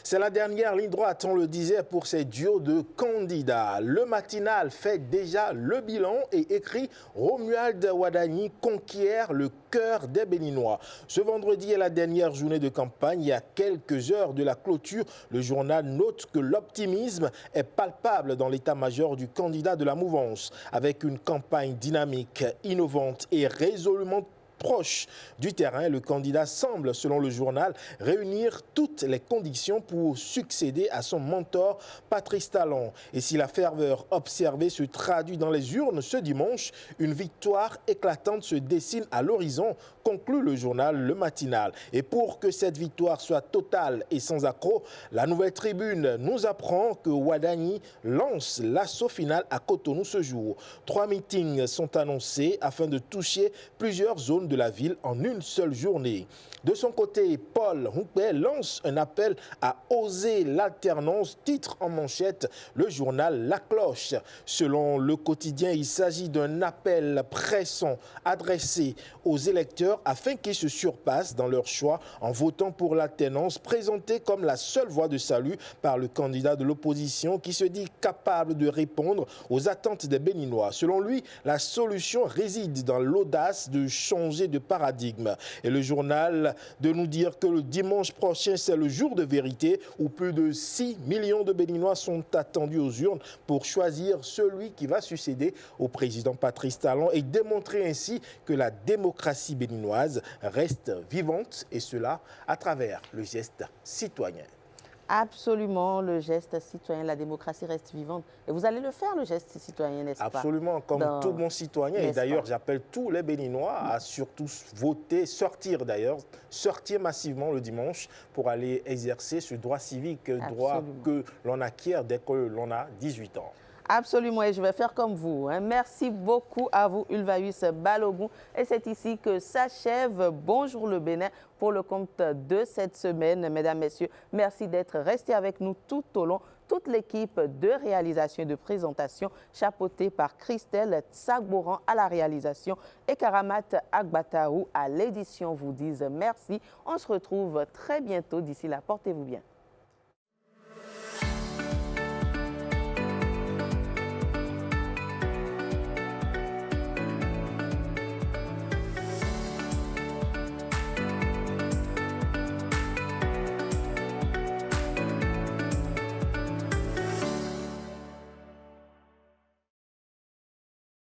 S1: C'est la dernière ligne droite, on le disait, pour ces duos de candidats. Le matinal fait déjà le bilan et écrit « Romuald Wadani conquiert le cœur des Béninois ». Ce vendredi est la dernière journée de campagne. Il y a quelques heures de la clôture, le journal note que l'optimisme est palpable dans l'état-major du candidat de la mouvance. Avec une campagne dynamique, innovante et résolument proche du terrain, le candidat semble, selon le journal, réunir toutes les conditions pour succéder à son mentor Patrice Talon. Et si la ferveur observée se traduit dans les urnes ce dimanche, une victoire éclatante se dessine à l'horizon, conclut le journal Le Matinal. Et pour que cette victoire soit totale et sans accroc, la Nouvelle Tribune nous apprend que Wadani lance l'assaut final à Cotonou ce jour. 3 meetings sont annoncés afin de toucher plusieurs zones de la ville en une seule journée. De son côté, Paul Houpé lance un appel à oser l'alternance, titre en manchette le journal La Cloche. Selon le quotidien, il s'agit d'un appel pressant adressé aux électeurs afin qu'ils se surpassent dans leur choix en votant pour l'alternance présentée comme la seule voie de salut par le candidat de l'opposition qui se dit capable de répondre aux attentes des Béninois. Selon lui, la solution réside dans l'audace de changer de paradigme. Et le journal de nous dire que le dimanche prochain, c'est le jour de vérité où plus de 6 millions de Béninois sont attendus aux urnes pour choisir celui qui va succéder au président Patrice Talon et démontrer ainsi que la démocratie béninoise reste vivante et cela à travers le geste citoyen.
S24: Absolument, le geste citoyen, la démocratie reste vivante. Et vous allez le faire, le geste citoyen, n'est-ce pas?
S1: Absolument, comme tout bon citoyen. Et d'ailleurs, j'appelle tous les Béninois à surtout voter, sortir massivement le dimanche pour aller exercer ce droit civique, droit que l'on acquiert dès que l'on a 18 ans.
S24: Absolument, et je vais faire comme vous. Merci beaucoup à vous, Ulvaïus Balogun. Et c'est ici que s'achève Bonjour le Bénin pour le compte de cette semaine. Mesdames, Messieurs, merci d'être restés avec nous tout au long. Toute l'équipe de réalisation et de présentation, chapeautée par Christelle Tsagboran à la réalisation et Karamat Agbataou à l'édition, vous disent merci. On se retrouve très bientôt. D'ici là, portez-vous bien.